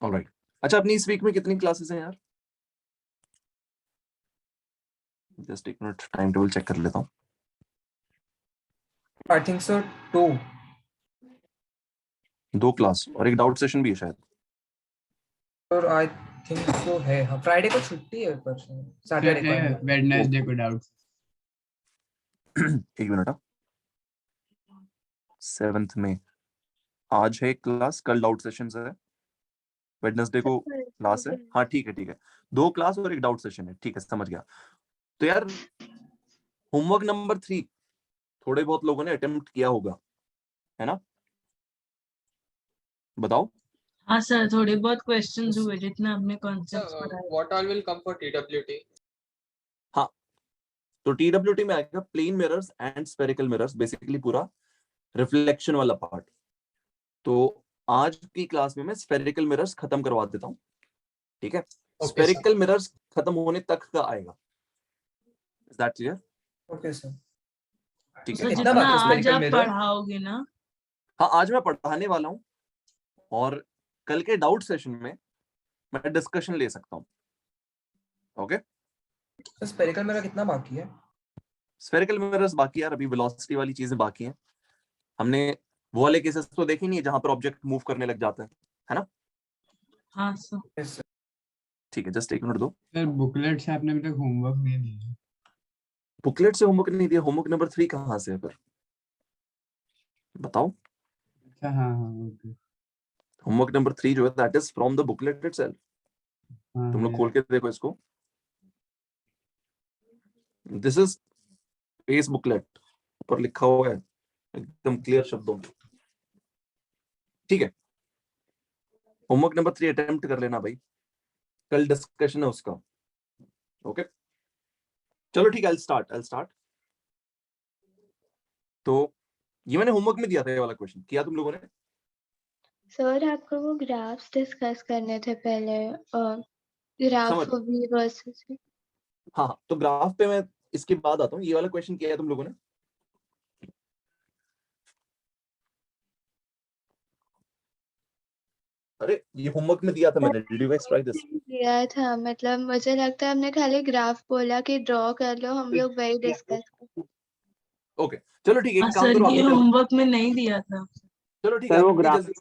Alright. अच्छा, अपनी इस वीक में कितनी क्लासेस हैं यार? जस्ट एक मिनट टाइम टेबल चेक कर लेता हूँ। I think so, 2. 2 क्लास और एक डाउट सेशन भी है शायद। और I think so है। हाँ, फ्राइडे को छुट्टी है, पर सैटरडे को है। वेडनेसडे को डाउट। एक मिनट। 7th में आज है क्लास, कल डाउट सेशन है, वेडनेसडे को क्लास है। हाँ ठीक है ठीक है, 2 क्लास और एक डाउट सेशन है, ठीक है समझ गया। तो यार होमवर्क नंबर 3 थोड़े बहुत लोगों ने अटेम्प्ट किया होगा, है ना? बताओ। हाँ सर, थोड़े बहुत क्वेश्चंस हुए जितना हमने कॉन्सेप्ट्स पढ़ाए। What all will come for TWT? हाँ, तो TWT में आएगा plane mirrors and spherical mirrors, basically पूरा रिफ्लेक्शन वाला पार्ट। तो आज की क्लास में मैं स्फेरिकल मिरर्स खत्म करवा देता हूँ, ठीक है? स्फेरिकल मिरर्स खत्म होने तक का आएगा। Is that clear? Okay sir. ठीक सर है। जितना बाकी आज spherical आप mirror? पढ़ाओगे ना, हाँ, आज मैं पढ़ाने वाला हूँ और कल के डाउट सेशन में मैं डिस्कशन ले सकता हूँ। ओके, तो स्फेरिकल मिरर कितना बाकी है? स्फेरिकल मिरर्स बाकी यार, अभी वेलोसिटी वाली चीजें बाकी हैं। हमने वो वाले केसेस तो देखे नहीं है जहां पर ऑब्जेक्ट मूव करने लग जाता है ना? हाँ सर। Yes, sir. ठीक है, जस्ट एक मिनट दो। सर बुकलेट से आपने अभी तक होमवर्क नहीं दिया। बुकलेट से होमवर्क नहीं दिया? होमवर्क नंबर 3 कहाँ से है फिर, बताओ? अच्छा हाँ हाँ ओके। होमवर्क नंबर 3 जो है that is from the booklet itself. हाँ तुम लोग हाँ खोल के देखो इसको, दिस इज पेस बुकलेट, ऊपर लिखा हुआ है एकदम क्लियर शब्दों में, ठीक है? होमवर्क नंबर 3 अटेम्प्ट कर लेना भाई, कल डिस्कशन है उसका। ओके चलो ठीक है, आई स्टार्ट। तो ये मैंने होमवर्क में दिया था, ये वाला क्वेश्चन किया तुम लोगों ने? सर आपको वो ग्राफ्स डिस्कस करने थे पहले, ग्राफ समझ, वी वर्सेस। हाँ तो ग्राफ पे मैं इसके बाद आता हूँ। ये वाला क्वेश्चन किया है तुम लोगों ने? अरे ये होमवर्क में दिया था मैंने, did you guys try this? दिया था, मतलब मुझे लगता है हमने खाली ग्राफ बोला कि ड्रॉ कर लो, हम लोग वही डिस्कस कर। ओके चलो ठीक है, हाँ एक काम सर, करो ये अभी जल्दी, होमवर्क में नहीं दिया था। चलो ठीक है सर वो अभी ग्राफ जल्दी,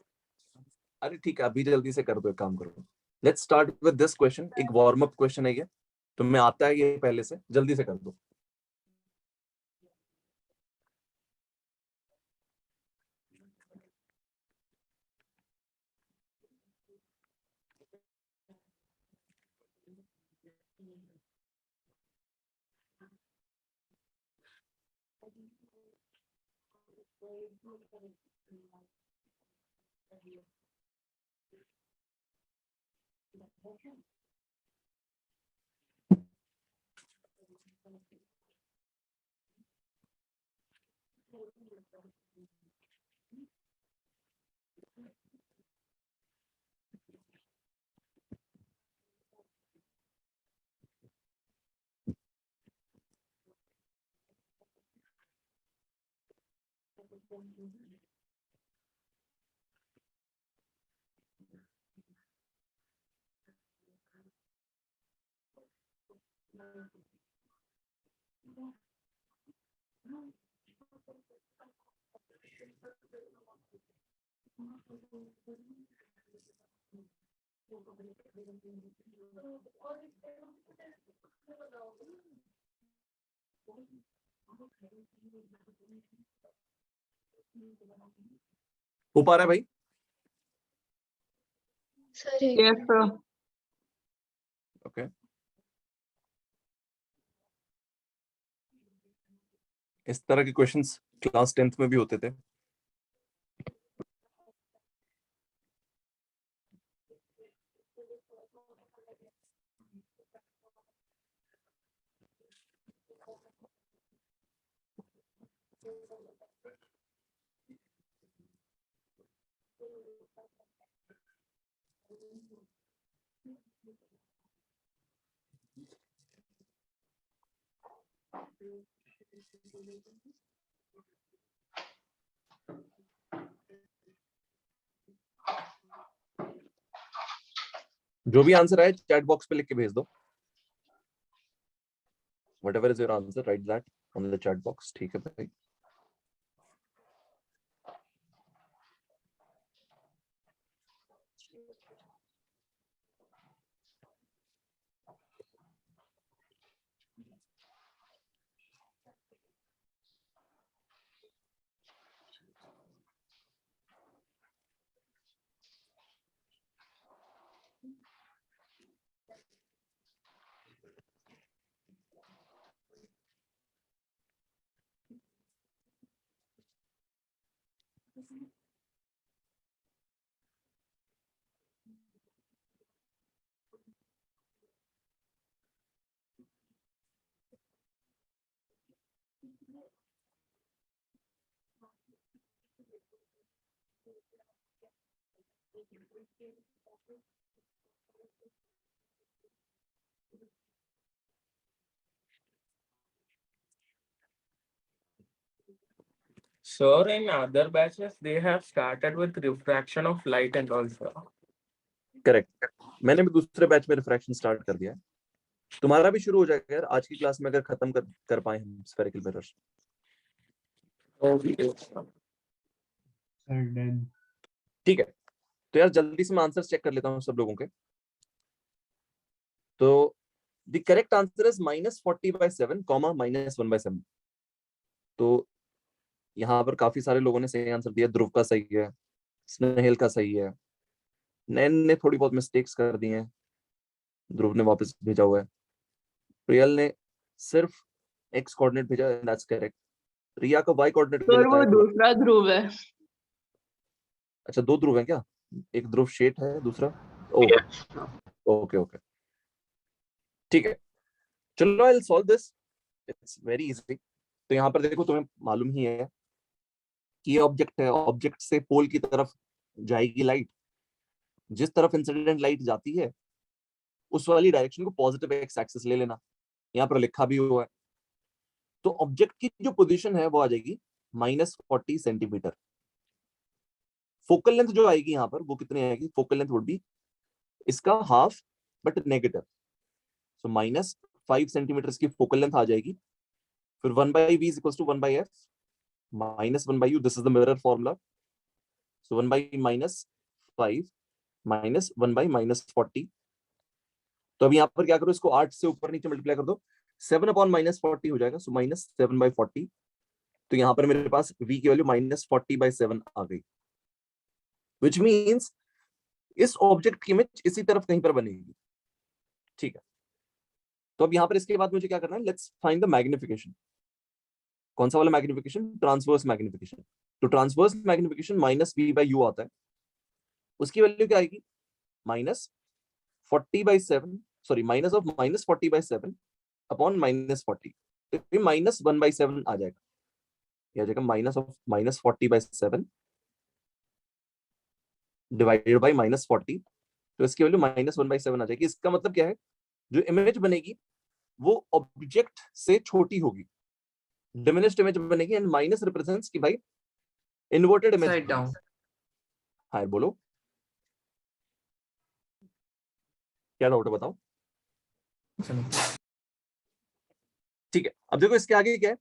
अरे ठीक है अभी जल्दी से कर दो, एक काम करो। Let's start with this question, एक वार्म अप क्वेश्चन है ये, तुम्हें आता है ये पहले से, जल्दी से कर दो। हो पा रहा है भाई? सर एक Yes, sir. ओके इस तरह के क्वेश्चंस क्लास 10th में भी होते थे। जो भी आंसर आए चैट बॉक्स पे लिख के भेज दो। whatever is your answer, write that on the chat box. ठीक है भाई। Sir, in other batches, they have started with refraction of light and also. Correct, मैंने भी दूसरे बैच में रिफ्रैक्शन स्टार्ट कर दिया है। तुम्हारा भी शुरू हो जाएगा यार आज की क्लास में, अगर खत्म कर पाए हम spherical mirrors. Okay. Sir done. ठीक है, तो यार जल्दी से मैं आंसर्स चेक कर लेता हूँ सब लोगों के। तो द करेक्ट आंसर इज -40/7, -1/7। तो यहाँ पर काफी सारे लोगों ने सही आंसर दिया। ध्रुव का सही है, स्नेहल का सही है, नैन ने थोड़ी बहुत मिस्टेक्स कर दी हैं, ध्रुव ने वापस भेजा हुआ है, प्रियल ने सिर्फ एक्स कोऑर्डिनेट भेजा, दैट्स करेक्ट। रिया का वाई कोऑर्डिनेट सर वो है। दूसरा ध्रुव है। अच्छा, दो ध्रुव हैं क्या? एक ध्रुव शेठ है, दूसरा ओके ओके ओके, ठीक है। चलो I will solve this, it's very easy. तो यहाँ पर देखो, तुम्हें मालूम ही है कि ये ऑब्जेक्ट है, ऑब्जेक्ट से पोल की तरफ जाएगी लाइट। जिस तरफ इंसिडेंट लाइट जाती है उस वाली डायरेक्शन को पॉजिटिव एक्स एक्सिस ले लेना, यहाँ पर लिखा भी हुआ है। तो ऑब्जेक्ट की जो पोजीशन है वो आ जाएगी -40 सेंटीमीटर। फोकल लेंथ जो आएगी यहाँ पर वो कितनी आएगी? फोकल लेंथ वुड बी इसका half but negative, so -5 centimetre की फोकल लेंथ आ जाएगी। फिर 1/v is equals to 1/f -1/u, this is the mirror formula. So 1/-5 -1/-40। तो अब यहाँ पर क्या करो, इसको 8 से ऊपर नीचे मल्टीप्लाई कर दो, 7/-40 हो जाएगा, सो -7/40। तो यहाँ पर मेरे पास v की वैल्यू -40/7 आ गई, विच मीन्स इस ऑब्जेक्ट की इमेज इसी तरफ कहीं पर बनेगी। ठीक है, तो अब यहाँ पर इसके बाद मुझे क्या करना है, लेट्स फाइंड द मैग्निफिकेशन। कौन सा वाला मैग्निफिकेशन? Transverse magnification. तो ट्रांसवर्स मैग्निफिकेशन -v/u आता है, उसकी वैल्यू क्या आएगी? -40/7, सॉरी -40/7 अपॉन -40, तो -1/7 आ जाएगा। यह आ जाएगा -40/7 डिवाइडेड बाई -40, तो इसकी वैल्यू -1/7 आ जाएगी। इसका मतलब क्या है, जो इमेज बनेगी वो ऑब्जेक्ट से छोटी होगी, डिमिनिश्ड इमेज बनेगी, एंड माइनस रिप्रेजेंट्स कि भाई इन्वर्टेड इमेज। Side down. हाँ बोलो, क्या डाउट है बताओ। ठीक है, अब देखो इसके आगे क्या है,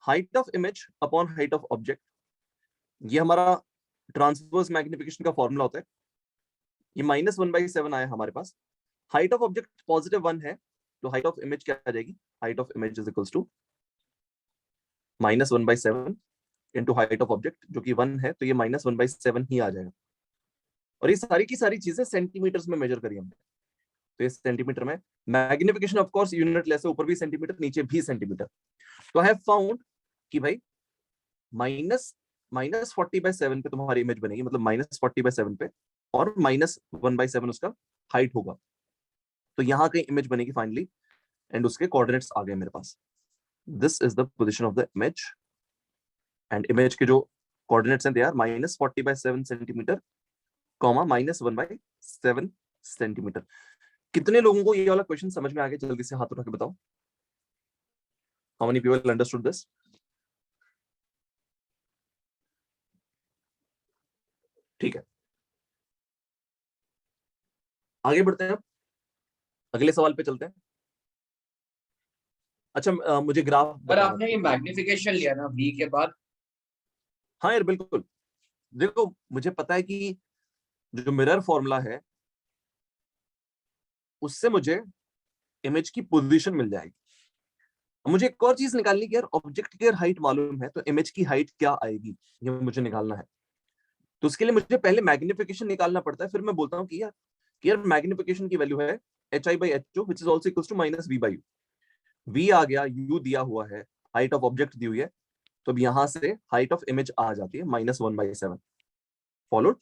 height of image upon height of object. ये हमारा ट्रांसवर्स मैग्निफिकेशन का फॉर्मूला होता है। ये -1/7 आया हमारे पास। हाइट ऑफ ऑब्जेक्ट +1 है, तो हाइट ऑफ इमेज क्या आ जाएगी? Height of image is equals to -1/7 into height of object, जो कि 1 है, तो ये -1/7 ही आ जाएगा। और ये सारी की सारी चीजें सेंटीमीटर्स में मेजर करी हमने, तो ये सेंटीमीटर में। Magnification of course unit less है, ऊपर भी सेंटीमीटर नीचे भी सेंटीमीटर। तो आई हैव फाउंड कि भाई -40/7 पे तुम्हारी इमेज बनेगी, मतलब -40/7 पे, और -1/7 उसका हाइट होगा। तो यहाँ कहीं इमेज बनेगी फाइनली, एंड उसके कोऑर्डिनेट्स आ गए मेरे पास। This is the position of the image, and image के जो कोऑर्डिनेट्स हैं दे आर -40/7 सेंटीमीटर, -1/7 सेंटीमीटर। कितने लोगों को ये वाला क्वेश्चन समझ में आ गया? जल्दी से हाथ उठा के बताओ, how many people understood this? ठीक है, आगे बढ़ते हैं। अगले सवाल पे चलते हैं। अच्छा मुझे ग्राफ पर आपने ये मैग्निफिकेशन लिया ना v के बाद। हाँ यार बिल्कुल, देखो मुझे पता है कि जो मिरर फॉर्मूला है उससे मुझे इमेज की पोजीशन मिल जाएगी। मुझे एक और चीज निकालनी कि यार ऑब्जेक्ट की हाइट मालूम है तो इमेज की हाइट क्या आएगी ये मुझे निकालना है। तो उसके लिए मुझे पहले मैग्निफिकेशन निकालना पड़ता है, फिर मैं बोलता हूँ कि यार मैग्निफिकेशन की वैल्यू है hi/ho which is also equals to minus v by u। v आ गया, u दिया हुआ है, हाइट ऑफ ऑब्जेक्ट दी हुई है, तो अब यहां से हाइट ऑफ इमेज आ जाती है -1/7। फॉलोड?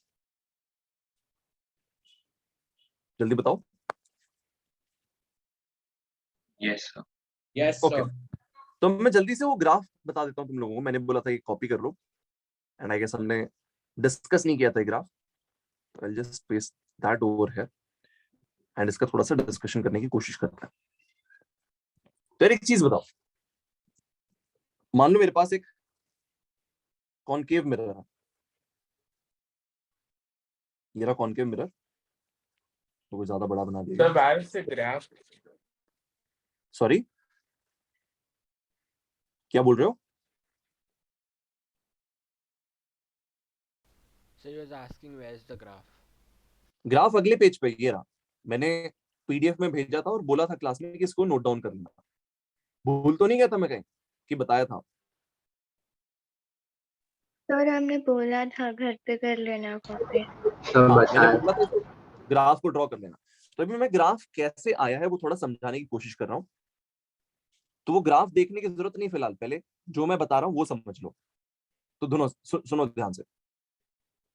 जल्दी बताओ। Yes sir. Yes okay, sir. तो मैं जल्दी से वो ग्राफ बता देता हूँ तुम लोगों को। मैंने बोला था कि कॉपी कर लो, एंड आई गेस हमने डिस्कस नहीं किया था ग्राफ, तो I just paste that over here and इसका थोड़ा सा डिस्कशन करने की कोशिश करते हैं। तो एक चीज बताओ, मान लो मेरे पास एक कॉनकेव मिरर है, ये रहा कॉनकेव मिरर, तो वो ज्यादा बड़ा बना दिया। Sir, where is the graph? Sorry, क्या बोल रहे हो? So he was asking where is the graph? Graph अगले पेज पे ये रहा, मैंने पीडीएफ में भेजा था और बोला था क्लास में कि इसको नोट डाउन कर लेना। भूल तो नहीं गया था मैं कहीं कि बताया था? सर हमने बोला था घर पे कर लेना कॉपी। मैंने बोला था इसको ग्राफ को ड्रॉ कर लेना। तो अभी मैं ग्राफ कैसे आया है वो थोड़ा समझाने की कोशिश कर रहा हूँ। तो वो ग्राफ देखने की जरूरत नहीं फिलहाल, पहले जो मैं बता रहा हूँ वो समझ लो। तो दोनों सुनो ध्यान से।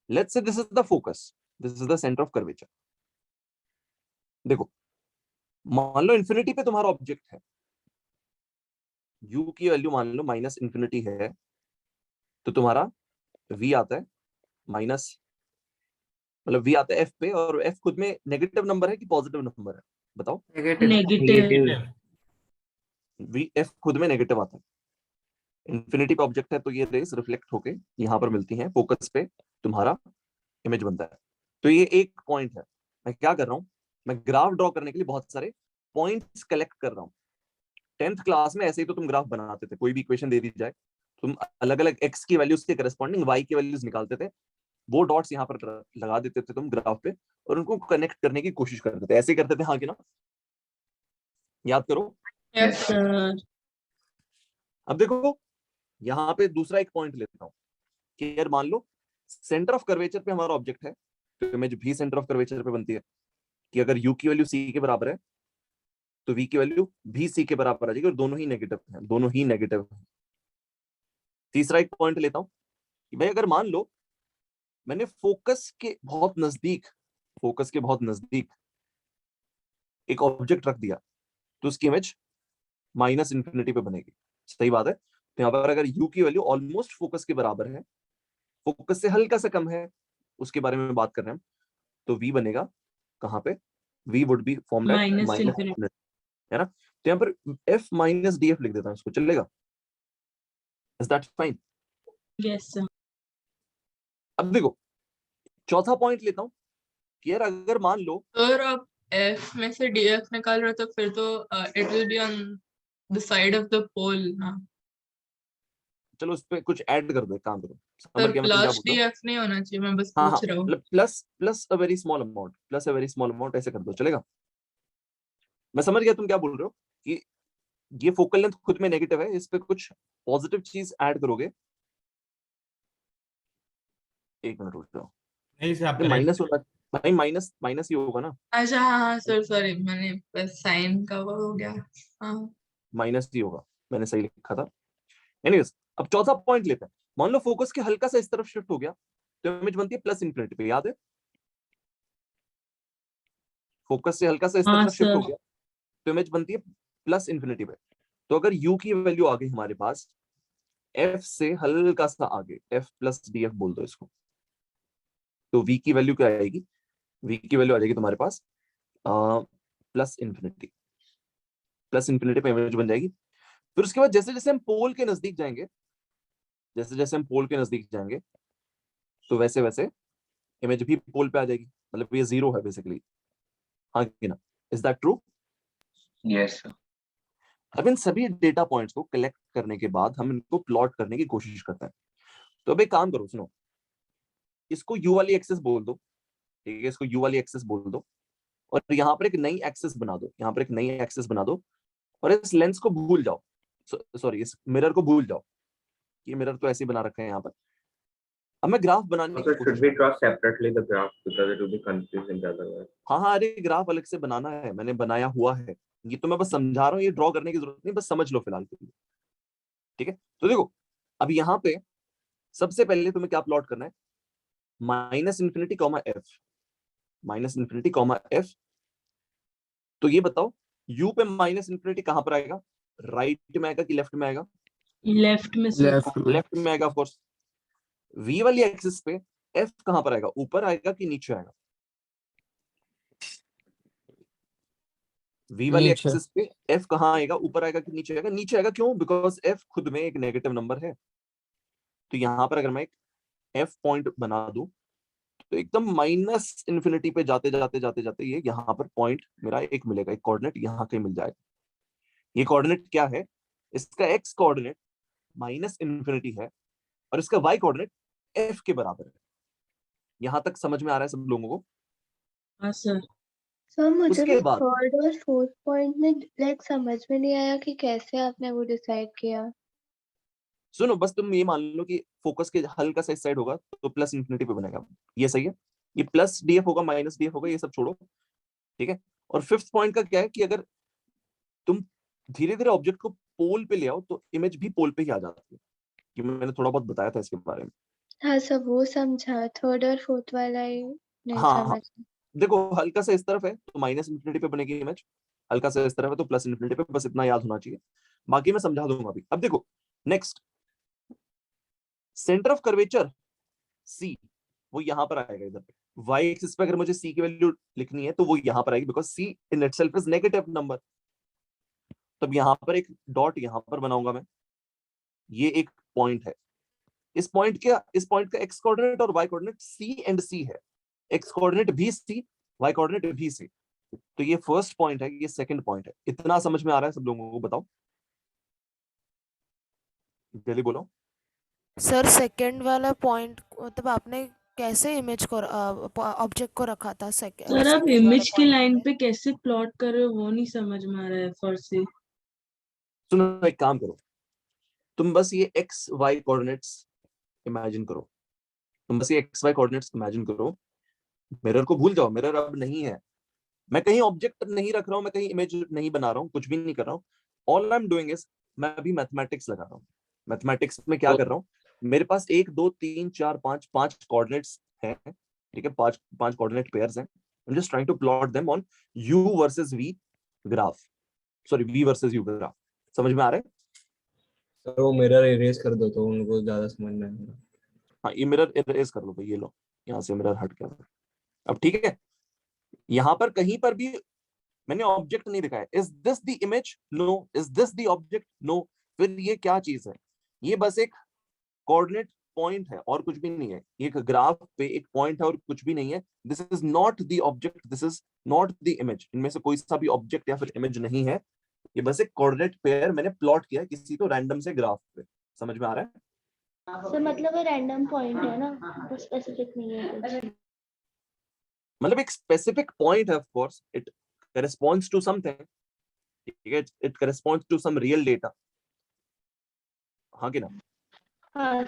Let's say this is the focus, this is the centre of curvature. देखो मान लो इन्फिनिटी पे तुम्हारा ऑब्जेक्ट है, u की वैल्यू मान लो -∞ है, तो तुम्हारा v आता है माइनस, मतलब v आता है f पे, और f खुद में नेगेटिव नंबर है कि पॉजिटिव नंबर है? बताओ। नेगेटिव। v f खुद में नेगेटिव आता है, इन्फिनिटी पे ऑब्जेक्ट है, तो ये रेस रिफ्लेक्ट होके यहाँ पर मिलती हैं, फोकस पे तुम्हारा इमेज बनता है। तो ये एक पॉइंट है। मैं क्या कर रहा हूँ, मैं ग्राफ ड्रॉ करने के लिए बहुत सारे पॉइंट्स कलेक्ट कर रहा हूँ। 10th क्लास में ऐसे ही तो तुम ग्राफ बनाते थे, कोई भी इक्वेशन दे दी जाए, तुम अलग अलग x की वैल्यूज के करस्पॉन्डिंग y की वैल्यूज निकालते थे, वो डॉट्स यहाँ पर लगा देते थे तुम ग्राफ पे, और उनको कनेक्ट करने की कोशिश करते थे। ऐसे करते थे, हाँ कि ना? याद करो। Yes sir. अब देखो यहाँ पे दूसरा एक पॉइंट लेता हूँ कि यार मान लो सेंटर ऑफ कर्वेचर पे हमारा ऑब्जेक्ट है, तो इमेज भी सेंटर ऑफ कर्वेचर पे बनती है कि अगर u की वैल्यू c के बराबर है तो v की वैल्यू भी c के बराबर आ जाएगी, और दोनों ही नेगेटिव हैं, दोनों ही नेगेटिव हैं। तीसरा एक पॉइंट लेता हूं कि भाई अगर मान लो मैंने फोकस के बहुत नजदीक एक ऑब्जेक्ट रख दिया, तो उसकी इमेज -∞ पे बनेगी। सही बात है। तो यहाँ पर अगर u की वैल्यू ऑलमोस्ट फोकस के बराबर है, फोकस से हल्का सा कम है, उसके बारे में बात कर रहे हैं हम, तो v बनेगा कहाँ पे? v would be formed at -∞। है ना? तो यहाँ पर f - df लिख देता हूँ, इसको चलेगा? Is that fine? Yes sir. अब देखो चौथा पॉइंट लेता हूँ कि यार अगर मान लो और आप f में से df निकाल रहे हो तो फिर तो it will be on the side of the pole ना। चलो उस पे कुछ ऐड कर दो, एक काम करो, समझ सर गया मैं तुम क्या प्लस बोल रहे हो। df नहीं होना चाहिए, मैं बस हाँ पूछ रहा हूँ। मतलब plus a very small amount, ऐसे कर दो, चलेगा? मैं समझ गया तुम क्या बोल रहे हो कि ये फोकल लेंथ खुद में नेगेटिव है, इस पे कुछ पॉजिटिव चीज ऐड करोगे। एक मिनट रुक जाओ, नहीं सर आप माइनस होगा भाई, माइनस ही होगा ना, अच्छा हाँ हाँ सर सॉरी, मैंने बस साइन का वो हो गया। हाँ माइनस ही होगा, मैंने सही लिखा था। एनीवेज अब चौथा पॉइंट लेते हैं। मान लो फोकस के हल्का सा इस तरफ शिफ्ट हो गया, तो इमेज बनती है +∞ पे, याद है? फोकस से हल्का सा इस हाँ तरफ शिफ्ट हो सर। गया तो इमेज बनती है +∞ पे। तो अगर u की वैल्यू आ गई हमारे पास f से हल्का सा आगे, f + df बोल दो इसको, तो v की वैल्यू क्या आएगी? v की वैल्यू आ जाएगी तुम्हारे पास +∞ पे इमेज बन जाएगी। फिर उसके बाद जैसे जैसे हम पोल के नजदीक जाएंगे, तो वैसे वैसे इमेज भी पोल पे आ जाएगी, मतलब ये 0 है बेसिकली, हाँ कि ना? Is that true? Yes, sir. अब इन सभी डेटा पॉइंट्स को कलेक्ट करने के बाद हम इनको प्लॉट करने की कोशिश करते हैं। तो अब एक काम करो, सुनो, इसको यू वाली एक्सिस बोल दो, ठीक है, इसको यू वाली एक्सिस बोल दो, और यहाँ पर एक नई एक्सिस बना दो, यहाँ पर एक नई एक्सिस बना दो, और इस लेंस को भूल जाओ, सॉरी इस मिरर को भूल जाओ, ये मिरर तो ऐसे ही बना रखा है यहाँ पर। अब मैं ग्राफ बनाने की कोशिश should we draw separately the graph because it will be confusing otherwise? हाँ, अरे ग्राफ अलग से बनाना है, मैंने बनाया हुआ है, ये तो मैं बस समझा रहा हूँ, ये ड्रॉ करने की जरूरत नहीं, बस समझ लो फिलहाल के लिए, ठीक है। तो देखो अब यहाँ पे सबसे पहले तुम्हें क्या प्लॉट करना है, -∞, f, -∞, f। तो ये बताओ यू पे -∞ कहां पर आएगा, राइट में आएगा कि लेफ्ट में आएगा? लेफ्ट में सर। लेफ्ट में आएगा ऑफ कोर्स। v वाली एक्सिस पे f कहां पर आएगा, ऊपर आएगा कि नीचे आएगा? v वाली एक्सिस पे f कहां आएगा, ऊपर आएगा कि नीचे आएगा? नीचे आएगा। क्यों? बिकॉज f खुद में एक नेगेटिव नंबर है। तो यहां पर अगर मैं एक f पॉइंट बना दूं तो एकदम -∞ पे जाते जाते जाते जाते ये यहाँ पर पॉइंट मेरा एक मिलेगा, एक कोऑर्डिनेट यहाँ कहीं मिल जाएगा। ये कोऑर्डिनेट क्या है, इसका x कोऑर्डिनेट -∞ है और इसका y कोऑर्डिनेट f के बराबर है। यहाँ तक समझ में आ रहा है सब लोगों को? हाँ सर। सर मुझे उसके वो बाद थर्ड और फोर्थ पॉइंट में लाइक समझ में नहीं आया कि कैसे आपने वो डिसाइड किया। सुनो, बस तुम ये मान लो कि फोकस के हल्का सा इस साइड होगा तो +∞ पे बनेगा, ये सही है। ये +df होगा, -df होगा, ये सब छोड़ो, ठीक है। और फिफ्थ पॉइंट का क्या है कि अगर तुम धीरे धीरे ऑब्जेक्ट को पोल पे ले आओ तो इमेज भी पोल पे ही आ जाती है। कि मैंने थोड़ा बहुत बताया था इसके बारे में। हाँ सर वो समझा, थर्ड और फोर्थ वाला ही नहीं हाँ समझ। देखो हल्का सा इस तरफ है तो -∞ पे बनेगी इमेज, हल्का सा इस तरफ है तो +∞ पे, बस इतना याद होना चाहिए, बाकी मैं समझा दूंगा अभी। अब देखो next, centre of curvature C वो यहाँ पर आएगा इधर पे। y एक्सिस पे अगर मुझे C की वैल्यू लिखनी है तो वो यहाँ पर आएगी, because C in itself is negative number. तब यहाँ पर एक डॉट यहाँ पर बनाऊंगा मैं, ये एक पॉइंट है। इस पॉइंट का x कोऑर्डिनेट और y coordinate C and C है, x कोऑर्डिनेट भी C, y कोऑर्डिनेट भी C। तो ये फर्स्ट पॉइंट है, ये सेकंड पॉइंट है। इतना समझ में आ रहा है सब लोगों को? बताओ जल्दी बोलो। सर सेकंड वाला पॉइंट मतलब आपने कैसे इमेज को ऑब्जेक्ट को रखा था? सर आप इमेज की लाइन पे कैसे प्लॉट कर रहे हो वो नहीं समझ में आ रहा है फर्स्ट से। सुनो एक काम करो, तुम बस ये x y कोऑर्डिनेट्स इमेजिन करो, तुम बस ये x y कोऑर्डिनेट्स इमेजिन करो। मिरर को भूल जाओ, मिरर अब नहीं है, मैं कहीं ऑब्जेक्ट नहीं रख रहा हूं, मैं कहीं इमेज नहीं बना रहा हूं, कुछ भी नहीं कर रहा हूं। All I am doing is मैं अभी मैथमेटिक्स लगा रहा हूं। मैथमेटिक्स में क्या कर रहा हूं, मेरे पास 1 2 3 4 5 कोऑर्डिनेट्स हैं, ठीक है, पांच कोऑर्डिनेट पेयर्स हैं। I am just trying to plot them on u versus v graph, sorry v versus u graph. समझ में आ रहा है? सर वो मिरर इरेज कर दो तो उनको ज्यादा समझ में आएगा। हाँ ये मिरर इरेज कर लो भाई, ये लो यहाँ से मिरर हट गया। अब ठीक है, यहाँ पर कहीं पर भी मैंने ऑब्जेक्ट नहीं दिखाया। Is this the image? No. Is this the object? No. फिर ये क्या चीज है? ये बस एक कोऑर्डिनेट पॉइंट है और कुछ भी नहीं है। ये एक ग्राफ पे एक पॉइंट है और कुछ भी नहीं है। This is not the object, this is not the image. इनमें से कोई सा भी ऑब्जेक्ट या फिर इमेज नहीं है, ये बस एक कोऑर्डिनेट पेयर मैंने प्लॉट किया है किसी तो रैंडम से ग्राफ पे। समझ में आ रहा है? सर मतलब रैंडम पॉइंट है ना, तो स्पेसिफिक नहीं है कुछ। मतलब एक स्पेसिफिक पॉइंट है, of course it corresponds to something, ठीक है, it corresponds to some real data, हाँ कि ना? हाँ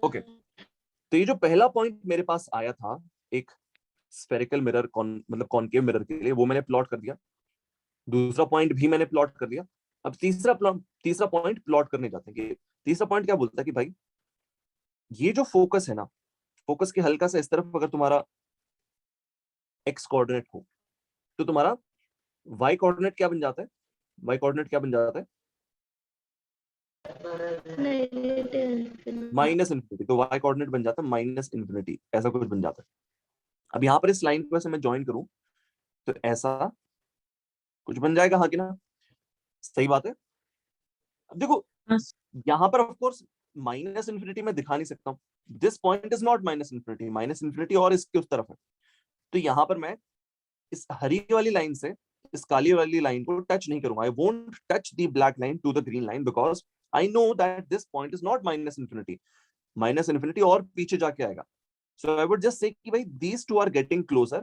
ओके तो ये जो पहला पॉइंट मेरे पास आया था एक स्फेरिकल मिरर मतलब कॉनकेव मिरर के लिए, वो मैंने प्लॉट कर दिया। दूसरा पॉइंट भी मैंने प्लॉट कर दिया। अब तीसरा पॉइंट प्लॉट करने जाते हैं कि तीसरा पॉइंट क्या बोलता है कि भाई ये जो फोकस है ना, फोकस के हल्का सा इस तरफ अगर तुम्हारा x कोऑर्डिनेट हो तो तुम्हारा y कोऑर्डिनेट क्या बन जाता है? y कोऑर्डिनेट क्या बन जाता है? -∞। तो y कोऑर्डिनेट बन जाता है -∞, ऐसा कुछ बन जाता है। अब यहाँ पर इस लाइन को ऐसे मैं ज्वाइन करूं तो ऐसा कुछ बन जाएगा, हाँ कि ना? सही बात है। अब देखो यहाँ पर ऑफ कोर्स -∞ में दिखा नहीं सकता हूँ। दिस पॉइंट इज नॉट -∞, और इसके उस तरफ है। तो यहाँ पर मैं इस हरी वाली लाइन से इस काली वाली लाइन को टच नहीं करूंगा. I won't touch the black line to the green line because I know that this point is not minus infinity. Minus infinity और पीछे जाके आएगा. So I would just say कि भाई these two are getting closer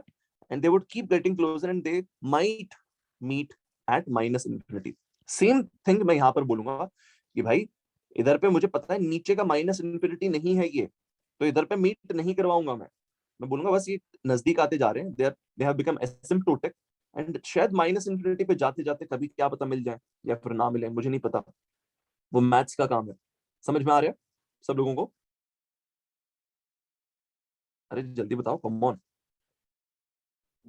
and they would keep getting closer and they might meet at minus infinity. Same thing मैं यहाँ पर बोलूंगा कि भाई इधर पे मुझे पता है नीचे का माइनस इन्फिनिटी नहीं है ये, तो इधर पे मीट नहीं करवाऊंगा मैं बोलूंगा बस ये नजदीक आते जा रहे हैं, they have become asymptotic and शायद माइनस इन्फिनिटी पे जाते जाते कभी क्या पता मिल जाए या फिर ना मिले, मुझे नहीं पता, वो मैथ्स का काम है. समझ में आ रहा है सब लोगों को? अरे जल्दी बताओ, कम ऑन.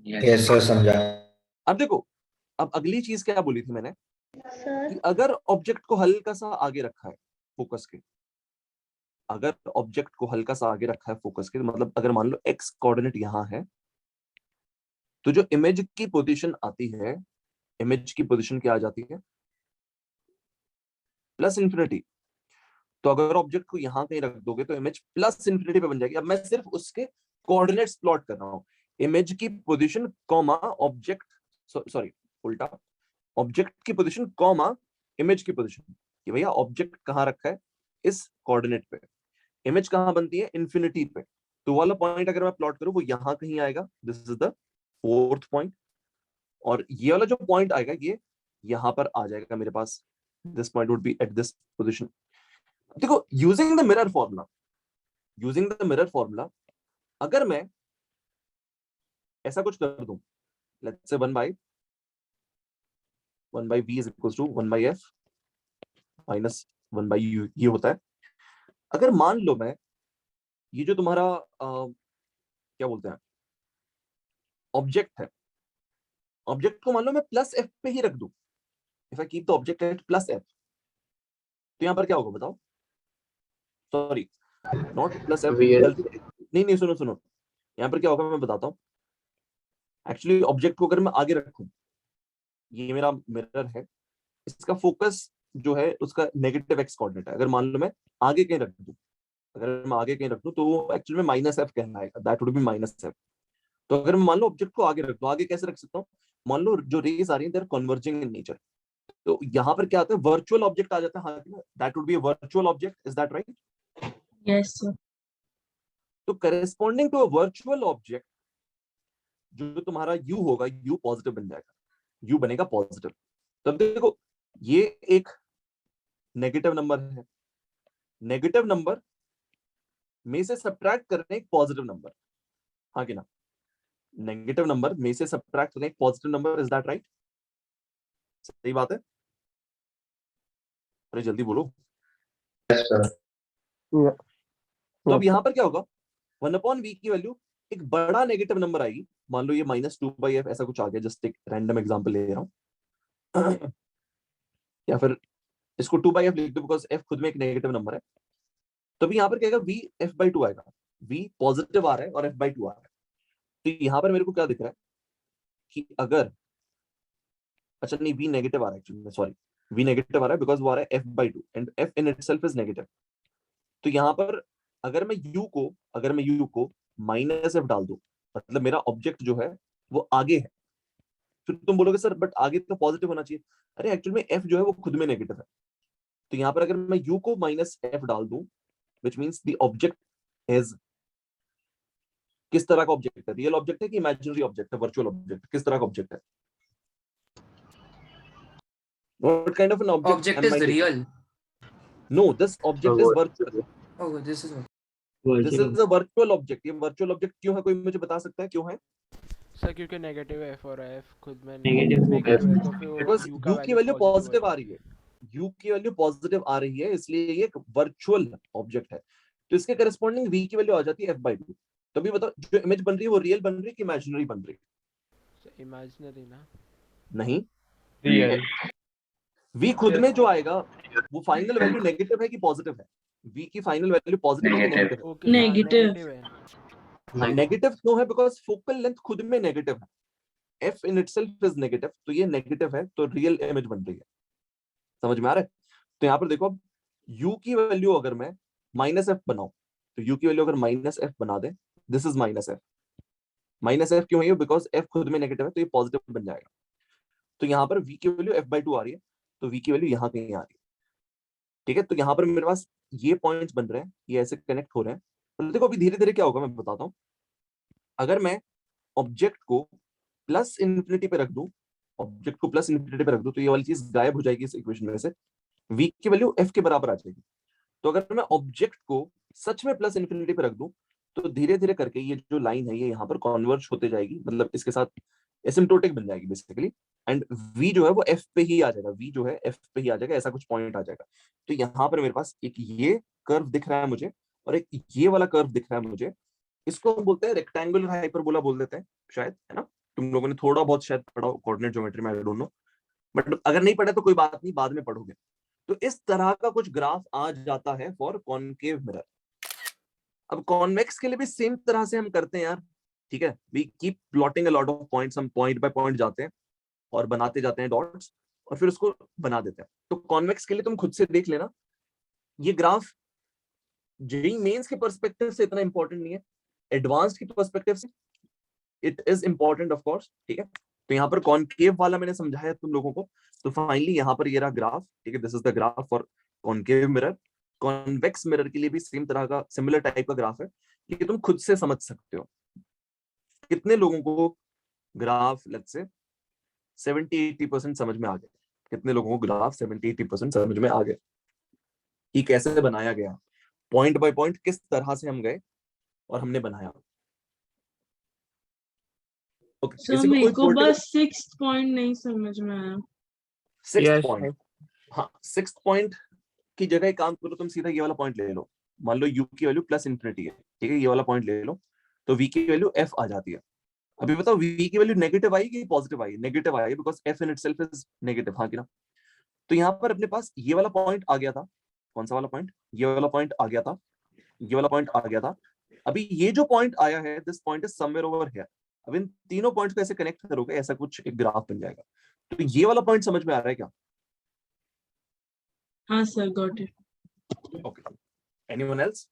यस सर, समझा. अब देखो, अब अगली चीज क्या बोली थी मैंने सर कि अगर ऑब्जेक्ट को हल्का सा आगे रखा है फोकस के, अगर ऑब्जेक्ट को हल्का सा आगे रखा है फोकस के, मतलब अगर मान लो एक्स कोऑर्डिनेट यहाँ है, तो जो इमेज की पोजीशन आती है, इमेज की पोजीशन क्या आ जाती है? Plus infinity. तो अगर ऑब्जेक्ट को यहाँ कहीं रख दोगे तो इमेज प्लस इन्फिनिटी पे बन जाएगी. अब मैं सिर्फ उसके कोऑर्डिनेट्स प्लॉट कर रहा हूँ, इमेज की पोजीशन कॉमा ऑब्जेक्ट, सॉरी उल्टा, ऑब्जेक्ट की पोजीशन कॉमा इमेज की पोजीशन, कि भैया ऑब्जेक्ट कहाँ रखा है इस कोऑर्डिनेट पे, इमेज कहाँ बनती है इन्फिनिटी पे. तो वाला पॉइंट अगर मैं प्लॉट करूँ वो यहाँ कहीं आएगा, this is the fourth point, और ये वाला जो पॉइंट आएगा ये यहाँ पर आ जाएगा मेरे पास, this point would be at this position. देखो, यूजिंग द मिरर फॉर्मूला, अगर मैं ऐसा कुछ कर दूं, let's say 1 by v is equals to 1 by f minus 1 by u, ये होता है. अगर मान लो मैं ये जो तुम्हारा क्या बोलते हैं ऑब्जेक्ट है, ऑब्जेक्ट को मान लो मैं प्लस एफ पे ही रख दूं, if I keep the object at plus F, तो यहाँ पर क्या होगा बताओ? सॉरी, नॉट प्लस एफ, नहीं सुनो, यहाँ पर क्या होगा मैं बताता हूँ. एक्चुअली ऑब्जेक्ट को अगर मैं आगे रखूं, ये मेरा मिरर है, इसका फोकस जो है उसका नेगेटिव एक्स कोऑर्डिनेट है. अगर मान लो मैं आगे कहीं रख दूं, तो वो एक्चुअली में माइनस एफ कहलाएगा, that would B minus F. तो अगर मैं मान लो ऑब्जेक्ट को आगे रख दूं, आगे कैसे रख सकता हूँ? मान लो जो रेज आ रही है they are converging in nature, तो यहाँ पर क्या आता है? वर्चुअल ऑब्जेक्ट आ जाता है हाथ में, that would be a virtual object. Is that right? Yes sir. तो corresponding to a virtual object जो तुम्हारा u होगा, u पॉजिटिव बन जाएगा, u बनेगा पॉजिटिव. तब देखो ये एक नेगेटिव नंबर है, नेगेटिव नंबर में से सब्ट्रैक्ट करने एक पॉजिटिव नंबर, हाँ कि ना? नेगेटिव नंबर में से सब्ट्रैक्ट करने एक positive number, is that right? सही बात है? अरे जल्दी बोलो. Yes sir. तो अब यहाँ पर क्या होगा? 1/v की वैल्यू एक बड़ा नेगेटिव नंबर आएगी, मान लो ये -2/f ऐसा कुछ आ गया, जस्ट एक रैंडम एग्जांपल ले रहा हूं या फिर इसको 2/f लिख दो बिकॉज f खुद में एक नेगेटिव नंबर है. तो अभी यहाँ पर क्या आएगा? v f/2 आएगा. v पॉजिटिव आ रहा है और f/2 आ रहा है. तो यहाँ पर मेरे को क्या दिख रहा है कि अगर, अच्छा नहीं, v नेगेटिव आ रहा है एक्चुअली, सॉरी, v नेगेटिव आ रहा है बिकॉज वो आ रहा है f/2 and f in itself is negative. तो यहाँ पर अगर मैं u को -f डाल दूं, मतलब मेरा ऑब्जेक्ट जो है वो आगे है. फिर तुम बोलोगे सर बट आगे तो पॉजिटिव होना चाहिए. अरे एक्चुअल में f जो है वो खुद में नेगेटिव है. तो यहाँ पर अगर मैं u को -f डाल दूं, which means the object is, किस तरह का ऑब्जेक्ट है? रियल ऑब्जेक्ट है कि इमेजिनरी ऑब्जेक्ट है, वर्चुअल ऑब्जेक्ट? किस तरह का ऑब्जेक्ट है? What kind of an object? Object is real. No, this object is virtual. Oh, this is This is a virtual object. ये virtual object क्यों है? कोई मुझे बता सकता है क्यों है? सर क्योंकि नेगेटिव f और f खुद में Negative नेगेटिव है, तो फिर वो Because u का u की वैल्यू positive पॉजिटिव आ होगा। रही है, u की वैल्यू पॉजिटिव आ रही है, इसलिए ये एक वर्चुअल ऑब्जेक्ट है. तो इसके करस्पॉन्डिंग v की वैल्यू आ जाती है f/2. तो अभी बताओ जो इमेज बन रही है वो रियल बन रही है कि इमेजिनरी बन रही है? इमेजिनरी ना? नहीं, Real. v खुद में जो आएगा वो फाइनल वैल्यू नेगेटिव है कि पॉजिटिव है? v की फाइनल वैल्यू पॉजिटिव है कि नेगेटिव है? Okay Negative. नेगेटिव है। नेगेटिव क्यों है? बिकॉज फोकल लेंथ खुद में नेगेटिव है, f in itself is negative, तो ये नेगेटिव है, तो रियल इमेज बन रही है. समझ में आ रहा है? तो यहाँ पर देखो, अब u की वैल्यू अगर मैं -f बनाऊं, तो u की वैल्यू अगर -f बना दे, दिस इज -f. -f क्यों है? बिकॉज f खुद में नेगेटिव है, तो ये पॉजिटिव बन जाएगा. तो यहाँ पर v की वैल्यू f/2 आ रही है, तो v की वैल्यू यहाँ कहीं आ रही है। ठीक है, तो यहाँ पर मेरे पास ये पॉइंट्स बन रहे हैं, ये ऐसे कनेक्ट हो रहे हैं। तो देखो अभी धीरे धीरे क्या होगा मैं बताता हूँ। अगर मैं ऑब्जेक्ट को प्लस इन्फिनिटी पे रख दूं, ऑब्जेक्ट को प्लस इन्फिनिटी पे रख दूं, तो ये वाली चीज गायब हो जाएगी इस इक्वेशन में से, v की वैल्यू f के बराबर आ जाएगी। तो अगर मैं ऑब्जेक्ट को सच में प्लस इन्फिनिटी पे रख दूं, तो धीरे धीरे करके ये जो लाइन है ये यहाँ पर कॉन्वर्ज होते जाएगी, मतलब इसके साथ एसिम्प्टोटिक बन जाएगी बेसिकली, एंड v जो है वो f पे ही आ जाएगा, v जो है f पे ही आ जाएगा, ऐसा कुछ पॉइंट आ जाएगा। तो यहाँ पर मेरे पास एक ये कर्व दिख रहा है मुझे, और एक ये वाला कर्व दिख रहा है मुझे। इसको हम बोलते हैं रेक्टेंगुलर हाइपरबोला बोल देते हैं शायद, है ना? तुम लोगों ने थोड़ा बहुत शायद पढ़ा हो कोऑर्डिनेट ज्योमेट्री में, आई डोंट नो, बट अगर नहीं पढ़ा तो कोई बात नहीं, बाद में पढ़ोगे। तो इस तरह का कुछ ग्राफ आ जाता है फॉर कॉनकेव मिरर। अब कॉन्वेक्स के लिए भी सेम तरह से हम करते हैं यार, ठीक है, we keep plotting a lot of points, हम पॉइंट बाय पॉइंट जाते हैं और बनाते जाते हैं डॉट्स, और फिर उसको बना देते हैं। तो कॉन्वेक्स के लिए तुम खुद से देख लेना, ये ग्राफ जेईई मेंस के पर्सपेक्टिव से इतना इंपॉर्टेंट नहीं है, एडवांस्ड की पर्सपेक्टिव से it is important of course. ठीक है, तो यहाँ पर कॉनकेव वाला मैंने समझाया तुम लोगों को। तो फाइनली यहाँ पर ये रहा ग्राफ, ठीक है, this is the graph for concave mirror. Convex mirror के लिए भी सेम तरह का सिमिलर टाइप का ग्राफ है, कि तुम खुद से समझ सकते हो। कितने लोगों को ग्राफ लेट्स से 70-80% समझ में आ गया? कितने लोगों को ग्राफ 70-80% समझ में आ गया कि कैसे बनाया गया, पॉइंट बाय पॉइंट किस तरह से हम गए और हमने बनाया? ओके, सर मेरे को बस 6th पॉइंट नहीं समझ में आया। 6th पॉइंट, हाँ 6th पॉइंट की जगह एक काम करो, तुम सीधा ये वाला पॉइंट ले लो। मान लो u की वैल्यू प्लस इन्फिनिटी है, ठीक है, ये वाला पॉइंट ले लो, तो v की वैल्यू f आ जाती है। अभी बताओ v की वैल्यू नेगेटिव आई कि positive I? Negative I, because f in itself is negative, हाँ कि ना? तो यहाँ पर अपने पास ये वाला पॉइंट आ गया था। कौन सा वाला पॉइंट? ये वाला पॉइंट आ गया था, ये वाला पॉइंट आ गया था। अभी ये जो पॉइंट आया है, this point is somewhere over here. अब इन तीनों पॉइंट्स को ऐसे कनेक्ट करोगे, ऐसा कुछ एक ग्राफ बन जाएगा। तो ये वाला पॉइंट समझ में आ रहा है क्या? हाँ sir, got it. Okay, anyone else?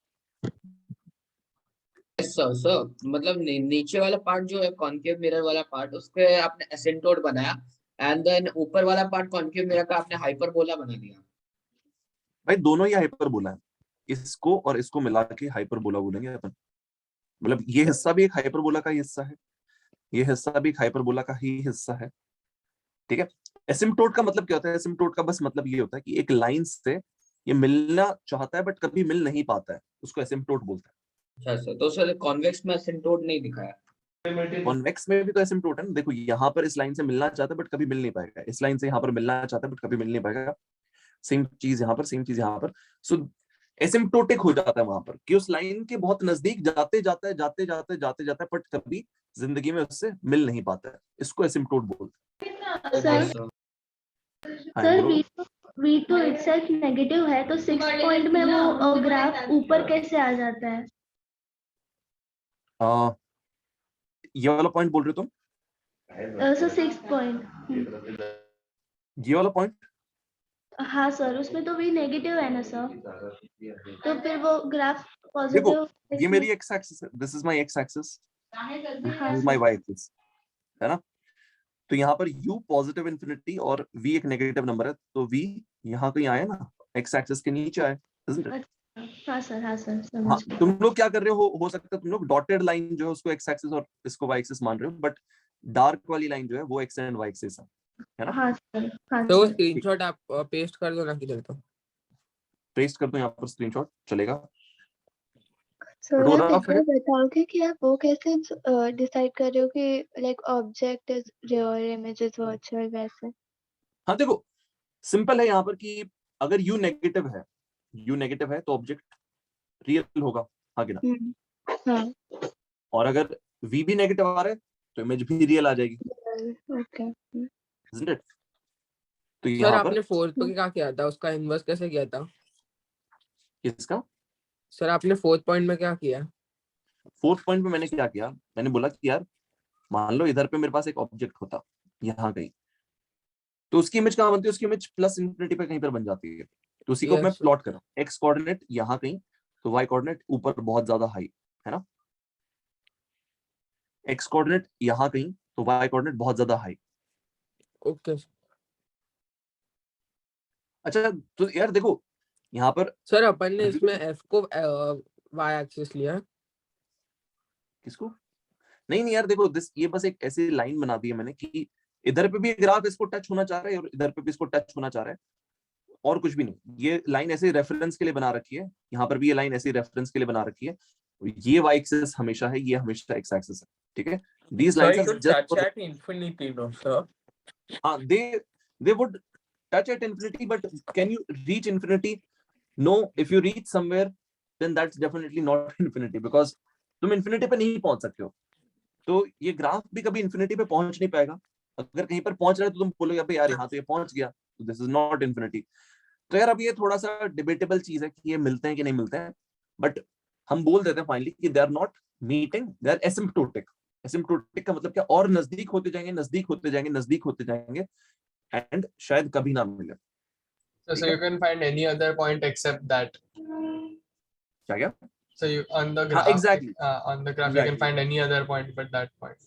Sir sir मतलब नीचे वाला पार्ट जो है कॉनकेव मिरर वाला पार्ट, उसके आपने एसिम्प्टोट बनाया, एंड देन ऊपर वाला पार्ट कॉनकेव मिरर का आपने हाइपरबोला बना दिया। भाई दोनों ही हाइपरबोला है, इसको और इसको मिला के हाइपरबोला बोलेंगे अपन। मतलब ये हिस्सा भी एक हाइपरबोला का ही हिस्सा है, ये हिस्सा भी एक हाइपरबोला का ही हिस्सा है। ठीक है, एसिम्प्टोट का मतलब क्या होता है? एसिम्प्टोट का बस मतलब ये होता है कि एक लाइन से ये मिलना चाहता है बट कभी मिल नहीं पाता है, उसको एसिम्प्टोट बोलते हैं। अच्छा सर, तो सर कॉन्वेक्स में एसिम्प्टोट नहीं दिखाया। कॉन्वेक्स में भी तो एसिम्प्टोट है ना, देखो यहाँ पर इस लाइन से मिलना चाहता है बट कभी मिल नहीं पाएगा, इस लाइन से यहाँ पर मिलना चाहता है बट कभी मिल नहीं पाएगा, सेम चीज यहाँ पर, सेम चीज यहाँ पर। सो एसिम्प्टोटिक हो जाता है वहां पर कि उस लाइन के बहुत नजदीक जाते जाता है, जाते जाते जाते जाता है, बट कभी जिंदगी में उससे मिल नहीं पाता है, इसको एसिम्प्टोट बोलते हैं। सर v तो इटसेल्फ नेगेटिव है, तो 6th पॉइंट में वो ग्राफ ऊपर कैसे आ जाता है? ये वाला पॉइंट बोल रहे हो तुम? सर 6th पॉइंट, ये वाला पॉइंट? हाँ सर, उसमें तो v नेगेटिव है ना सर, तो फिर वो ग्राफ देखो पॉजिटिव। ये मेरी एक्स एक्सिस है, this is my X axis, this is my Y axis, है ना? तो यहाँ पर u पॉजिटिव इन्फिनिटी और v एक नेगेटिव नंबर है, तो v यहाँ कहीं आया ना, एक्स एक्सिस के नीचे आया, isn't it? हाँ सर, हाँ सर, हाँ, समझ गया। तुम लोग क्या कर रहे हो सकता है तुम लोग डॉटेड लाइन जो है उसको एक्स एक्सिस और इसको वाई एक्सिस मान रहे हो, बट डार्क वाली लाइन जो है वो एक्स एंड वाई एक्सिस है ना? हाँ सर, हाँ तो सर। स्क्रीनशॉट आप पेस्ट कर दो ना किधर, तो पेस्ट कर दो यहाँ पर, स्क्रीनशॉट चलेगा। सर But वो आप रफ है। एक बार बताओगे कि आप वो कैसे डिसाइड कर रहे हो कि like object is real, image is virtual, वैसे? हाँ देखो सिंपल है यहाँ पर कि अगर u नेगेटिव है तो ऑब्जेक्ट रियल होगा, हाँ कि ना? हाँ, और अगर v भी नेगेटिव आ रहा है तो इमेज भी रियल आ जाएगी, ओके। isn't it? तो सर यहाँ पर आपने फोर्थ पे क्या किया था, उसका इन्वर्स कैसे किया था? इसका सर आपने फोर्थ पॉइंट में क्या किया? फोर्थ पॉइंट में मैंने क्या किया, मैंने बोला कि यार मान लो इधर पे मेरे पास एक ऑब्जेक्ट होता यहाँ कहीं, तो उसकी इमेज कहाँ बनती है? उसकी इमेज प्लस इन्फिनिटी पे कहीं पर बन जाती है, तो उसी को मैं प्लॉट कर रहा हूँ। एक्स कोऑर्डिनेट यहाँ कहीं, तो वाई कोऑर्डिनेट ऊपर बहुत ज्यादा हाई, है ना? एक्स कोऑर्डिनेट यहाँ कहीं, तो वाई कोऑर्डिनेट बहुत ज्यादा हाई। ओके अच्छा तो यार देखो यहाँ पर सर, अपन ने इसमें f को y एक्सिस लिया है। किसको नहीं नहीं यार देखो ये बस एक ऐसी लाइन बना दी है मैंने कि इधर पे भी ग्राफ इसको टच होना चाह रहा है और इधर पे भी इसको टच होना चाह रहा है, और कुछ भी नहीं। ये लाइन ऐसे रेफरेंस के लिए बना रखी है, यहाँ पर भी ये लाइन ऐसी रेफरेंस के लिए बना रखी है। ये वाई एक्सिस हमेशा है, ये हमेशा एक्स एक्सिस है, ठीक है। These So lines it are will touch just at infinity, no sir? हाँ they would touch at infinity, but can you reach infinity? No, if you reach somewhere then that's definitely not infinity, because तुम infinity पे नहीं पहुंच सकते हो। तो ये graph भी कभी infinity पे पहुंच नहीं पाएगा। अगर कहीं पर पहुंच रहा है तो तुम बोलोगे अबे यार यहाँ तो ये पहुंच गया, तो दिस इज नॉट infinity। तो यार अब ये थोड़ा सा डिबेटेबल चीज है कि ये मिलते हैं कि नहीं मिलते हैं, बट हम बोल देते हैं फाइनली कि they are not meeting, they are asymptotic. Asymptotic का मतलब क्या, और नजदीक होते जाएंगे, नजदीक होते जाएंगे, नजदीक होते जाएंगे, एंड शायद कभी ना मिले। So you can find any other point except that. क्या So you on the हाँ graph, exactly you can find any other point but that point.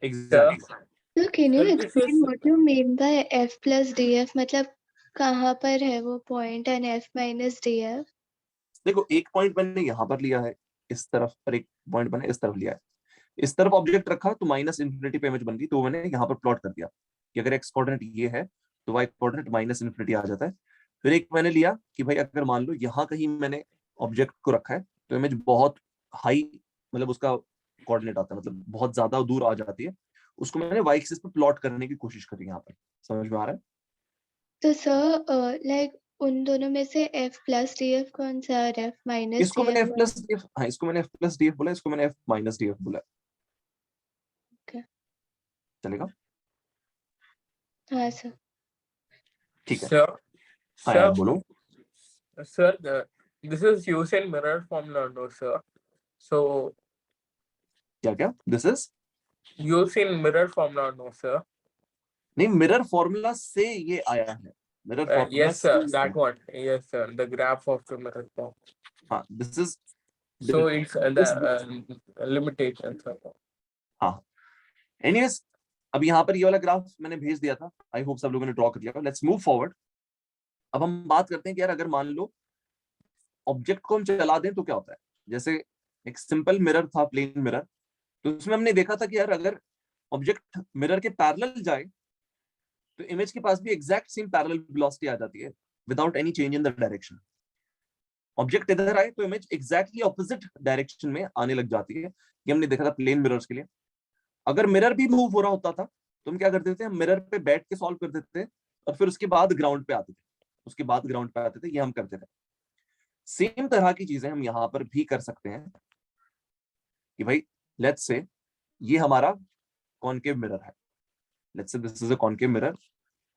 Exactly. So can you Sir, this explain is what you mean by f plus df? मतलब कहाँ पर है वो point and f minus df? देखो एक point मैंने यहाँ पर लिया है इस तरफ, और एक पॉइंट मैंने इस तरफ लिया है। इस तरफ ऑब्जेक्ट रखा तो माइनस इन्फिनिटी पे इमेज बन गई, तो मैंने यहाँ पर प्लॉट कर दिया कि अगर एक्स कोऑर्डिनेट ये है तो वाई कोऑर्डिनेट माइनस इन्फिनिटी आ जाता है। फिर एक मैंने लिया कि भाई अगर मान लो यहाँ कहीं मैंने ऑब्जेक्ट को रखा है तो इमेज बहुत हाई, मतलब उसका कोऑर्डिनेट आता है, मतलब बहुत ज्यादा दूर आ जाती है, उसको मैंने वाई एक्सिस पे प्लॉट करने की कोशिश करी। यहाँ पर समझ में आ रहा है? तो सर लाइक उन दोनों में से f plus df कौन सा और f minus इसको मैंने df f plus D F, हाँ इसको मैंने f प्लस डी एफ बोला, इसको मैंने f माइनस डी एफ बोला। Okay. चलेगा? हाँ सर। ठीक है। sir, हाँ यार sir, बोलो। sir, this is used in mirror formula, no sir? So क्या क्या? This is used in mirror formula, no sir? नहीं, मिरर फॉर्मूला से ये आया है। Mirror formula Yes sir, that one. Yes sir, the graph of the mirror form. हाँ this is So it's the limitations. Sir. हाँ anyways, अब यहाँ पर ये वाला ग्राफ मैंने भेज दिया था, आई होप सब लोगों ने ड्रॉ कर लिया। Let's move forward. अब हम बात करते हैं कि यार अगर मान लो ऑब्जेक्ट को हम चला दें तो क्या होता है। जैसे एक सिंपल मिरर था, प्लेन मिरर, तो उसमें हमने देखा था कि यार अगर ऑब्जेक्ट मिरर के पैरेलल जाए तो इमेज के पास भी एग्जैक्ट सेम पैरेलल वेलोसिटी आ जाती है without any change in the direction. Object इधर आए तो इमेज एग्जैक्टली ऑपोजिट डायरेक्शन में आने लग जाती है। ये हमने देखा था प्लेन मिरर्स के लिए। अगर मिरर भी मूव हो रहा होता था तो हम क्या करते थे, हम मिरर पे बैठ के सॉल्व कर देते थे और फिर उसके बाद ग्राउंड पे आते थे, ये हम करते थे। सेम तरह की चीजें हम यहाँ पर भी कर सकते हैं कि भाई लेट्स से ये हमारा कॉनकेव मिरर है, let's say this is a concave mirror.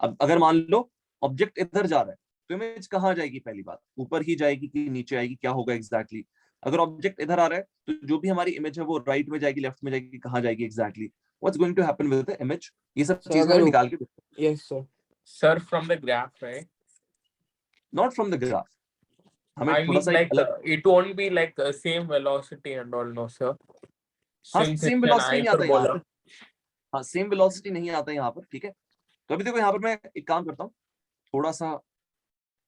अब अगर मान लो ऑब्जेक्ट इधर जा रहा है तो इमेज कहाँ जाएगी? पहली बात ऊपर ही जाएगी कि नीचे आएगी, क्या होगा एग्जैक्टली? अगर ऑब्जेक्ट इधर आ रहा है तो जो भी हमारी इमेज है वो राइट में जाएगी, लेफ्ट में जाएगी, कहाँ जाएगी exactly? What's going to happen with the image? ये सब So चीजें निकाल के, yes sir. Sir, from the graph, right? Not from the graph. हमें I थोड़ा mean सा एक like अलग, it won't be like same velocity and all, no sir? हाँ Since same it's an velocity नहीं आता यहाँ hyperbola. पर, हाँ सेम वेलोसिटी नहीं आता यहाँ पर, ठीक है। तो अभी देखो यहाँ पर मैं एक काम करता हूँ, थोड़ा सा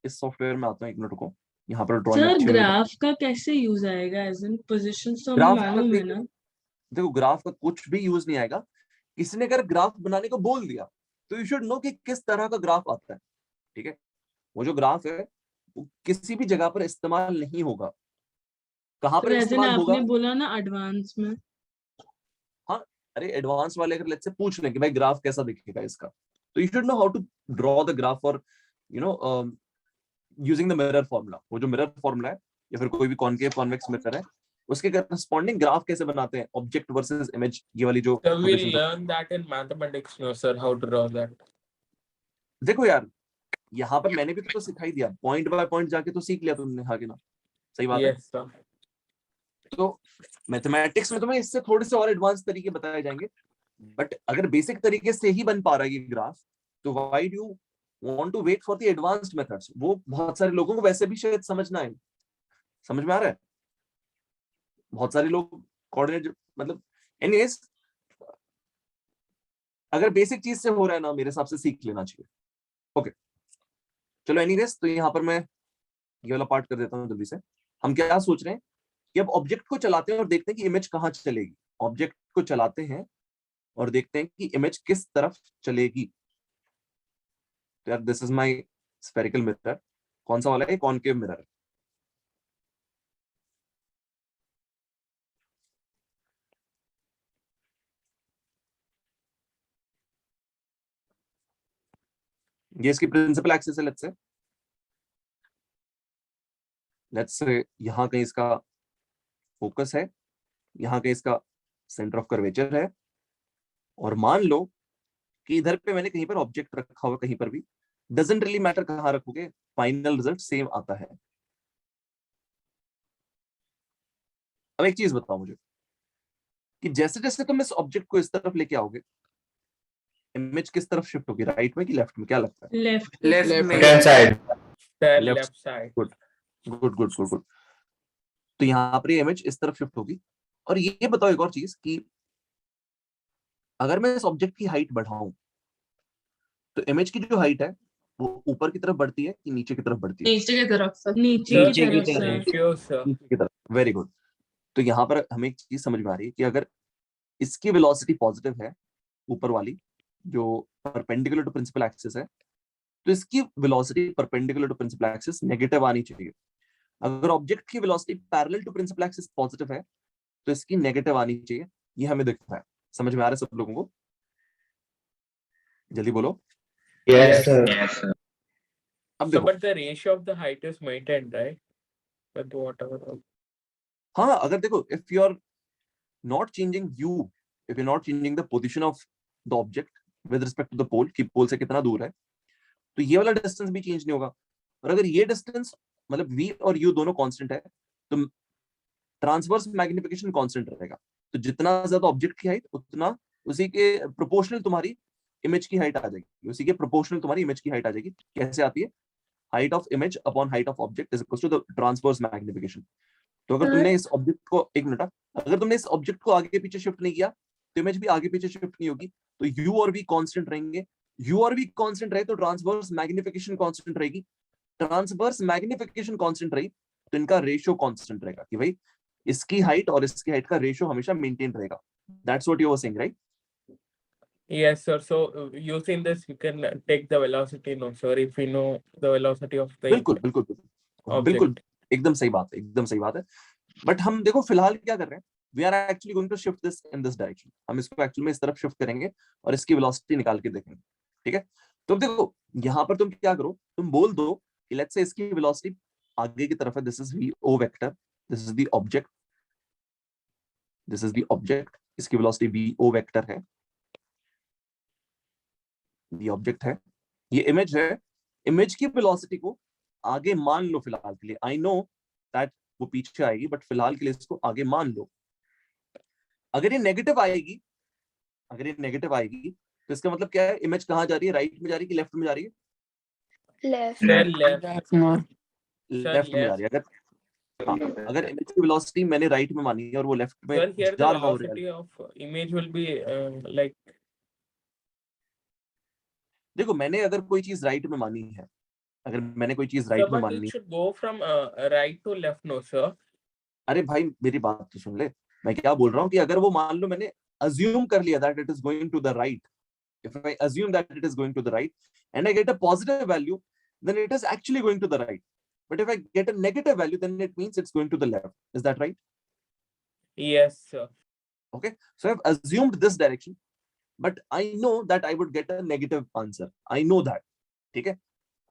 इस सॉफ्टवेयर में आता हूँ, एक मिनट को। यहाँ पर ड्राइंग सर अच्छी हो ग्राफ का कैसे यूज आएगा? एज इन पोजीशन तो हमें ग्राफ का मालूम है ना। देखो ग्राफ का कुछ भी यूज नहीं आएगा। किसी ने अगर ग्राफ बनाने को बोल दिया तो यू शुड नो कि किस तरह का ग्राफ आता है, ठीक है। वो जो ग्राफ है वो किसी भी जगह पर इस्तेमाल नहीं होगा। कहाँ पर एज इन इस्तेमाल होगा? आपने बोला ना एडवांस में। हाँ अरे एडवांस वाले अगर लेट्स से पूछ लें कि भाई ग्राफ कैसा दिखेगा इसका, तो you should know how to draw the graph और you know using the mirror formula. वो जो मिरर फॉर्मूला है या फिर कोई भी कॉनकेव कॉन्वेक्स मिरर है उसके करस्पॉन्डिंग ग्राफ कैसे बनाते हैं, ऑब्जेक्ट वर्सेस इमेज, ये वाली जो So we'll learn that in mathematics, no sir, how to draw that. देखो यार यहाँ पर मैंने भी तो सिखाई दिया, पॉइंट बाय पॉइंट जाके तो सीख लिया तुमने, हाँ कि ना? सही बात है। Yes sir. तो मैथमेटिक्स में तुम्हें इससे थोड़े से और एडवांस तरीके बताए जाएंगे, बट अगर बेसिक तरीके से ही बन पा रहा है ये ग्राफ तो why do you want to wait for the advanced methods? वो बहुत सारे लोगों को वैसे भी शायद समझना है, समझ में आ रहा है? बहुत सारे लोग कोऑर्डिनेट मतलब एनीवेज अगर बेसिक चीज से हो रहा है ना, मेरे हिसाब से सीख लेना चाहिए। ओके चलो एनीवेज, तो यहाँ पर मैं ये वाला पार्ट कर देता हूँ जल्दी से। हम क्या सोच रहे हैं कि अब ऑब्जेक्ट को चलाते हैं और देखते हैं कि इमेज कहाँ चलेगी। ऑब्जेक्ट को चलाते हैं और देखते हैं कि इमेज किस तरफ चलेगी। तो यार this is my spherical mirror. कौन सा वाला है? Concave mirror. ये इसकी प्रिंसिपल एक्सिस है। लेट्स से यहाँ कहीं इसका फोकस है, यहाँ कहीं इसका सेंटर ऑफ कर्वेचर है, और मान लो कि इधर पे मैंने कहीं पर ऑब्जेक्ट रखा हुआ, कहीं पर भी, डजंट रियली मैटर कहाँ रखोगे, फाइनल रिजल्ट सेम आता है। अब एक चीज बताओ मुझे कि जैसे जैसे तुम इस ऑब्जेक्ट को इस तरफ लेके आओगे, इमेज किस तरफ शिफ्ट होगी, राइट में कि लेफ्ट में? क्या लगता है? लेफ्ट लेफ्ट में। Sir, Left left side. Good good good good good. तो यहाँ पर ये इमेज इस तरफ शिफ्ट होगी। और ये बताओ एक और चीज कि अगर मैं इस ऑब्जेक्ट की हाइट बढ़ाऊं तो इमेज की जो हाइट है वो ऊपर की तरफ बढ़ती है कि नीचे की तरफ बढ़ती है? नीचे की तरफ सर। नीचे Sir, की तरफ the सर। ratio, sir. नीचे की तरफ। Very good. तो यहाँ पर हमें एक चीज समझ में आ रही है कि अगर इसकी वेलोसिटी पॉजिटिव है, ऊपर वाली जो परपेंडिकुलर टू प्रिंसिपल एक्सिस है, तो इसकी velocity perpendicular to principal axis negative आनी चाहिए। अगर ऑब्जेक्ट की velocity parallel to principal axis positive है तो इसकी नेगेटिव आनी चाहिए। ये हमें दिख रहा है। समझ में आ रहा है सब लोगों को? जल्दी बोलो। Yes, sir. अब So, देखो, but the ratio of the height is maintained, right? But whatever. हाँ अगर देखो, if you are not changing you, if you not changing the position of the object with respect to the pole, कि pole से कितना दूर है, तो ये वाला डिस्टेंस भी चेंज नहीं होगा। और अगर ये डिस्टेंस मतलब v और u दोनों कांस्टेंट है तो ट्रांसवर्स मैग्निफिकेशन कांस्टेंट रहेगा। तो जितना ज्यादा ऑब्जेक्ट की हाइट, उतना उसी के प्रोपोर्शनल तुम्हारी इमेज की हाइट आ जाएगी। उसी के प्रोपोर्शनल तुम्हारी इमेज की हाइट आ जाएगी। कैसे आती है? Height of image upon height of object is equal to the transverse magnification. तो अगर तुमने इस ऑब्जेक्ट को, एक मिनट, अगर तुमने इस ऑब्जेक्ट को आगे पीछे शिफ्ट नहीं किया तो इमेज भी आगे पीछे शिफ्ट नहीं होगी। तो u और v कांस्टेंट रहेंगे। u और v कांस्टेंट रहे तो ट्रांसवर्स मैग्निफिकेशन कांस्टेंट रहेगी। ट्रांसवर्स मैग्निफिकेशन कांस्टेंट रही तो इनका रेशियो कांस्टेंट रहेगा, कि भाई इसकी हाइट और इसकी हाइट का रेशियो हमेशा मेंटेन रहेगा। That's what you were saying, right? Yes, sir. So, using this, you can take the velocity, no, sir, if we know the velocity of the बिल्कुल बिल्कुल बिल्कुल बिल्कुल, object. एकदम सही बात है, एकदम सही बात है। बट हम देखो फिलहाल क्या कर रहे हैं, we are actually going to shift this in this direction. हम इसको एक्चुअली में इस तरफ शिफ्ट करेंगे और इसकी वेलोसिटी निकाल के देखेंगे। ठीक है, तो अब देखो यहाँ पर तुम क्या करो, तुम बोल दो कि लेट्स से इसकी वेलोसिटी आगे की तरफ है, this is vo vector, this is the object, this is the object, इसकी वेलोसिटी vo वेक्टर है, ये ऑब्जेक्ट है, ये इमेज है। इमेज की वेलोसिटी को आगे मान लो फिलहाल के लिए। आई नो दैट वो पीछे आएगी, बट फिलहाल के लिए इसको आगे मान लो। अगर ये नेगेटिव आएगी, अगर ये नेगेटिव आएगी तो इसका मतलब क्या है? इमेज कहाँ जा रही है? राइट में जा रही है कि लेफ्ट में जा रही है? Left Sir, left. लेफ्ट में जा रही है। अगर हाँ, अगर इमेज की वेलोसिटी मैंने राइट में मानी है और वो लेफ्ट में Sir, here the जा रहा हो, velocity of image will be like. देखो मैंने अगर कोई चीज राइट में मानी है, अगर मैंने कोई चीज Sir, राइट में but मानी it है, should go from right to left, no, sir. अरे भाई मेरी बात तो सुन ले, मैं क्या बोल रहा हूँ कि अगर वो मान लो मैंने अज्यूम कर लिया that it is going to the right, if I assume that it is going to the right and I get a positive value, then it is actually going to the right. But if I get a negative value, then it means it's going to the left. Is that right? Yes, sir. Okay, so I've assumed this direction, but I know that I would get a negative answer. I know that. ठीक है,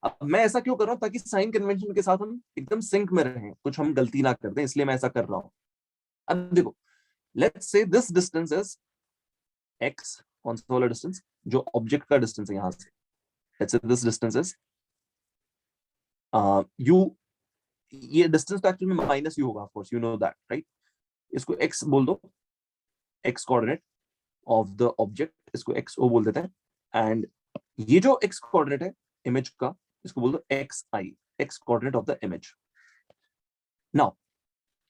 अब मैं ऐसा क्यों कर रहा हूँ? ताकि साइन कन्वेंशन के साथ हम एकदम सिंक में रहें, कुछ हम गलती ना कर दें, इसलिए मैं ऐसा कर रहा हूँ। अब देखो, let's say this distance is x, कौन सा वाला डिस्टेंस? जो ऑब्जेक्ट का डिस्टेंस है यहां से। let's say this distance is u, ये डिस्टेंस तो एक्चुअली में माइनस यू होगा, of course you know that, right? इसको x बोल दो, x coordinate of the object, इसको xo बोल देते हैं। एंड ये जो x कोऑर्डिनेट है इमेज का, इसको बोल दो xi, x coordinate of the image. Now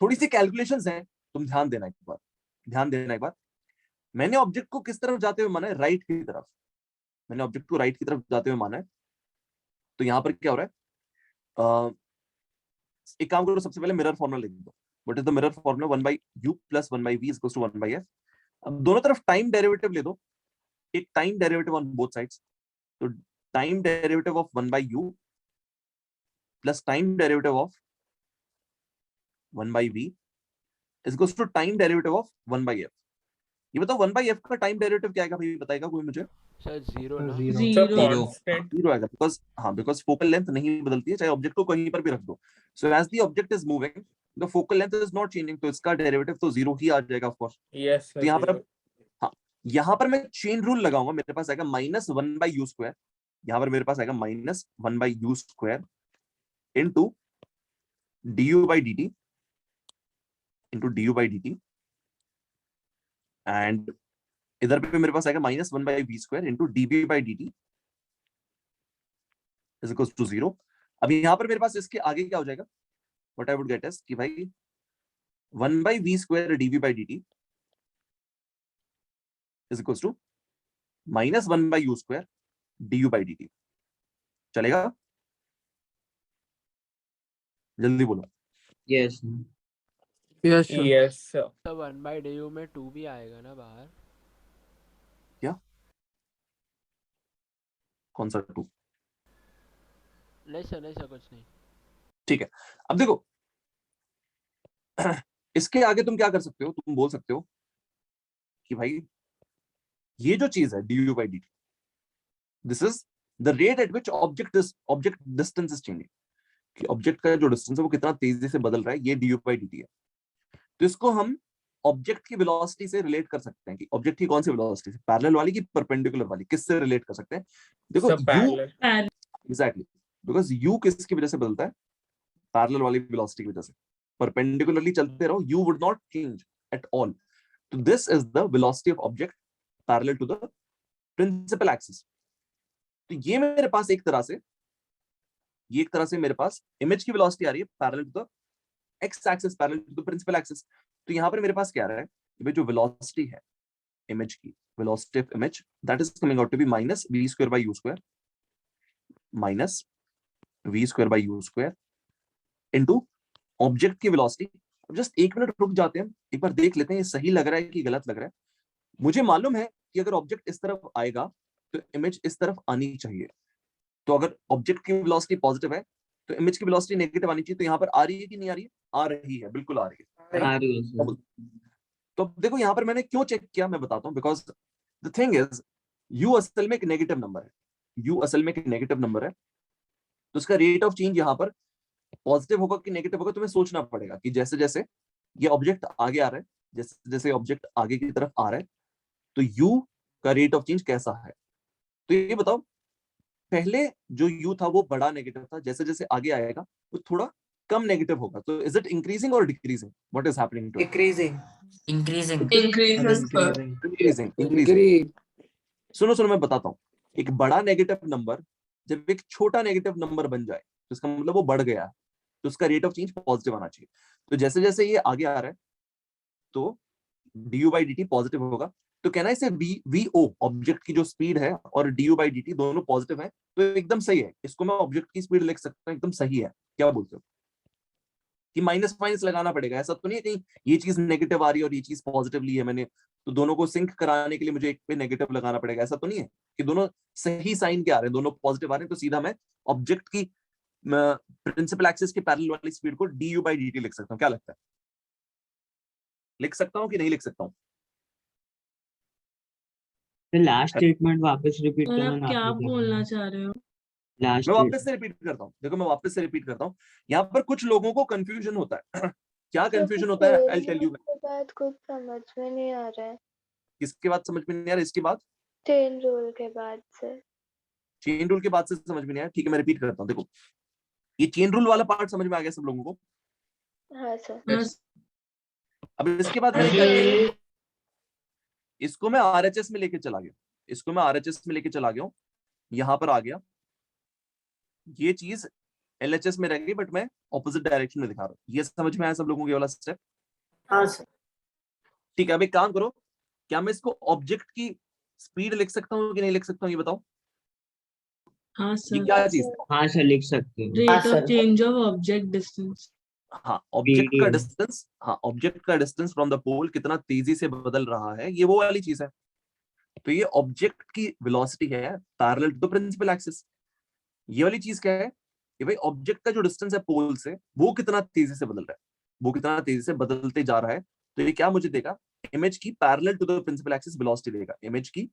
थोड़ी सी कैलकुलेशंस हैं, तुम ध्यान देना एक बार, ध्यान देना एक बार। मैंने ऑब्जेक्ट को किस तरफ जाते हुए माना है? राइट की तरफ। मैंने ऑब्जेक्ट को राइट की तरफ जाते हुए माना है। तो यहाँ पर क्या हो रहा है? एक काम करो, सबसे पहले मिरर फॉर्मूला लिख दो। What is the mirror formula? 1/u + 1/v = 1/f। अब दोनों तरफ टाइम डेरिवेटिव ले दो, एक time derivative on both sides. तो time derivative of 1/u plus time derivative of 1/v is to time derivative of 1/f। ये बताओ 1/f का टाइम डेरिवेटिव क्या आएगा भाई? बताएगा कोई मुझे? सर 0 ना। So Zero. constant. 0 आएगा, बिकॉज फोकल लेंथ नहीं बदलती है, चाहे ऑब्जेक्ट को कहीं पर भी रख दो। So as the object is moving the focal length is not changing, तो इसका डेरिवेटिव तो 0 ही आ जाएगा ऑफ कोर्स। Yes, तो sir. यहाँ पर zero. हाँ, यहाँ पर मैं चेन रूल लगाऊंगा, मेरे पास आएगा -1/u²। यहाँ पर मेरे पास आएगा -1/u² इनटू du/dt एंड इधर पे मेरे पास आएगा -1/v² into dv/dt is equals to 0। अब यहाँ पर मेरे पास इसके आगे क्या हो जाएगा? What I would get is कि भाई 1/v² dv/dt is equals to -1/u² du/dt। चलेगा? जल्दी बोलो। Yes Yes, sir. तो 1/du में 2 भी आएगा ना बाहर? कौन सा 2? नहीं सर कुछ नहीं। ठीक है, अब देखो इसके आगे तुम क्या कर सकते हो? तुम बोल सकते हो कि भाई ये जो चीज है du/dt, this is the rate at which object distance is changing, कि ऑब्जेक्ट का जो डिस्टेंस है वो कितना तेजी से बदल रहा है, ये du/dt है। तो इसको हम ऑब्जेक्ट की वेलोसिटी से रिलेट कर सकते हैं कि ऑब्जेक्ट की कौन सी वेलोसिटी से, पैरेलल वाली की परपेंडिकुलर वाली, किससे रिलेट कर सकते हैं? देखो So u parallel. Exactly, because u किसकी वजह से बदलता है? पैरेलल वाली वेलोसिटी की वजह से। परपेंडिकुलरली चलते रहो, u would not change at all. तो this is the velocity of object parallel to the principal axis. तो ये मेरे पास एक तरह से मेरे पास इमेज की वेलोसिटी आ रही है parallel to the x axis, parallel to the principal axis. तो यहाँ पर मेरे पास क्या आ रहा है कि भाई जो वेलोसिटी है इमेज की, velocity of image, that is coming out to be -v²/u² -v²/u² into object की वेलोसिटी। अब जस्ट एक मिनट रुक जाते हैं, एक बार देख लेते हैं ये सही लग रहा है कि गलत लग रहा है। मुझे मालूम है कि अगर ऑब्जेक्ट इस तरफ आएगा तो इमेज इस तरफ आनी चाहिए। तो अगर ऑब्जेक्ट की वेलोसिटी पॉजिटिव है तो इमेज की वेलोसिटी नेगेटिव आनी चाहिए। तो यहाँ पर आ रही है कि नहीं आ रही है? आ रही है, बिल्कुल आ रही है। तो देखो यहाँ पर मैंने क्यों चेक किया, मैं बताता हूँ। Because the thing is u असल में एक नेगेटिव नंबर है, u असल में एक नेगेटिव नंबर है। तो उसका रेट ऑफ चेंज यहाँ पर पॉजिटिव होगा कि नेगेटिव होगा, तुम्हें सोचना पड़ेगा कि जैसे जैसे ये ऑब्जेक्ट आगे आ रहा है, जैसे जैसे ऑब्जेक्ट आगे की तरफ आ रहा है, तो u का रेट ऑफ चेंज कैसा है। तो ये बताओ, पहले जो u था वो बड़ा नेगेटिव था, जैसे जैसे आगे आएगा वो थोड़ा कम नेगेटिव होगा। तो इज इट इंक्रीजिंग और decreasing? What is happening to it? Increasing. सुनो मैं बताता हूँ। एक बड़ा नेगेटिव नंबर जब एक छोटा नेगेटिव नंबर बन जाए तो इसका मतलब वो बढ़ गया है, तो उसका रेट ऑफ चेंज पॉजिटिव आना चाहिए। तो जैसे जैसे ये आगे आ रहा है तो du/dt पॉजिटिव होगा। तो कहना इसे vo ऑब्जेक्ट की जो स्पीड है और du/dt दोनों पॉजिटिव है, तो एकदम सही है। इसको मैं ऑब्जेक्ट की स्पीड लिख सकता हूँ, एकदम सही है। क्या बोलते हो कि माइनस माइनस लगाना पड़ेगा? ऐसा तो नहीं है कहीं ये चीज नेगेटिव आ रही है और ये चीज पॉजिटिव ली है मैंने, तो दोनों को सिंक कराने के लिए मुझे एक पे नेगेटिव लगाना पड़ेगा? ऐसा तो नहीं है कि दोनों सही साइन के आ रहे हैं, दोनों पॉजिटिव आ रहे हैं, तो सीधा मैं ऑब्जेक्ट की प्रिंसिपल एक्सिस के पैरेलल वाली स्पीड को du/dt लिख सकता हूँ। क्या लगता है, लिख सकता हूँ कि नहीं लिख सकता हूँ? लास्ट स्टेटमेंट वापस रिपीट और करना आप ना क्या आपने बोलना चाह रहे हो? लास्ट मैं वापस से रिपीट करता हूँ। देखो मैं वापस से रिपीट करता हूँ। यहाँ पर कुछ लोगों को कंफ्यूजन होता है। क्या कंफ्यूजन होता है? I tell you. बात कुछ समझ में नहीं आ रहा है। किसके बाद समझ में नहीं आ रहा? इसके बाद, चेन रूल के बाद से। चेन रूल के बाद से समझ में नहीं आया? ठीक है मैं रिपीट करता हूँ। देखो ये चेन रूल वाला पार्ट समझ में आ गया सब लोगों को? हाँ सर। अब इसके बाद मैंने क्या किया, इसको मैं RHS में लेके चला गया, इसको मैं RHS में लेके चला गया हूँ, यहां पर आ गया, ये चीज LHS में रह गई, बट मैं ऑपोजिट डायरेक्शन में दिखा रहा हूँ। ये समझ में आया सब लोगों को ये वाला स्टेप? हाँ सर। ठीक है, अब एक काम करो, क्या मैं इसको ऑब्जेक्ट की स्पीड लिख सकता हूँ कि नहीं लिख सकता हूँ, ये बताओ। हाँ ये सर, क्या चीज है? हाँ सर लिख सकते हैं। Rate of change of object distance. हाँ, ऑब्जेक्ट का PDM। डिस्टेंस, हाँ ऑब्जेक्ट का डिस्टेंस फ्रॉम द पोल कितना तेजी से बदल रहा है, ये वो वाली चीज है। तो ये ऑब्जेक्ट की वेलोसिटी है parallel to the principal axis. ये वाली चीज क्या है कि भाई ऑब्जेक्ट का जो डिस्टेंस है पोल से वो कितना तेजी से बदल रहा है, वो कितना तेजी से बदलते जा रहा है। तो ये क्या मुझे देगा, इमेज की parallel to the principal axis velocity देगा, इमेज की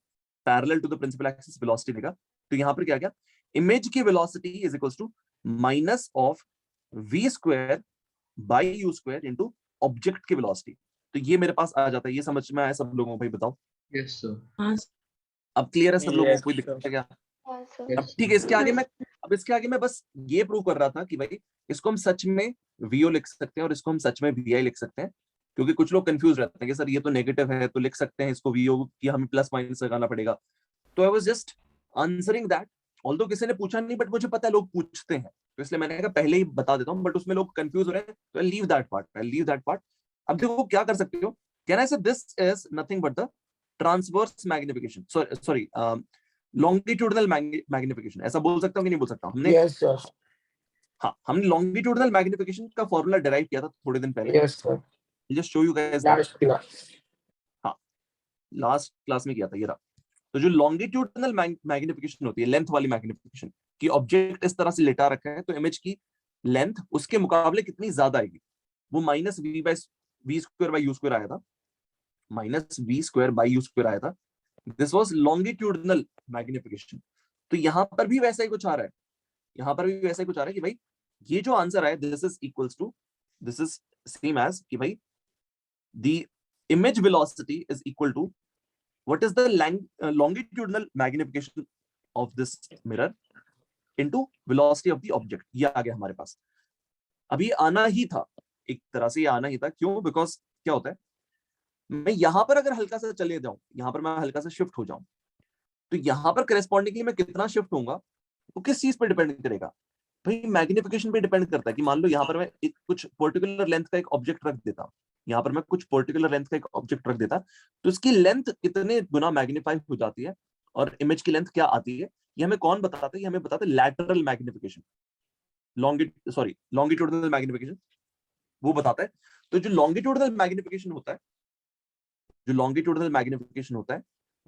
parallel to the principal axis velocity देगा। तो यहाँ पर क्या गया, इमेज की velocity is equals to minus of v square by u square into object की वेलोसिटी। तो ये मेरे पास आ जाता है। ये समझ में आया सब लोगों को, भाई बताओ। Yes, sir. हाँ अब क्लियर है सब लोगों Yes, को, कोई sir. दिक्कत है क्या? हाँ अब ठीक है, इसके आगे मैं बस ये प्रूव कर रहा था कि भाई इसको हम सच में vo लिख सकते हैं और इसको हम सच में vi लिख सकते हैं। क्योंकि कुछ लोग कंफ्यूज रहते हैं कि सर ये तो नेगेटिव है तो लिख सकते हैं इसको vo कि हमें प्लस माइनस लगाना पड़ेगा। तो I was just answering that, although किसी ने पूछा नहीं बट मुझे पता है लोग पूछते हैं, तो इसलिए मैंने कहा पहले ही बता देता हूँ, बट उसमें लोग कंफ्यूज हो रहे हैं तो आई लीव दैट पार्ट। अब देखो क्या कर सकते हो, कैन आई से this is nothing but the transverse magnification, sorry longitudinal magnification, ऐसा बोल सकता हूँ कि नहीं बोल सकता? हमने Yes, sir. हाँ, हमने लॉन्गिट्यूडनल मैग्निफिकेशन का फॉर्मूला डिराइव किया था थोड़े दिन पहले। Yes, sir. Just show you guys, Last class. हाँ लास्ट क्लास में किया था ये रहा। तो जो लॉन्गिट्यूडनल मैग्निफिकेशन होती है, लेंथ वाली मैग्निफिकेशन, कि ऑब्जेक्ट इस तरह से लेटा रखा है तो इमेज की लेंथ उसके मुकाबले कितनी ज्यादा आएगी, वो minus v square by u square आया था, minus v square by u square आया था। This was longitudinal magnification. तो यहां पर भी वैसा ही कुछ आ रहा है, यहां पर भी वैसा ही कुछ आ रहा है कि भाई ये जो आंसर आया this is equals to, this is same as कि भाई the image velocity is equal to what is the longitudinal magnification of this mirror into velocity of the object। ये आ गया हमारे पास। अभी आना ही था, एक तरह से ये आना ही था। क्यों? बिकॉज क्या होता है, मैं यहां पर अगर हल्का सा चले जाऊं, यहां पर मैं हल्का सा शिफ्ट हो जाऊं, तो यहां पर करेस्पॉन्डिंगली मैं कितना शिफ्ट होऊंगा वो किस चीज पर डिपेंड करेगा? भाई मैग्निफिकेशन पे डिपेंड करता है। कि मान लो यहाँ पर मैं कुछ पर्टिकुलर लेंथ का एक ऑब्जेक्ट रख देता, यहाँ पर मैं कुछ पर्टिकुलर लेंथ का एक ऑब्जेक्ट रख देता, तो इसकी लेंथ कितने गुना मैग्नीफाई हो जाती है और इमेज की लेंथ क्या आती है, ये हमें कौन बताता है? ये हमें बताता है लैटरल मैग्निफिकेशन, लॉन्गिट्यूडनल मैग्निफिकेशन वो बताता है। तो जो लॉन्गिट्यूडनल मैग्निफिकेशन होता है, जो लॉन्गिट्यूडनल मैग्निफिकेशन होता है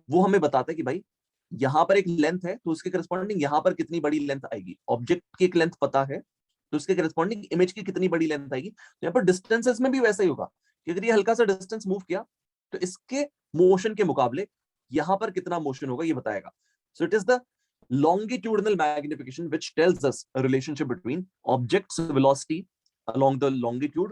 वो हमें बताता है कि भाई यहाँ पर एक लेंथ है तो उसके करस्पॉन्डिंग यहाँ पर कितनी बड़ी लेंथ आएगी। ऑब्जेक्ट की एक लेंथ पता है तो उसके करस्पॉन्डिंग इमेज की कितनी बड़ी लेंथ आएगी। तो यहाँ पर डिस्टेंसेस में भी वैसा ही होगा कि अगर ये हल्का सा डिस्टेंस मूव किया तो इसके मोशन के मुकाबले यहाँ पर कितना मोशन होगा ये बताएगा। So it is the longitudinal magnification which tells us a relationship between object's velocity along the longitude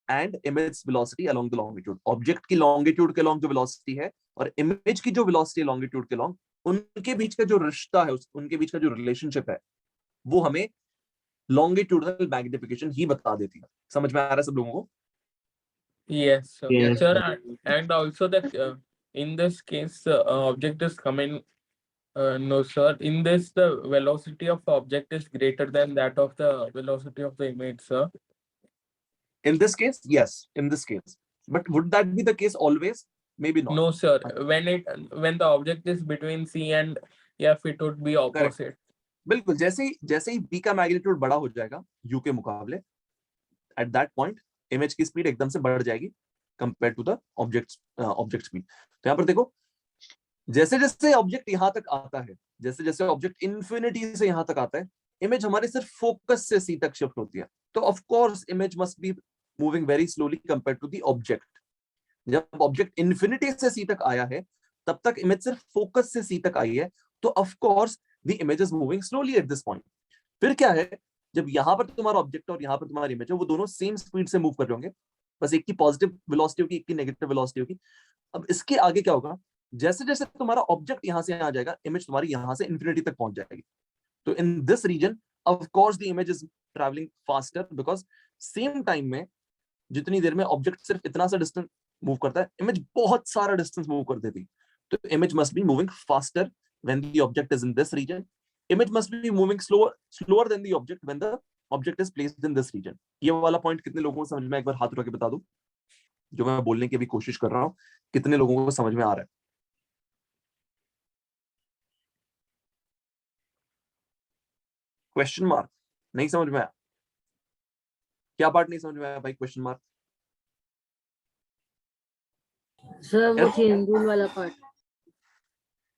and image velocity along the longitude। Object की longitude के along जो velocity है और इमेज की जो velocity longitude के along, उनके बीच का जो रिश्ता है, उनके बीच का जो रिलेशनशिप है वो हमें longitudinal magnification ही बता देती है। समझ में आ रहा है सब लोगों को? Yes, sir. Yes, Sir, sir. and also that in this case, object is coming. No, sir. In this, the velocity of the object is greater than that of the velocity of the image, sir. In this case, yes. In this case, but would that be the case always? Maybe not. No, sir. When the object is between C and F, it would be opposite. बिल्कुल, जैसे ही b का magnitude बड़ा हो जाएगा u के मुकाबले, at that point image की speed एकदम से बढ़ जाएगी compare to the object speed. तो यहाँ पर देखो, जैसे जैसे ऑब्जेक्ट यहाँ तक आता है, जैसे जैसे ऑब्जेक्ट इन्फिनिटी से यहाँ तक आता है, इमेज हमारे सिर्फ फोकस से सी तक शिफ्ट होती है। तो of course image must be moving very slowly compare to the object. जब ऑब्जेक्ट इन्फिनिटी से सी तक आया है तब तक इमेज सिर्फ फोकस से सी तक आई है, तो of course the image is moving slowly eight this point. फिर क्या है, जब यहाँ पर तुम्हारा ऑब्जेक्ट और यहाँ पर तुम्हारी इमेज है, वो दोनों सेम स्पीड से मूव कर रहे होंगे, बस एक की पॉजिटिव वेलोसिटी होगी, एक की नेगेटिव वेलोसिटी होगी। अब इसके आगे क्या होगा, जैसे जैसे तुम्हारा ऑब्जेक्ट यहाँ से आ जाएगा, इमेज तुम्हारी यहाँ से इन्फिनिटी तक पहुंच जाएगी। तो in this region of course the image is travelling faster, because same time में जितनी देर में ऑब्जेक्ट सिर्फ इतना सा डिस्टेंस मूव करता है, इमेज बहुत सारा डिस्टेंस मूव कर देती। तो image must be moving faster when the object is in this region, image must be moving slower than the object when the object is placed in this region। ये वाला point कितने लोगों को समझ में, एक बार हाथ उठा के बता दो। जो मैं बोलने की अभी कोशिश कर रहा हूँ, कितने लोगों को समझ में आ रहा है? क्वेश्चन मार्क नहीं समझ में आया? क्या पार्ट नहीं समझ में आया भाई? क्वेश्चन मार्क सर वो चेन रूल वाला पार्ट।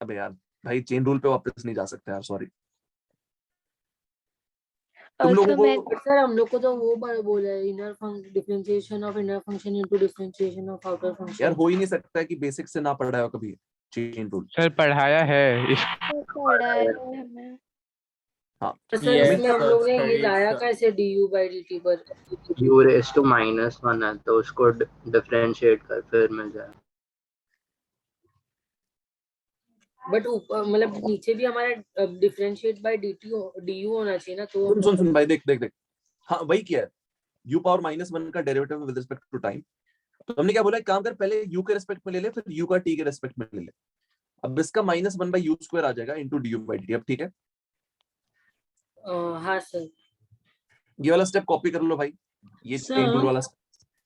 अबे यार भाई, चेन रूल पे वापस नहीं जा सकते यार, सॉरी। तुम लोगों को सर हम लोग को तो वो बोला है, inner function, differentiation of inner function into differentiation of outer function. यार हो ही नहीं सकता है कि बेसिक से ना पढ़ा हो कभी चेन रूल। सर पढ़ाया है पढ़ा है हमें। हाँ सर Yes, इसमें हम sir, लोग ने ये studied, लाया sir. कैसे du/dt पर? u raised to -1 है तो उसको डिफरेंशिएट कर फिर मिल जाएगा। बट ऊपर मतलब नीचे भी हमारा डिफरेंशिएट बाय du होना चाहिए ना, तो सुन भाई, देख हाँ वही किया है। u पावर -1 का derivative with respect to time. तो हमने क्या बोला, एक काम कर, पहले u के रिस्पेक्ट में ले ले, फिर u का t के रिस्पेक्ट में ले ले। अब इसका -1/u² आ जाएगा इनटू du/dt। अब ठीक है, हाँ सर। ये वाला स्टेप कॉपी कर लो भाई, ये चेन रूल वाला step।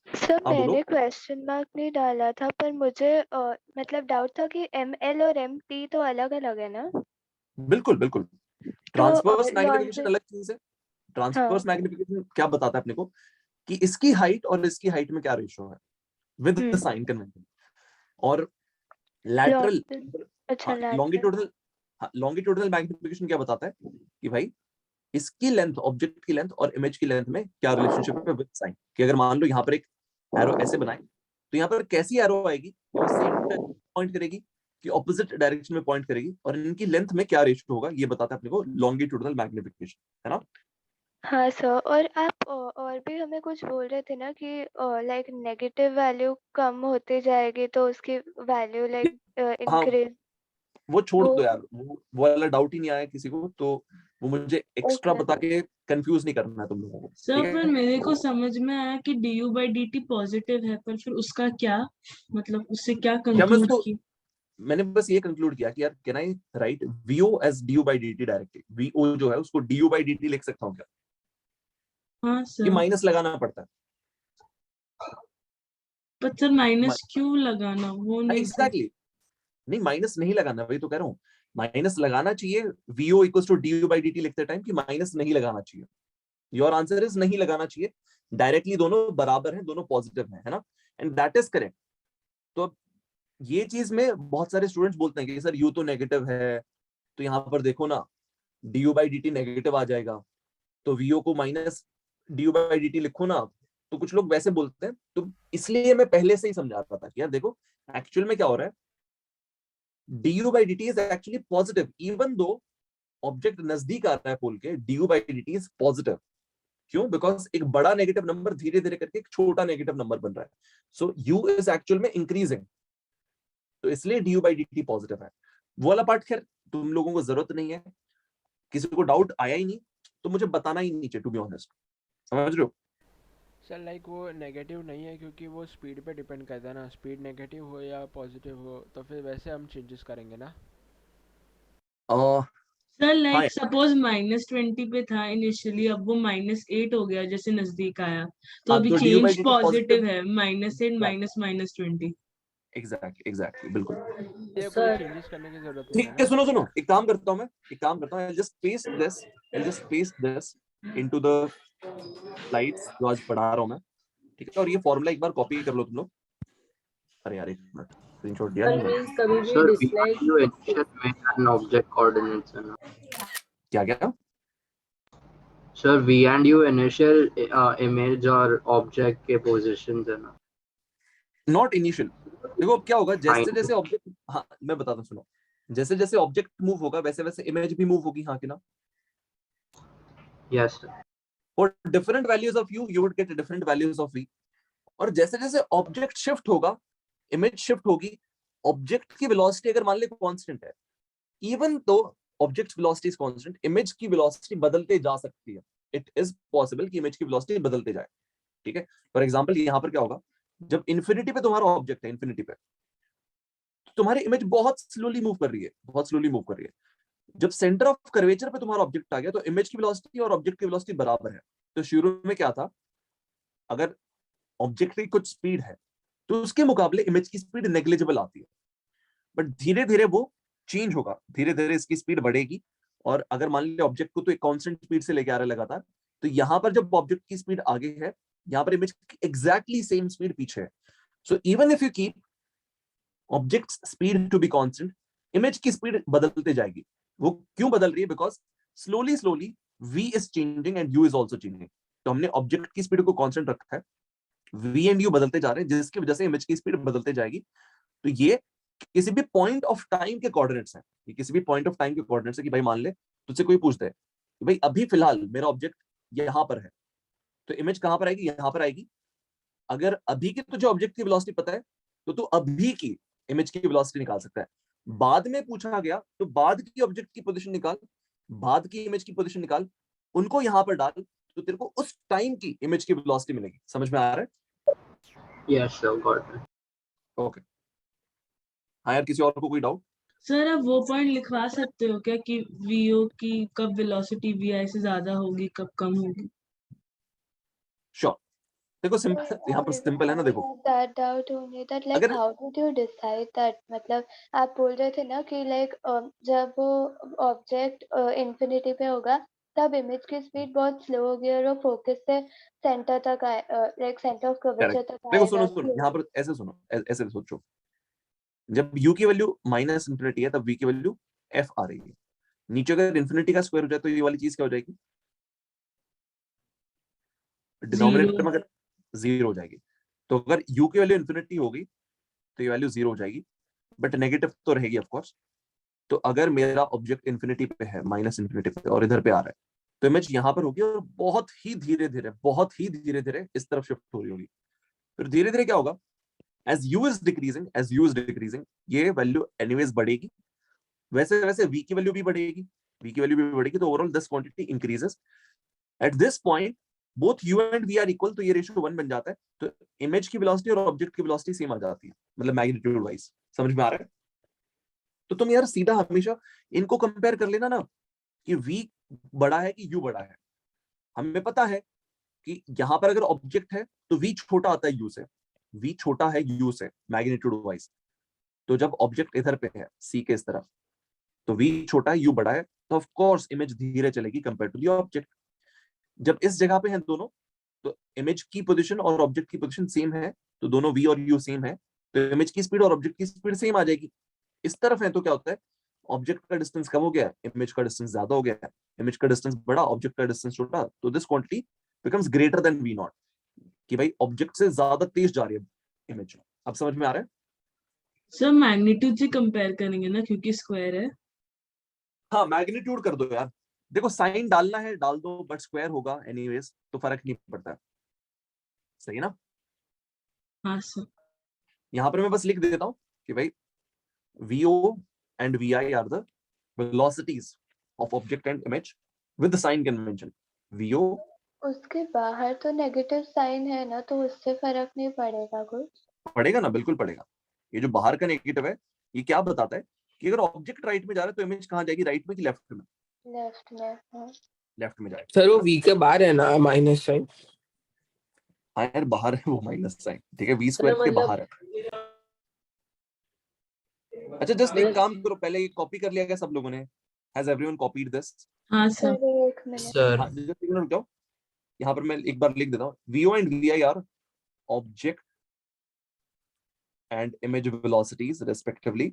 सर हाँ, बोलो। मैंने क्वेश्चन मार्क नहीं डाला था, पर मुझे मतलब डाउट था कि ml और mt तो अलग अलग है ना? बिल्कुल ट्रांसवर्स तो मैग्निफिकेशन लॉन्जिट्यूड अलग चीज है। ट्रांसवर्स मैग्निफिकेशन क्या बताता है अपने को कि इसकी हाइट और इसकी हाइट में क्या रेशियो है विद द साइन कन्वेंशन। और लैटरल, अच्छा लॉन्गिट्यूडनल, लॉन्गिट्यूडनल मैग्निफिकेशन क्या बताता है कि भाई इसकी लेंथ, ऑब्जेक्ट की लेंथ और इमेज की लेंथ में क्या रिलेशनशिप है विद साइन। कि अगर मान लो यहाँ पर एक एरो ऐसे बनाए, तो यहाँ पर कैसी एरो आएगी, वो सेम पॉइंट करेगी कि ऑपोजिट डायरेक्शन में पॉइंट करेगी, और इनकी लेंथ में क्या रेशियो होगा, ये बताता है अपने को लॉन्गिट्यूडनल मैग्निफिकेशन, है ना? हाँ सर, और आप और भी हमें कुछ बोल रहे थे ना कि लाइक नेगेटिव वैल्यू कम होती जाएगी तो उसकी वैल्यू लाइक इंक्रीज। वो छोड़ दो यार, वो वाला डाउट ही नहीं आया किसी को, तो वो मुझे एक्स्ट्रा बता के कंफ्यूज नहीं करना है तुम लोगों को। सर ठीक है? फिर मेरे को समझ में आया कि du/dt पॉजिटिव है, पर फिर उसका क्या मतलब, उससे क्या कंक्लूड किया? मैंने बस ये कंक्लूड किया कि यार can I right vo as du/dt directly. vo जो है उसको du/dt लिख सकता हूँ क्या? हाँ कि सर, माइनस लगाना पड़ता है। पर सर माइनस क्यों लगाना, वो नहीं एग्जैक्टली नहीं, माइनस नहीं लगाना, वही तो कह रहा हूँ। माइनस लगाना चाहिए vo इक्वल्स टू du/dt लिखते टाइम, कि माइनस नहीं लगाना चाहिए। योर आंसर इज नहीं लगाना चाहिए, डायरेक्टली दोनों बराबर हैं, दोनों पॉजिटिव हैं, है ना? And that is correct. तो अब ये चीज में बहुत सारे स्टूडेंट्स बोलते हैं कि सर u तो नेगेटिव है, तो यहाँ पर देखो ना du/dt नेगेटिव आ जाएगा, तो vo को माइनस du/dt लिखो ना। तो कुछ लोग वैसे बोलते हैं, तो इसलिए मैं पहले से ही समझा रहा था कि यार देखो एक्चुअल में क्या हो रहा है, du/dt is actually positive even though object नजदीक आ रहा है पोल के, du/dt इज पॉजिटिव। क्यों? बिकॉज एक बड़ा नेगेटिव नंबर धीरे धीरे करके एक छोटा नेगेटिव नंबर बन रहा है, सो u इज एक्चुअल में इंक्रीजिंग, तो इसलिए du/dt पॉजिटिव है। वो वाला पार्ट खैर तुम लोगों को जरूरत नहीं है, किसी को डाउट आया ही नहीं तो मुझे बताना ही नहीं चाहिए, टू बी ऑनेस्ट। समझ रहे हो? सर लाइक वो नेगेटिव नहीं है क्योंकि वो स्पीड पे डिपेंड करता है ना, स्पीड नेगेटिव हो या पॉजिटिव हो, तो फिर वैसे हम चेंजेस करेंगे ना। सर लाइक सपोज -20 पे था इनिशियली, अब वो -8 हो गया जैसे नजदीक आया, तो अभी तो चेंज du/dt पॉजिटिव है, -8 -20। एग्जैक्टली बिल्कुल। ये कोई चेंजेस करने की जरूरत नहीं ठीक है है, ना। सुनो एक काम करता हूँ मैं, I'll just paste this into the slides जो आज पढ़ा रहा हूँ मैं, ठीक है? और ये फॉर्मूला एक बार कॉपी कर लो तुम लोग। अरे यार एक मिनट, स्क्रीनशॉट दिया नहीं मैंने। कभी भी Sir, dislike you initial weight and object coordinates है ना? क्या? Sir, v and u initial image और object के positions है ना? Not initial. देखो अब क्या होगा, जैसे जैसे ऑब्जेक्ट, हाँ मैं बताता हूँ, सुनो, जैसे जैसे ऑब्जेक्ट मूव होगा वैसे वैसे इमेज भी मूव होगी, हाँ कि ना? Yes sir. For different values of u, you would get different values of v. और जैसे जैसे ऑब्जेक्ट शिफ्ट होगा, इमेज शिफ्ट होगी। ऑब्जेक्ट की वेलोसिटी अगर मान ले कांस्टेंट है, इवन तो object velocity is constant, image की वेलोसिटी बदलते जा सकती है। इट इज पॉसिबल कि इमेज की वेलोसिटी बदलते जाए, ठीक है? फॉर एग्जांपल यहाँ पर क्या होगा, जब इन्फिनिटी पे तुम्हारा ऑब्जेक्ट है, इन्फिनिटी पे तो तुम्हारी इमेज बहुत स्लोली मूव कर रही है, जब सेंटर ऑफ कर्वेचर पे तुम्हारा ऑब्जेक्ट आ गया तो इमेज की वेलोसिटी और ऑब्जेक्ट की वेलोसिटी बराबर है। तो शुरू में क्या था, अगर ऑब्जेक्ट की कुछ स्पीड है तो उसके मुकाबले इमेज की स्पीड नेग्लिजिबल आती है, बट धीरे धीरे वो चेंज होगा, धीरे धीरे इसकी स्पीड बढ़ेगी। और अगर मान लीजिए ऑब्जेक्ट को तो एक कांस्टेंट स्पीड से लेके आ रहा है लगातार, तो यहाँ पर जब ऑब्जेक्ट की स्पीड आगे है, यहाँ पर इमेज की एग्जैक्टली सेम स्पीड पीछे है। So even if you keep object speed to be constant, image की स्पीड बदलते जाएगी। वो क्यों बदल रही है? Because slowly slowly v is changing and u is also changing. तो हमने ऑब्जेक्ट की स्पीड को कांस्टेंट रखा है, v एंड u बदलते जा रहे हैं, जिसकी वजह से इमेज की स्पीड बदलते जाएगी। तो ये किसी भी पॉइंट ऑफ टाइम के कोऑर्डिनेट्स हैं, ये किसी भी पॉइंट ऑफ टाइम के कोऑर्डिनेट्स है कि भाई मान ले तुझसे कोई पूछता है कि भाई अभी फिलहाल मेरा ऑब्जेक्ट यहां पर है, तो इमेज कहां पर आएगी? यहां पर आएगी। अगर अभी की तुझे ऑब्जेक्ट की वेलोसिटी पता है तो तू अभी की इमेज की वेलोसिटी निकाल सकता है। बाद में पूछा गया तो बाद की ऑब्जेक्ट की पोजीशन निकाल, बाद की इमेज की पोजीशन निकाल, उनको यहां पर डाल, तो तेरे को उस टाइम की इमेज की वेलोसिटी मिलेगी। समझ में आ रहा है? Yes, sure, got it. Okay. हाँ यार, किसी और को कोई डाउट? सर आप वो पॉइंट लिखवा सकते हो क्या कि वीओ की कब वेलोसिटी वीआई से ज्यादा होगी, कब कम होगी? श्योर। देखो सिंपल, यहाँ पर सिंपल है ना, देखो that doubt only that like अगर how did you decide that? मतलब आप बोल रहे थे ना कि like जब वो ऑब्जेक्ट इंफिनिटी पे होगा तब इमेज की स्पीड बहुत स्लो होगी और वो फोकस से सेंटर तक आए, like centre of curvature correct. तक देखो आएगा सुनो सुनो, यहाँ पर ऐसे सुनो, ऐसे सोचो, जब u की वैल्यू माइनस इंफिनिटी है तब v की वैल्यू f आ रही है। नीचे अगर इंफिनिटी का स्क्वायर हो जाए तो ये वाली चीज क्या हो जाएगी? डिनोमिनेटर में अगर जीरो हो जाएगी। तो अगर u की वैल्यू इंफिनिटी होगी तो ये वैल्यू जीरो हो जाएगी, बट नेगेटिव तो रहेगी ऑफ कोर्स। तो अगर मेरा ऑब्जेक्ट इंफिनिटी पे है, माइनस इंफिनिटी पे, और इधर पे आ रहा है, तो इमेज यहाँ पर होगी और बहुत ही धीरे धीरे इस तरफ शिफ्ट हो रही होगी। फिर धीरे धीरे क्या होगा? एज u इज डिक्रीजिंग, ये वैल्यू एनीवेज बढ़ेगी, वैसे वैसे v की वैल्यू भी बढ़ेगी, तो overall this quantity increases. At this point both u and v are equal, तो ये रेशियो 1 बन जाता है। तो इमेज की वेलोसिटी और ऑब्जेक्ट की वेलोसिटी सेम आ जाती है, मतलब मैग्नीट्यूड वाइज। समझ में आ रहा है? तो तुम यार सीधा हमेशा इनको कंपेयर कर लेना ना कि v बड़ा है कि u बड़ा है। हमें पता है कि यहां पर अगर ऑब्जेक्ट है तो v छोटा आता है u से, v छोटा है u से मैग्नीट्यूड वाइज। तो जब ऑब्जेक्ट इधर पे है c के इस तरफ, तो v छोटा है u बड़ा है, तो ऑफ कोर्स इमेज धीरे चलेगी कंपेयर टू द ऑब्जेक्ट। जब इस जगह पे हैं दोनों, तो इमेज की पोजीशन और ऑब्जेक्ट की पोजीशन सेम है, तो दोनों v और u सेम है, तो इमेज की स्पीड और ऑब्जेक्ट की स्पीड सेम आ जाएगी। इस तरफ है तो क्या होता है? ऑब्जेक्ट का डिस्टेंस कम हो गया, इमेज का डिस्टेंस ज्यादा हो गया, इमेज का डिस्टेंस बड़ा, ऑब्जेक्ट का डिस्टेंस छोटा, तो this quantity becomes greater than v not, कि भाई ऑब्जेक्ट से ज्यादा तेज जा रही है इमेज। अब समझ में आ रहा है? सर मैग्नीट्यूड से कंपेयर करेंगे ना क्योंकि स्क्वायर है। हाँ, मैग्नीट्यूड कर दो यार। देखो साइन डालना है डाल दो, बट स्क्वायर होगा एनीवेज, तो फर्क नहीं पड़ता है। सही है ना? हाँ सर। यहाँ पर मैं बस लिख देता हूँ कि भाई VO and VI are the velocities of object and image with the sign convention. VO उसके बाहर तो नेगेटिव साइन है ना, तो उससे फर्क नहीं पड़ेगा कुछ? पड़ेगा ना, बिल्कुल पड़ेगा। ये जो बाहर का नेगेटिव है, ये क्या बताता है कि अगर ऑब्जेक्ट राइट में जा रहा है तो इमेज कहाँ जाएगी? राइट में कि लेफ्ट में? लेफ्ट में। हाँ। लेफ्ट में जाएगी। सर वो v के बाहर है ना माइनस साइन? हाँ यार, बाहर है वो माइनस साइन, ठीक है, v सर स्क्वायर के मतलब बाहर है। अच्छा जस्ट एक काम करो, पहले ये कॉपी कर लिया क्या सब लोगों ने? Has everyone copied this? हाँ सर। सर एक मिनट। सर हाँ, just एक मिनट रुक जाओ। यहाँ पर मैं एक बार लिख देता हूँ, VO and VI are object and image velocities respectively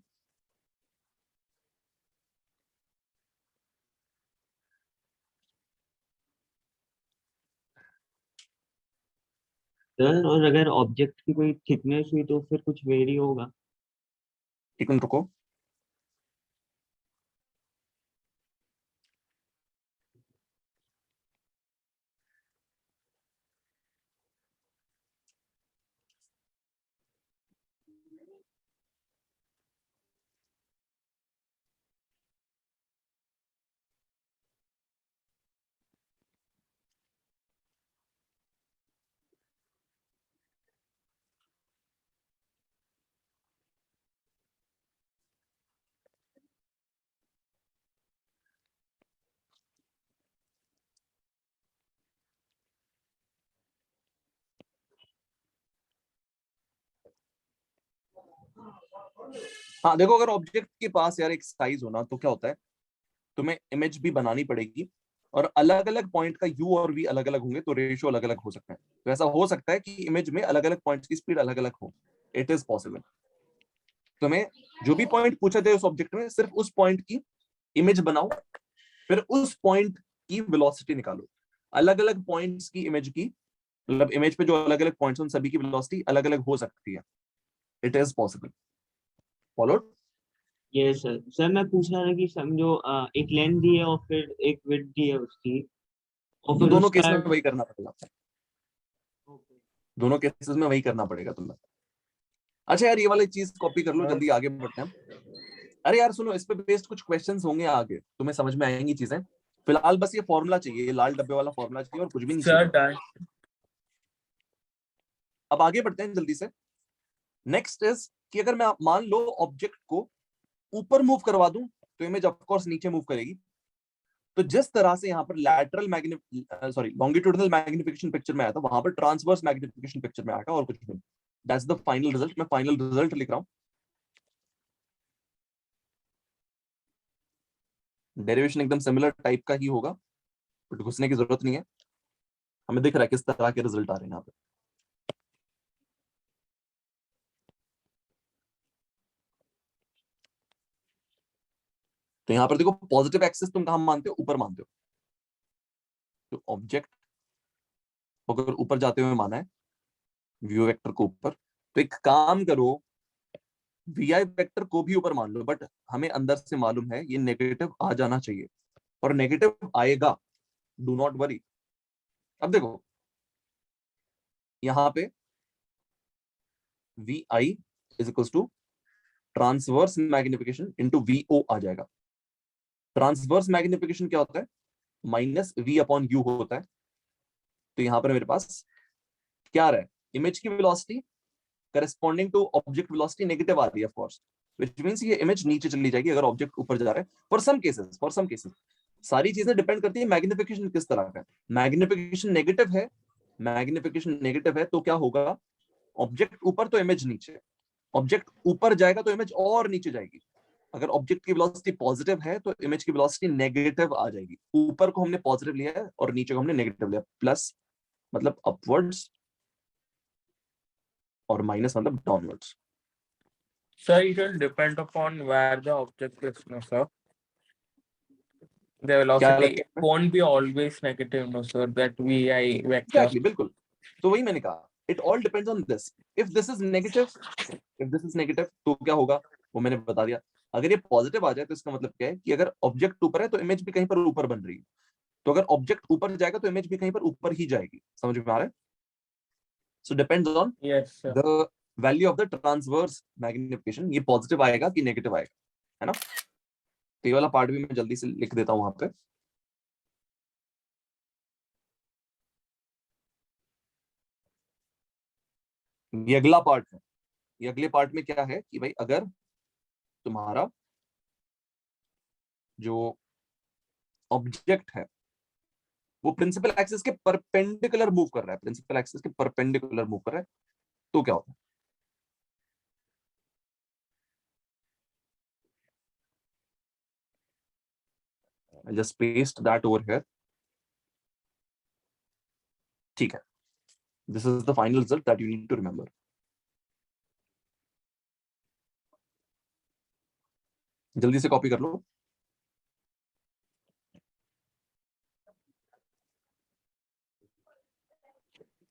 sir और अगर ऑब्जेक्ट की कोई थिकनेस हुई तो फिर कुछ वेरी होगा? एक मिनट रुको। हाँ देखो, अगर ऑब्जेक्ट के पास यार एक साइज होना तो क्या होता है, तुम्हें इमेज भी बनानी पड़ेगी और अलग अलग पॉइंट का यू और वी अलग अलग होंगे तो रेशियो अलग अलग हो सकता है। तो ऐसा हो सकता है कि इमेज में अलग अलग पॉइंट्स की स्पीड अलग अलग हो। It is possible. तुम्हें जो भी पॉइंट पूछा जाए उस ऑब्जेक्ट में, सिर्फ उस पॉइंट की इमेज बनाओ, फिर उस पॉइंट की वेलोसिटी निकालो। अलग अलग पॉइंट्स की इमेज की, मतलब इमेज पे जो अलग अलग पॉइंट्स उन सभी की वेलोसिटी अलग अलग हो सकती है। It is possible. फॉलोड? ये सर सर मैं पूछ रहा था कि समझो एक लेंथ दी है और फिर एक विड्थ दी है उसकी, और तो फिर दोनों उसका केस में वही करना पड़ेगा। दोनों केसेस में वही करना पड़ेगा तुम्हें। अच्छा यार, ये वाली चीज कॉपी कर लो, जल्दी आगे बढ़ते हैं। अरे यार सुनो, इस पे बेस्ड कुछ क्वेश्चंस होंगे आगे, तुम्हें समझ में आएंगी चीजें। फिलहाल बस ये फॉर्मूला चाहिए, ये लाल डब्बे वाला फॉर्मूला चाहिए और कुछ भी नहीं सर चाहिए। डन। अब आगे बढ़ते हैं जल्दी से। नेक्स्ट इज कि अगर मैं मान लो ऑब्जेक्ट को ऊपर मूव करवा दूं तो इमेज ऑफ कोर्स नीचे मूव करेगी। तो जिस तरह से यहाँ पर लैटरल लॉन्गिट्यूडिनल मैग्निफिकेशन पिक्चर में आया था, वहां पर ट्रांसवर्स मैग्निफिकेशन पिक्चर में आएगा और कुछ नहीं। That's the final result. मैं फाइनल रिजल्ट लिख रहा हूँ। डेरिवेशन एकदम सिमिलर टाइप का ही होगा, बट घुसने की जरूरत नहीं है। हमें दिख रहा है किस तरह के रिजल्ट आ रहे हैं यहाँ पे। तो यहाँ पर देखो, पॉजिटिव एक्सिस तुम कहां मानते हो? ऊपर मानते हो। तो ऑब्जेक्ट अगर ऊपर जाते हुए माना है, व्यू वेक्टर को ऊपर, तो एक काम करो, वी आई वेक्टर को भी ऊपर मान लो, बट हमें अंदर से मालूम है ये नेगेटिव आ जाना चाहिए, और नेगेटिव आएगा। Do not worry. अब देखो यहां पे V I is equal to transverse magnification into V O आ जाएगा। ट्रांसवर्स मैग्निफिकेशन क्या होता है? माइनस वी अपॉन यू होता है। तो यहां पर मेरे पास क्या आ रहा है? इमेज की velocity corresponding to object velocity negative आ रही है, ऑफ कोर्स, व्हिच मींस ये इमेज नीचे चली जाएगी अगर ऑब्जेक्ट ऊपर जा रहा है। फॉर सम केसेस सारी चीजें डिपेंड करती है मैग्निफिकेशन किस तरह का है। मैग्निफिकेशन नेगेटिव है तो क्या होगा? ऑब्जेक्ट ऊपर तो इमेज नीचे। ऑब्जेक्ट ऊपर जाएगा तो इमेज और नीचे जाएगी। अगर ऑब्जेक्ट की वेलोसिटी पॉजिटिव है तो इमेज की वेलोसिटी नेगेटिव आ जाएगी। ऊपर को हमने पॉजिटिव लिया है और नीचे को हमने नेगेटिव लिया। प्लस मतलब अपवर्ड्स और माइनस मतलब downwards. Sir, it will depend upon where the object is, no sir. The velocity it won't be always negative, no sir. That vi vector. Exactly, बिल्कुल। तो वही मैंने कहा, it all depends on this. If this is negative, तो क्या होगा वो मैंने बता दिया। अगर ये पॉजिटिव आ जाए तो इसका मतलब क्या है कि अगर ऑब्जेक्ट ऊपर है तो इमेज भी कहीं पर ऊपर बन रही है। तो अगर ऑब्जेक्ट ऊपर जाएगा तो इमेज भी कहीं पर ऊपर ही जाएगी। समझ में आ रहा है? So depends on the value of the transverse magnification, ये पॉजिटिव आएगा कि नेगेटिव आएगा, है ना? तो ये वाला पार्ट भी मैं जल्दी से लिख देता हूं वहां पे। ये अगला पार्ट है। ये अगले पार्ट में क्या है कि भाई अगर तुम्हारा जो ऑब्जेक्ट है वो प्रिंसिपल एक्सिस के परपेंडिकुलर मूव कर रहा है, तो क्या होता है? I just paste that over here. ठीक है, this is the final result that you need to remember. जल्दी से कॉपी कर लो।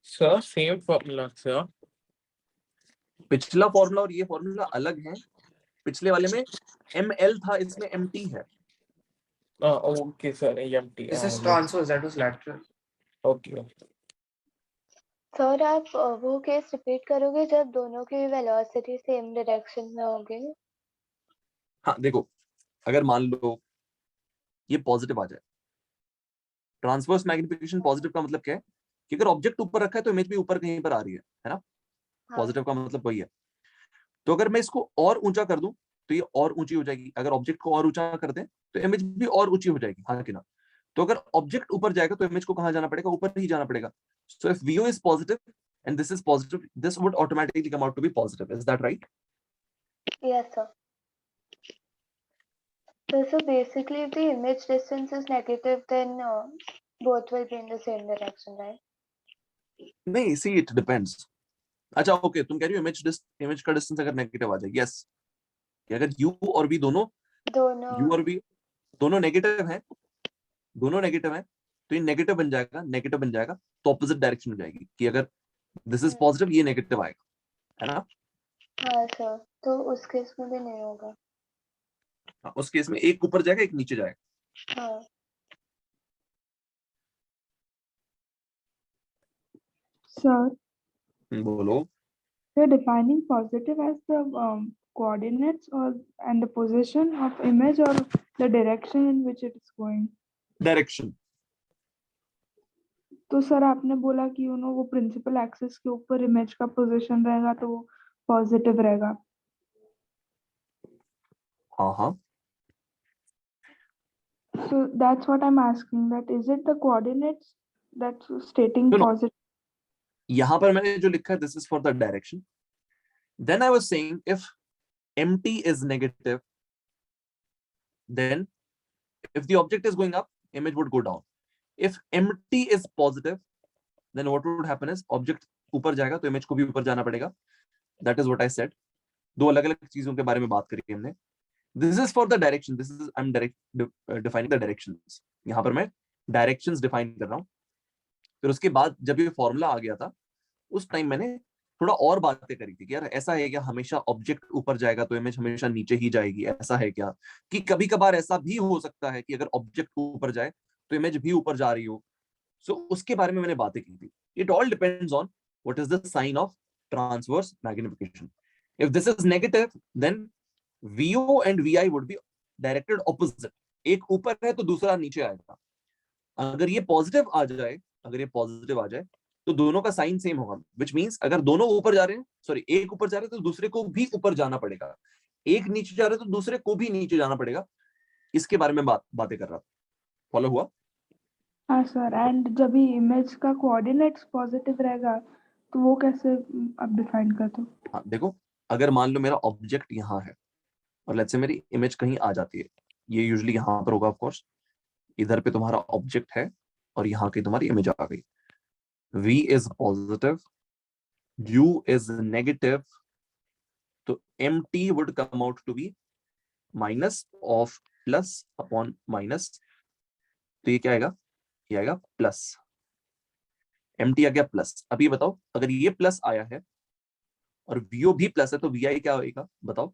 Sir, same formula, sir. पिछला फॉर्मूला और ये फॉर्मूला अलग है। पिछले वाले में ml था, इसमें mt है। Okay, sir. MT. This is transverse, that was lateral. Okay. Sir आप वो केस रिपीट करोगे जब दोनों की वेलोसिटी सेम डायरेक्शन में होगी? हाँ देखो, अगर मान लो ये पॉजिटिव आ जाए, ट्रांसवर्स मैग्निफिकेशन पॉजिटिव का मतलब क्या है कि अगर ऑब्जेक्ट ऊपर रखा है तो इमेज भी ऊपर कहीं पर आ रही है ना? पॉजिटिव का मतलब वही है। तो अगर मैं इसको और ऊंचा कर दूं तो ये और ऊंची हो जाएगी। अगर ऑब्जेक्ट को और ऊंचा कर दें तो इमेज भी और ऊंची हो जाएगी, हाँ कि ना? तो अगर ऑब्जेक्ट ऊपर जाएगा तो इमेज को कहां जाना पड़ेगा? ऊपर ही जाना पड़ेगा। So if VO is positive and this is positive, this would automatically come out to be positive. Is that right? Yes, sir. So basically, if the image distance is negative, then both will be in the same direction, right? नहीं, see it depends. अच्छा okay, तुम कह रही हो image का distance अगर negative आ जाए, yes, कि अगर u और v दोनों u और v दोनों नेगेटिव हैं, तो ये नेगेटिव बन जाएगा तो ऑपोजिट डायरेक्शन में जाएगी, कि अगर दिस इज पॉजिटिव ये नेगेटिव आएगा, है ना? हाँ सर, तो उस केस में भी नहीं होगा। हाँ, उस केस में एक ऊपर जाएगा एक नीचे जाएगा। हाँ। Sir, बोलो। you're defining positive as the coordinates or and the position of image or the direction in which it is going. Direction. तो सर आपने बोला कि वो प्रिंसिपल एक्सिस के ऊपर इमेज का पोजीशन रहेगा तो वो पॉजिटिव रहेगा। हाँ। So that's what I'm asking, that is it the coordinates that's stating positive? यहाँ पर मैंने जो लिखा है this is for the direction. Then I was saying if empty is negative, then if the object is going up, image would go down. If empty is positive, then what would happen is object ऊपर जाएगा तो image को भी ऊपर जाना पड़ेगा। That is what I said. दो अलग-अलग चीजों के बारे में बात करी हमने। This is for the direction. This is I'm defining the directions. यहाँ पर मैं directions define कर रहा हूँ। फिर उसके बाद जब ये फॉर्मूला आ गया था, उस टाइम मैंने थोड़ा और बातें करी थी कि यार ऐसा है क्या, हमेशा ऑब्जेक्ट ऊपर जाएगा तो इमेज हमेशा नीचे ही जाएगी, ऐसा है क्या? कि कभी कभार ऐसा भी हो सकता है कि अगर ऑब्जेक्ट ऊपर जाए तो इमेज भी ऊपर जा रही हो। सो उसके बारे में मैंने बातें की थी। It all depends on what is the sign of transverse magnification. If this is negative then VO and VI would be directed opposite. एक ऊपर है तो दूसरा नीचे आएगा। अगर ये पॉजिटिव आ जाए तो दोनों का साइन सेम होगा, विच मींस अगर दोनों ऊपर जा रहे हैं, सॉरी एक ऊपर जा रहे हैं तो दूसरे को भी ऊपर जाना पड़ेगा, एक नीचे जा रहे हैं तो दूसरे को भी नीचे जाना पड़ेगा। इसके बारे में बातें कर रहा था। फॉलो हुआ? हाँ सर, एंड जब भी इमेज का कोऑर्डिनेट्स पॉजिटिव रहेगा तो वो कैसे आप डिफाइन करते हो? हाँ देखो, अगर मान लो मेरा ऑब्जेक्ट यहाँ है और लेट्स से मेरी इमेज कहीं आ जाती है, ये यूजुअली यहाँ पर होगा ऑफ कोर्स, इधर पे तुम्हारा ऑब्जेक्ट है और यहाँ की तुम्हारी इमेज आ गई। V is positive, U is negative, तो MT would come out to be minus of plus upon minus, तो ये क्या आएगा? ये आएगा प्लस। MT आ गया प्लस। अब ये बताओ, अगर ये प्लस आया है और VO भी प्लस है तो VI क्या होगा बताओ?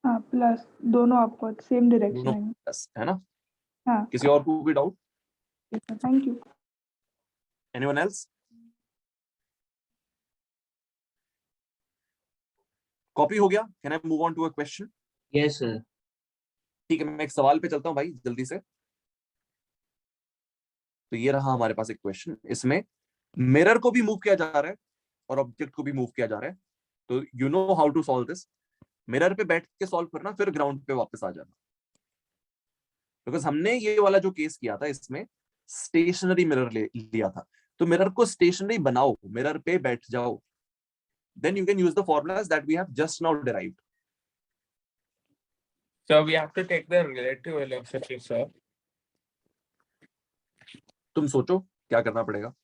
हाँ प्लस, दोनों आपको सेम डायरेक्शन दोनों है। प्लस है ना? हाँ। किसी और को भी doubt? Thank you. Anyone else? Copy हो गया? Can I move on to a question? Yes sir. ठीक है, मैं एक सवाल पे चलता हूं भाई जल्दी से। तो ये रहा हमारे पास एक क्वेश्चन, इसमें मिरर को भी मूव किया जा रहा है और ऑब्जेक्ट को भी मूव किया जा रहा है। तो you know how to solve this. Mirror पे बैठ के सॉल्व करना, फिर ग्राउंड पे वापस आ जाना। बिकॉज हमने ये वाला जो केस किया था इसमें स्टेशनरी मिरर लिया था। तो मिरर को स्टेशनरी बनाओ, मिरर पे बैठ जाओ, then you can use the formulas that we have just now derived. So we have to take the relative velocity, sir. तुम सोचो क्या करना पड़ेगा।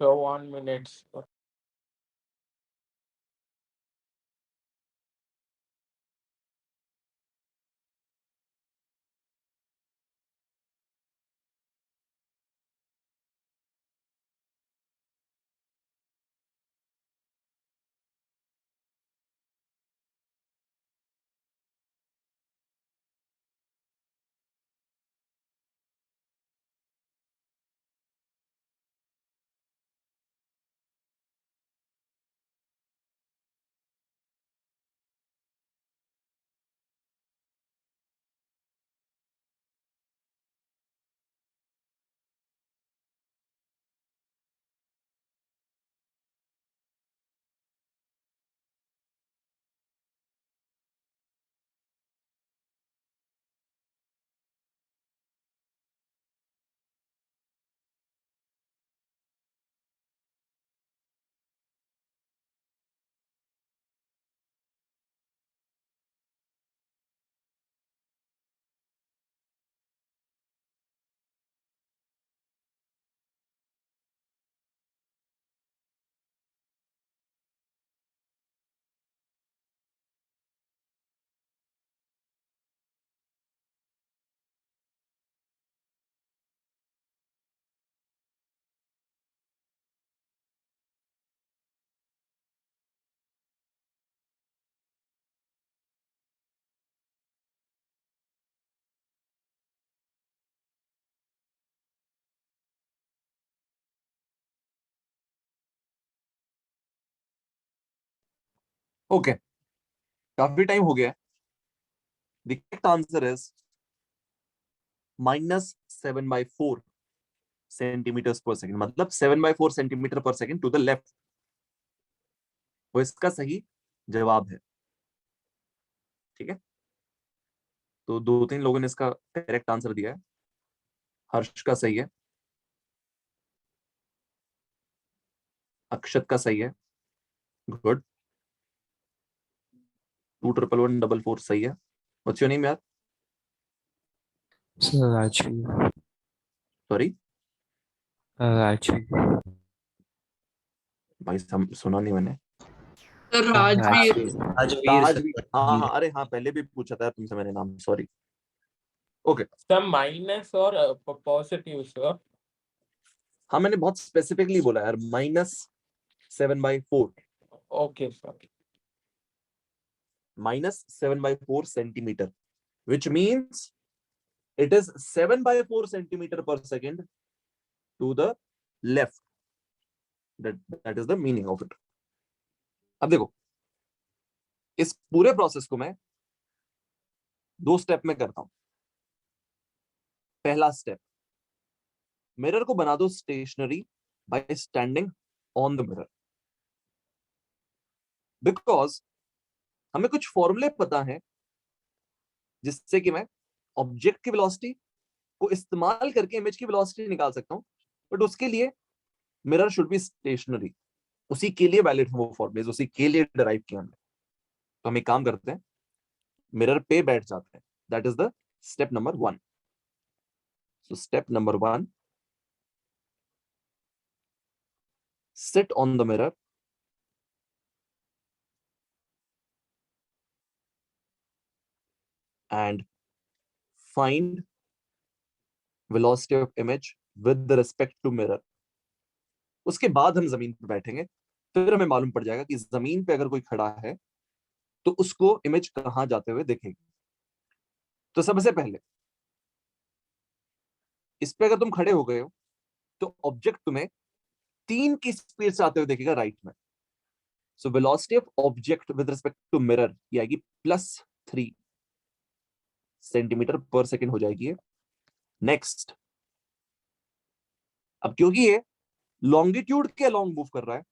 So 1 minute. ओके, काफी टाइम हो गया है। The correct answer is -7/4 centimetre पर सेकेंड, मतलब 7/4 सेंटीमीटर पर सेकेंड टू द लेफ्ट, वो इसका सही जवाब है। ठीक है, तो 2-3 लोगों ने इसका करेक्ट आंसर दिया है। हर्ष का सही है, अक्षत का सही है, गुड। 21114 सही है। व्हाट्स योर नेम यार? राजवीर। सॉरी राजवीर। भाई सुना नहीं मैंने। राजवीर। राजवीर, हाँ हाँ, अरे हाँ, पहले भी पूछा था तुमसे मैंने नाम, sorry. Okay, Some minus or positive, sir. हाँ मैंने बहुत स्पेसिफिकली बोला यार, -7/4, Okay, sir. -7/4 centimetre, which means it is 7/4 centimetre पर second to the left. That is the meaning of it. अब देखो, इस पूरे प्रोसेस को मैं 2 स्टेप में करता हूं। पहला स्टेप, मिरर को बना दो stationary by standing on the mirror, because हमें कुछ फॉर्मूले पता है जिससे कि मैं ऑब्जेक्ट की वेलोसिटी को इस्तेमाल करके इमेज की वेलोसिटी निकाल सकता हूं, बट उसके लिए मिरर शुड बी स्टेशनरी। उसी के लिए वैलिड है वो फॉर्मूले, उसी के लिए डिराइव किया हमने। तो हम एक काम करते हैं, मिरर पे बैठ जाते हैं। That is the step number 1। So step number 1, sit on the mirror and find velocity of image with respect to mirror। उसके बाद हम जमीन पर बैठेंगे, फिर हमें मालूम पड़ जाएगा कि जमीन पे अगर कोई खड़ा है तो उसको इमेज कहां जाते हुए देखेगी। तो सबसे पहले इस पे अगर तुम खड़े हो गए हो तो ऑब्जेक्ट तुम्हें 3 की स्पीड से आते हुए देखेगा राइट में। So velocity of object with respect to mirror ये आएगी +3 सेंटीमीटर पर सेकेंड हो जाएगी। नेक्स्ट, अब क्योंकि ये लॉन्गिट्यूड के अलोंग मूव कर रहा है,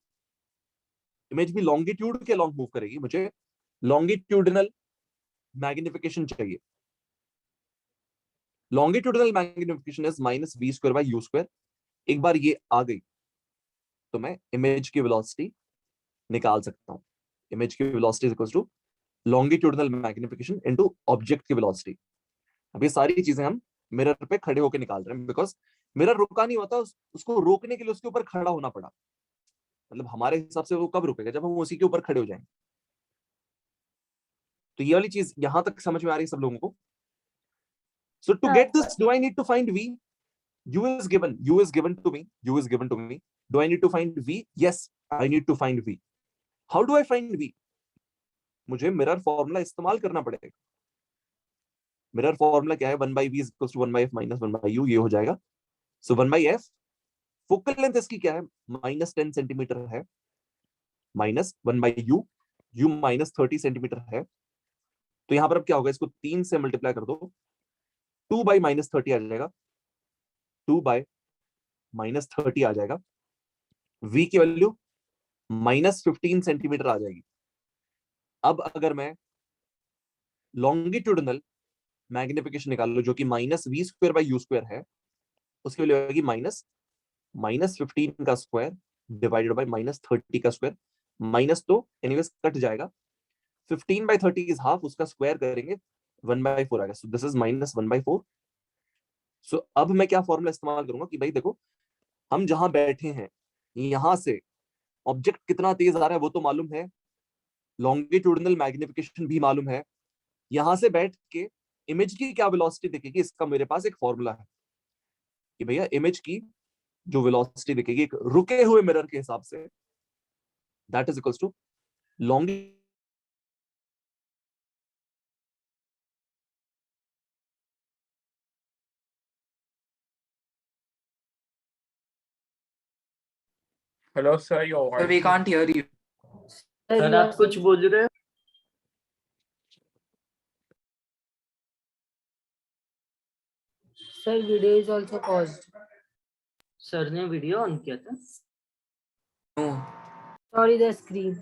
इमेज भी लॉन्गिट्यूड के अलोंग मूव करेगी, मुझे लॉन्गिट्यूडिनल मैग्निफिकेशन चाहिए। Longitudinal magnification is -v²/u²। एक बार ये आ गई तो मैं इमेज की वेलोसिटी निकाल सकता हूं। इमेज की velocity is equal to longitudinal magnification into object की वेलोसिटी। अब ये सारी चीजें हम मिरर पे खड़े होकर निकाल रहे हैं, बिकॉज मिरर रुका नहीं होता, उसको रोकने के लिए उसके ऊपर खड़ा होना पड़ा। मतलब हमारे हिसाब से वो कब रुकेगा, जब हम उसी के ऊपर खड़े हो जाएंगे। तो ये वाली चीज यहां तक समझ में आ रही है सब लोगों को? So to get this, do I need to find V? U is given to me. U is given to me. Do I need to find V? Yes, I need to find V. How do I find V? मुझे mirror formula इस्तेमाल करना पड़ेगा। Mirror formula क्या है? 1/v is equals to 1/f minus 1/u, ये हो जाएगा। So 1/f, focal length इसकी क्या है? -10 सेंटीमीटर है, माइनस 1/u, u -30 सेंटीमीटर है। तो यहां पर अब क्या होगा? इसको 3 से मल्टीप्लाई कर दो, 2/-30 आ जाएगा, 2/-30 आ जाएगा। v की वैल्यू -15 सेंटीमीटर आ जाएगी। अब अगर मैं लॉन्गिट्यूडनल मैग्निफिकेशन निकाल लो, जो कि -v² है, उसकी वैल्यू आएगी -15 का स्क्वायर डिवाइडेड बाय -30 का स्क्वायर। माइनस तो एनीवेज कट जाएगा, 15/30 इज हाफ, उसका स्क्वायर करेंगे 1/4 आएगा। So this is -1/4। सो अब मैं क्या फॉर्मूला इस्तेमाल करूंगा कि भाई देखो, हम जहां बैठे हैं यहां से ऑब्जेक्ट कितना तेज आ रहा है वो तो मालूम है, लॉन्गिट्यूडनल मैग्निफिकेशन भी मालूम है, यहां से बैठ के इमेज की क्या वेलोसिटी दिखेगी, इसका मेरे पास एक फॉर्मूला है कि भैया इमेज की जो वेलोसिटी दिखेगी एक रुके हुए मिरर के हिसाब से, that is equals to long Hello, sir. Your Sir, voice we is can't hear you. Sir आप कुछ बोल रहे हो? Sir, video is also paused. Sir ने वीडियो ऑन किया था? No. Sorry, the screen.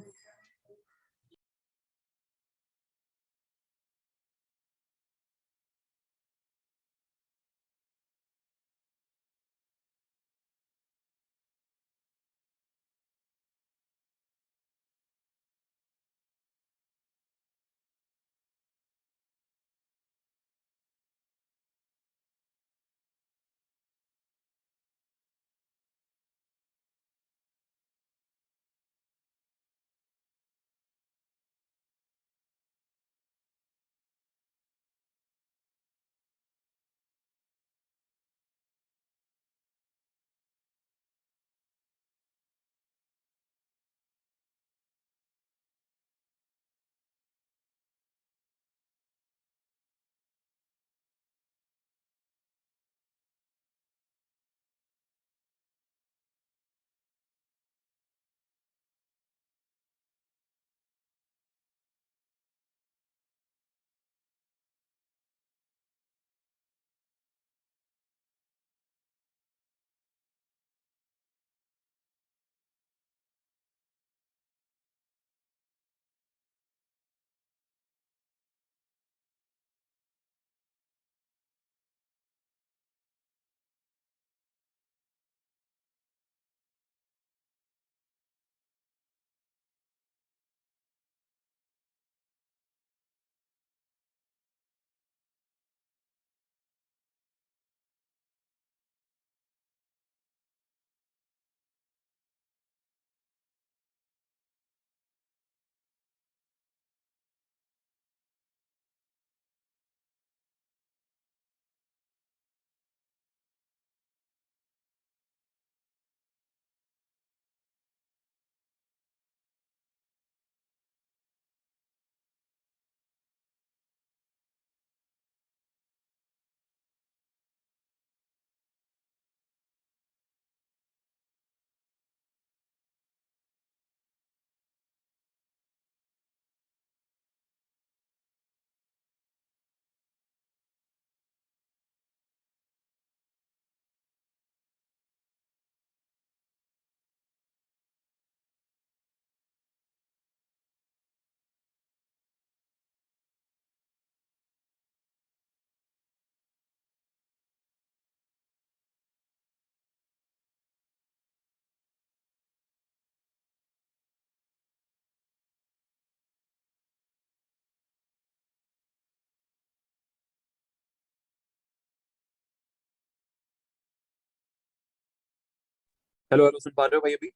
Hello hello, सुन पा रहे हो भाई अभी?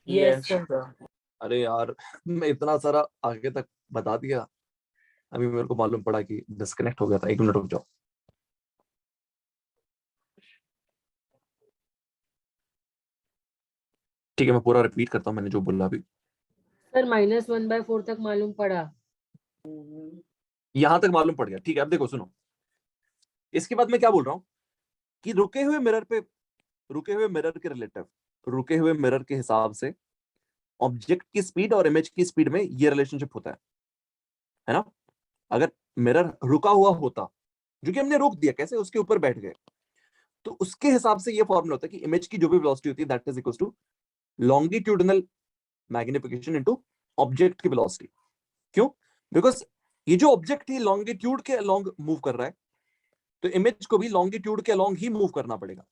Yes Yes, sir. sir. अरे यार मैं इतना सारा आगे तक बता दिया, अभी मेरे को मालूम पड़ा कि डिस्कनेक्ट हो गया था। 1 मिनट रुक जाओ। ठीक है, मैं पूरा रिपीट करता हूँ मैंने जो बोला अभी। सर -1/4 तक मालूम पड़ा। यहां तक मालूम पड़ गया, ठीक है। अब देखो सुनो, इसके बाद मैं क्या बोल रहा हूँ कि रुके हुए मिरर के रिलेटिव, रुके हुए मिरर के हिसाब से ऑब्जेक्ट की स्पीड और इमेज की स्पीड में ये रिलेशनशिप होता है ना। अगर मिरर रुका हुआ होता, जो कि हमने रोक दिया, कैसे, उसके ऊपर बैठ गए, तो उसके हिसाब से ये फॉर्मूला होता है कि इमेज की जो भी वेलोसिटी होती है that is equal to longitudinal magnification into object की वेलोसिटी। क्यों? बिकॉज ये जो ऑब्जेक्ट है लॉन्गिट्यूड के अलोंग मूव कर रहा है, तो इमेज को भी लॉन्गिट्यूड के अलोंग ही मूव करना पड़ेगा।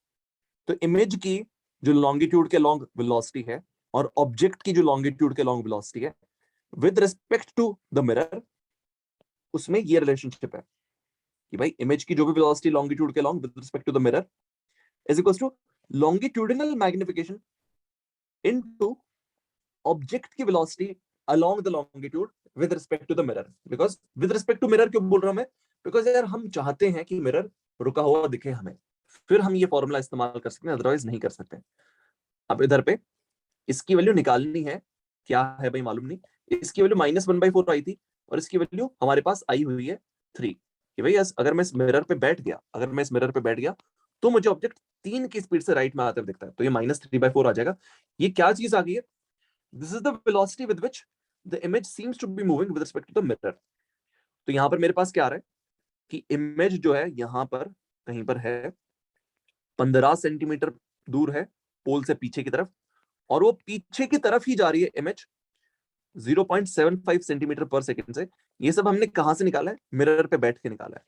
तो इमेज की जो लॉन्गिट्यूड के अलोंग वेलोसिटी है और ऑब्जेक्ट की जो लॉन्गिट्यूड के अलोंग वेलोसिटी है with respect to the mirror, उसमें ये रिलेशनशिप है कि भाई इमेज की जो भी वेलोसिटी लॉन्गिट्यूड के along with respect to the mirror is equal to longitudinal magnification into object की velocity along the longitude with respect to the mirror। because with respect to mirror क्यों बोल रहा हूं मैं? because यार हम चाहते हैं कि मिरर रुका हुआ दिखे हमें, फिर हम ये फॉर्मूला इस्तेमाल कर सकते हैं, अदरवाइज नहीं कर सकते। अब इधर पे इसकी वैल्यू निकालनी है, क्या है भाई मालूम नहीं। इसकी वैल्यू -1/4 आई थी और इसकी वैल्यू हमारे पास आई हुई है 3। कि भाई अगर मैं इस मिरर पे बैठ गया तो मुझे ऑब्जेक्ट 3 की स्पीड से राइट में आते हुए दिखता है, तो ये -3/4 आ जाएगा। ये क्या चीज आ गई है? This is the velocity with which the image seems to be moving with respect to the mirror। तो यहां पर मेरे पास क्या आ रहा है कि इमेज जो है यहां पर कहीं पर है 15 सेंटीमीटर दूर है पोल से पीछे की तरफ, और वो पीछे की तरफ ही जा रही है इमेज 0.75 सेंटीमीटर पर सेकंड से। ये सब हमने कहां से निकाला है? मिरर पे बैठ के निकाला है।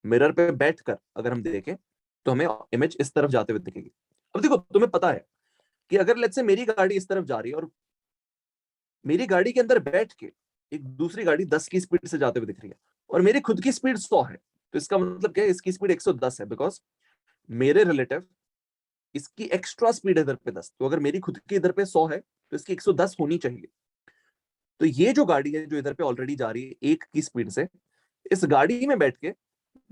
मिरर पे बैठकर अगर हम देखें तो हमें इमेज इस तरफ जाते हुए दिखेगी। अब देखो, तुम्हें पता है कि अगर लेट्स से मेरी गाड़ी इस तरफ जा रही है और मेरी गाड़ी के अंदर बैठ के एक दूसरी गाड़ी 10 की स्पीड से जाते हुए दिख रही है और मेरी खुद की स्पीड 100 है, तो इसका मतलब क्या है? इसकी स्पीड 110 है, बिकॉज मेरे रिलेटिव इसकी एक्स्ट्रा स्पीड इधर पे 10। तो अगर मेरी खुद की इधर पे 100 है तो इसकी 110 होनी चाहिए। तो ये जो गाड़ी है जो इधर पे ऑलरेडी जा रही है 1 की स्पीड से, इस गाड़ी में बैठ के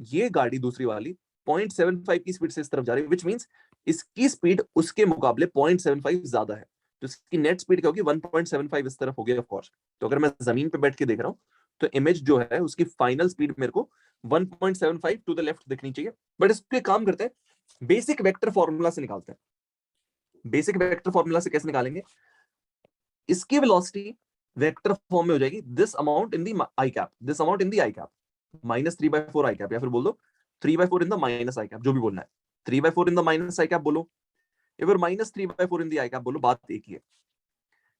ये गाड़ी दूसरी वाली 0.75 की स्पीड से इस तरफ जा रही है, विच मीन्स इसकी स्पीड उसके मुकाबले 0.75 ज्यादा है। तो इसकी नेट स्पीड क्या होगी? 1.75 इस तरफ हो गया ऑफ कोर्स। तो अगर मैं जमीन पे बैठ के देख रहा हूं तो इमेज जो है उसकी फाइनल स्पीड मेरे को 1.75 टू द लेफ्ट दिखनी चाहिए। बट इस पे काम करते हैं, बेसिक वेक्टर फॉर्मूला से निकालते हैं। बेसिक वेक्टर फॉर्मूला से कैसे निकालेंगे? इसकी वेलोसिटी वेक्टर फॉर्म में हो जाएगी this amount in the I cap, this amount in the I cap -3/4 I cap, या फिर बोल दो 3/4 in the minus I cap, जो भी बोलना है। 3/4 in the minus I cap बोलो या फिर -3/4 इन द आई कैप बोलो, बात एक ही है।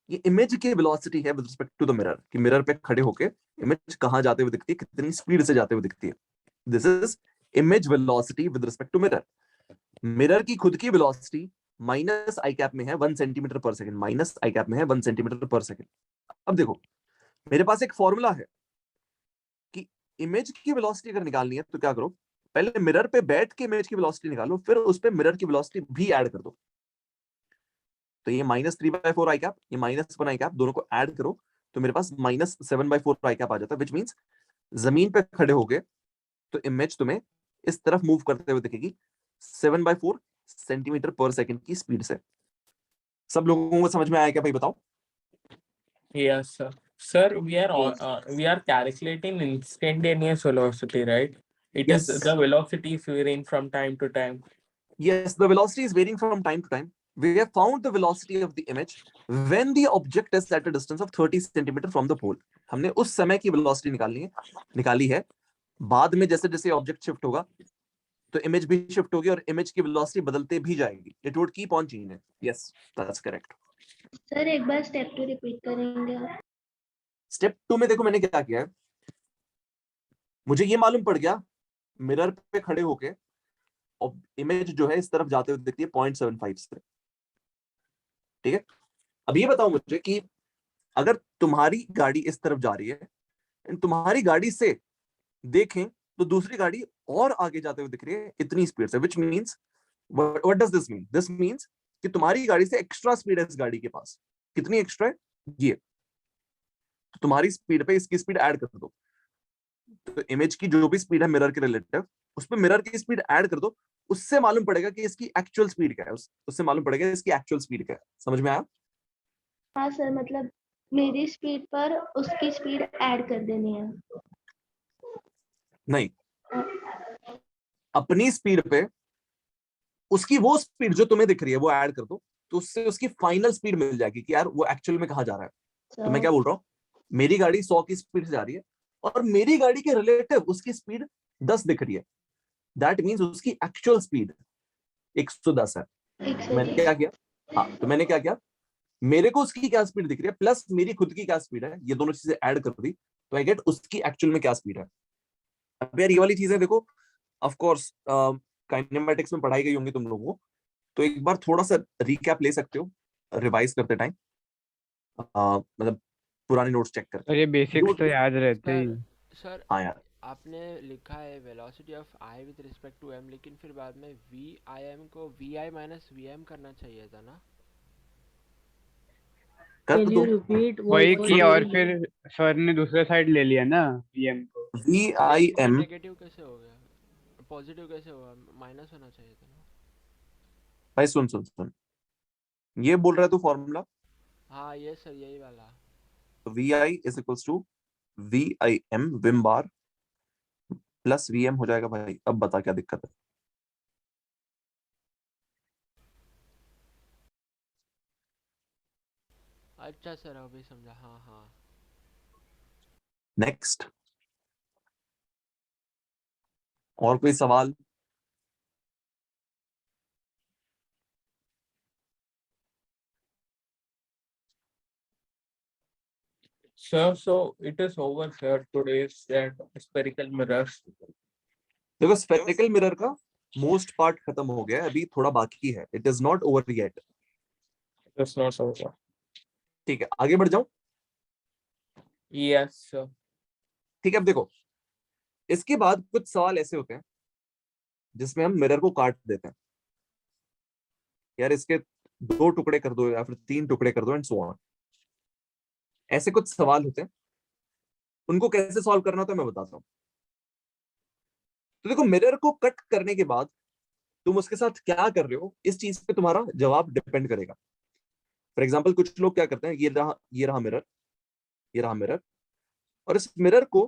ये इमेज की वेलोसिटी है with respect to the mirror, कि मिरर पे खड़े होके इमेज कहां जाते हुए दिखती है, कितनी स्पीड से जाते हुए दिखती है। This is image velocity with respect to mirror. Mirror की खुद की वेलोसिटी माइनस आई कैप में है 1 सेंटीमीटर पर सेकंड, माइनस आई कैप में है 1 सेंटीमीटर पर सेकंड। अब देखो, मेरे पास एक फॉर्मूला है कि इमेज की वेलोसिटी अगर निकालनी है तो क्या करो, पहले मिरर पे बैठ के इमेज की वेलोसिटी निकालो, फिर उस पे मिरर की वेलोसिटी भी ऐड कर दो। तो ये -3/4 आई कैप, ये -1 आई कैप, दोनों को ऐड करो तो मेरे पास -7/4 आई कैप आ जाता है, विच मींस जमीन पे खड़े हो गए तो इमेज तुम्हें इस तरफ मूव करते हुए दिखेगी 7/4 सेंटीमीटर पर सेकंड की स्पीड से। सब लोगों को समझ में आया क्या भाई, बताओ? Yes, sir. Sir, we are calculating instantaneous velocity, right? It is Yes. the velocity is varying from time to time. Yes, the velocity is varying from time to time. We have found the velocity of the image when the object is at a distance of 30 centimeter from the pole। हमने उस समय की velocity निकाली है। बाद में जैसे जैसे ऑब्जेक्ट शिफ्ट होगा तो इमेज भी शिफ्ट होगी और इमेज की वेलोसिटी बदलते भी जाएगी। It would keep on changing. Yes, that's correct. Sir एक बार स्टेप 2 रिपीट करेंगे आप? स्टेप 2 में देखो मैंने क्या किया है, मुझे ये मालूम पड़ गया मिरर पे खड़े होके इमेज जो है इस तरफ जाते हुए दिखती है 0.75 से। ठीक है, अब ये बताओ मुझे कि अगर तुम्हारी गाड़ी इस तरफ जा रही है, तुम्हारी गाड़ी से देखें तो दूसरी गाड़ी और आगे जाते हुए दिख रही है इतनी स्पीड से, which means what does this mean? This means कि तुम्हारी गाड़ी से एक्स्ट्रा स्पीड है इस गाड़ी के पास। कितनी एक्स्ट्रा है? ये। तो तुम्हारी स्पीड पे इसकी स्पीड ऐड कर दो, तो इमेज की जो भी स्पीड है मिरर के रिलेटिव, उस पर मिरर की स्पीड ऐड कर दो, उससे मालूम पड़ेगा कि इसकी एक्चुअल स्पीड क्या है, उससे मालूम पड़ेगा इसकी एक्चुअल स्पीड क्या है। समझ में आया? हाँ सर, मतलब मेरी स्पीड पर उसकी स्पीड ऐड कर देनी है। नहीं, अपनी स्पीड पे उसकी वो स्पीड जो तुम्हें दिख रही है वो ऐड कर दो, तो उससे उसकी फाइनल स्पीड मिल जाएगी कि यार वो एक्चुअल में कहाँ जा रहा है। तो मैं क्या बोल रहा हूँ, मेरी गाड़ी 100 की स्पीड से जा रही है और मेरी गाड़ी के रिलेटिव उसकी स्पीड 10 दिख रही है, दैट मीन्स उसकी एक्चुअल स्पीड 110 है। तो मैंने क्या किया, हाँ, तो मैंने क्या किया, मेरे को उसकी क्या स्पीड दिख रही है प्लस मेरी खुद की क्या स्पीड है, ये दोनों चीजें ऐड कर दी, तो आई गेट उसकी एक्चुअल में क्या स्पीड है। अब यार ये वाली चीजें देखो, ऑफ कोर्स काइनेमैटिक्स में पढ़ाई गई होंगी तुम लोगों को, तो एक बार थोड़ा सा रिकैप ले सकते हो रिवाइज करते टाइम, मतलब पुराने नोट्स चेक करके। और ये बेसिक्स तो याद रहते ही। सर हाँ यार, आपने लिखा है velocity of i with respect to m, लेकिन फिर बाद में वी आई एम को v i minus v m करना चाहिए था ना? कर दो। वही किया और फिर सर ने दूसरा साइड ले लिया ना वीएम को। वी आई एम नेगेटिव कैसे हो गया, पॉजिटिव कैसे हुआ? माइनस होना चाहिए था ना? भाई सुन सुन सुन, ये बोल रहा है तू फॉर्मूला, हाँ ये सर यही वाला। तो v I is equals to v i m विम बार प्लस वी एम हो जाएगा। भाई अब बता क्या दिक्कत है? अच्छा सर अभी समझा, हाँ हाँ। नेक्स्ट, और कोई सवाल? Sir, so it is over, sir. Today's that spherical mirrors. देखो स्फेरिकल मिरर का मोस्ट पार्ट खत्म हो गया है, अभी थोड़ा बाकी है, it is not over yet. It's not over. ठीक है, आगे बढ़ जाऊं? Yes, sir. ठीक है, अब देखो इसके बाद कुछ सवाल ऐसे होते हैं जिसमें हम मिरर को काट देते हैं, यार इसके 2 टुकड़े कर दो या फिर 3 टुकड़े कर दो एंड सो ऑन। ऐसे कुछ सवाल होते हैं, उनको कैसे सॉल्व करना होता है मैं बताता हूं। तो देखो मिरर को कट करने के बाद तुम उसके साथ क्या कर रहे हो, इस चीज पे तुम्हारा जवाब डिपेंड करेगा। फॉर एग्जाम्पल कुछ लोग क्या करते हैं, ये रहा मिरर, ये रहा मिरर, और इस मिरर को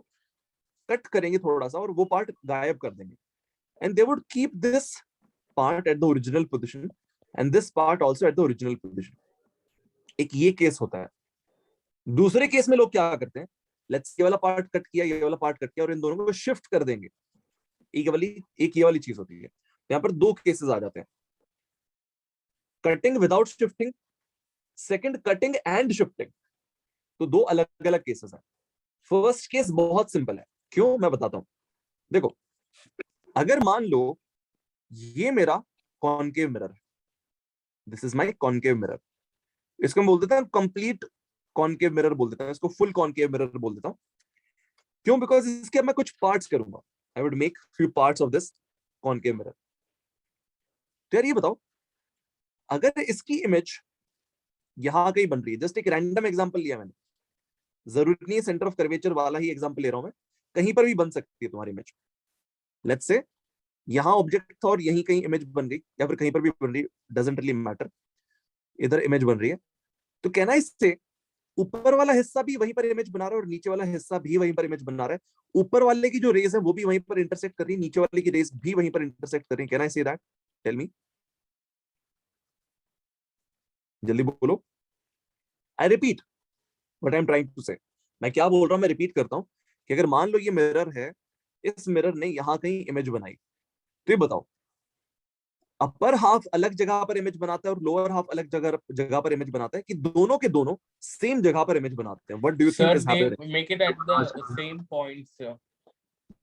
कट करेंगे थोड़ा सा और वो पार्ट गायब कर देंगे, and they would keep this part at the original position and this part also at the original position. एक ये केस होता है। दूसरे केस में लोग क्या करते हैं, लेट्स ये वाला पार्ट कट किया, ये वाला पार्ट कट किया और इन दोनों को शिफ्ट कर देंगे। एक ये वाली चीज होती है। यहाँ पर 2 केसेस आ जाते हैं, cutting without shifting, second cutting and shifting. तो 2 अलग अलग केसेस हैं। फर्स्ट केस बहुत सिंपल है, क्यों मैं बताता हूं। देखो अगर मान लो ये मेरा कॉनकेव मिरर है, this is my concave mirror, इसको हम बोल देते हैं कंप्लीट कॉनकेव मिरर बोल देता हूं, इसको फुल कॉनकेव मिरर बोल देता हूं। क्यों? बिकॉज इसके अब मैं कुछ पार्ट्स करूंगा, I would make few parts of this concave mirror. तो यार ये बताओ, अगर इसकी इमेज यहां कहीं बन रही है, जस्ट एक रैंडम एग्जांपल लिया मैंने, जरूरी नहीं है सेंटर ऑफ कर्वेचर वाला ही एग्जांपल ले रहा हूं मैं, कहीं पर भी बन सकती है तुम्हारी इमेज। लेट्स से यहां ऑब्जेक्ट था और यहीं कहीं इमेज बन गई, या फिर कहीं पर भी बन रही, डजंट रियली मैटर, इधर इमेज बन रही है। तो कहना इससे ऊपर वाला हिस्सा भी वहीं पर इमेज बना रहा है और नीचे वाला हिस्सा भी वहीं पर इमेज बना रहा है। ऊपर वाले की जो रेज है वो भी वहीं पर इंटरसेक्ट कर रही है, नीचे वाले की रेज भी वहीं पर इंटरसेक्ट कर रही है। Can I say that? Tell me, जल्दी बोलो। I repeat what I am trying to say. मैं क्या बोल रहा हूं, मैं रिपीट करता हूं कि अगर मान लो ये मिरर है, इस मिरर ने यहां कहीं इमेज बनाई, तो ये बताओ अपर हाफ अलग जगह पर इमेज बनाता है और लोअर हाफ अलग जगह पर इमेज बनाता है, कि दोनों के दोनों सेम जगह पर इमेज बनाते हैं? What do you think Sir, is they happening? make it at the same point, sir.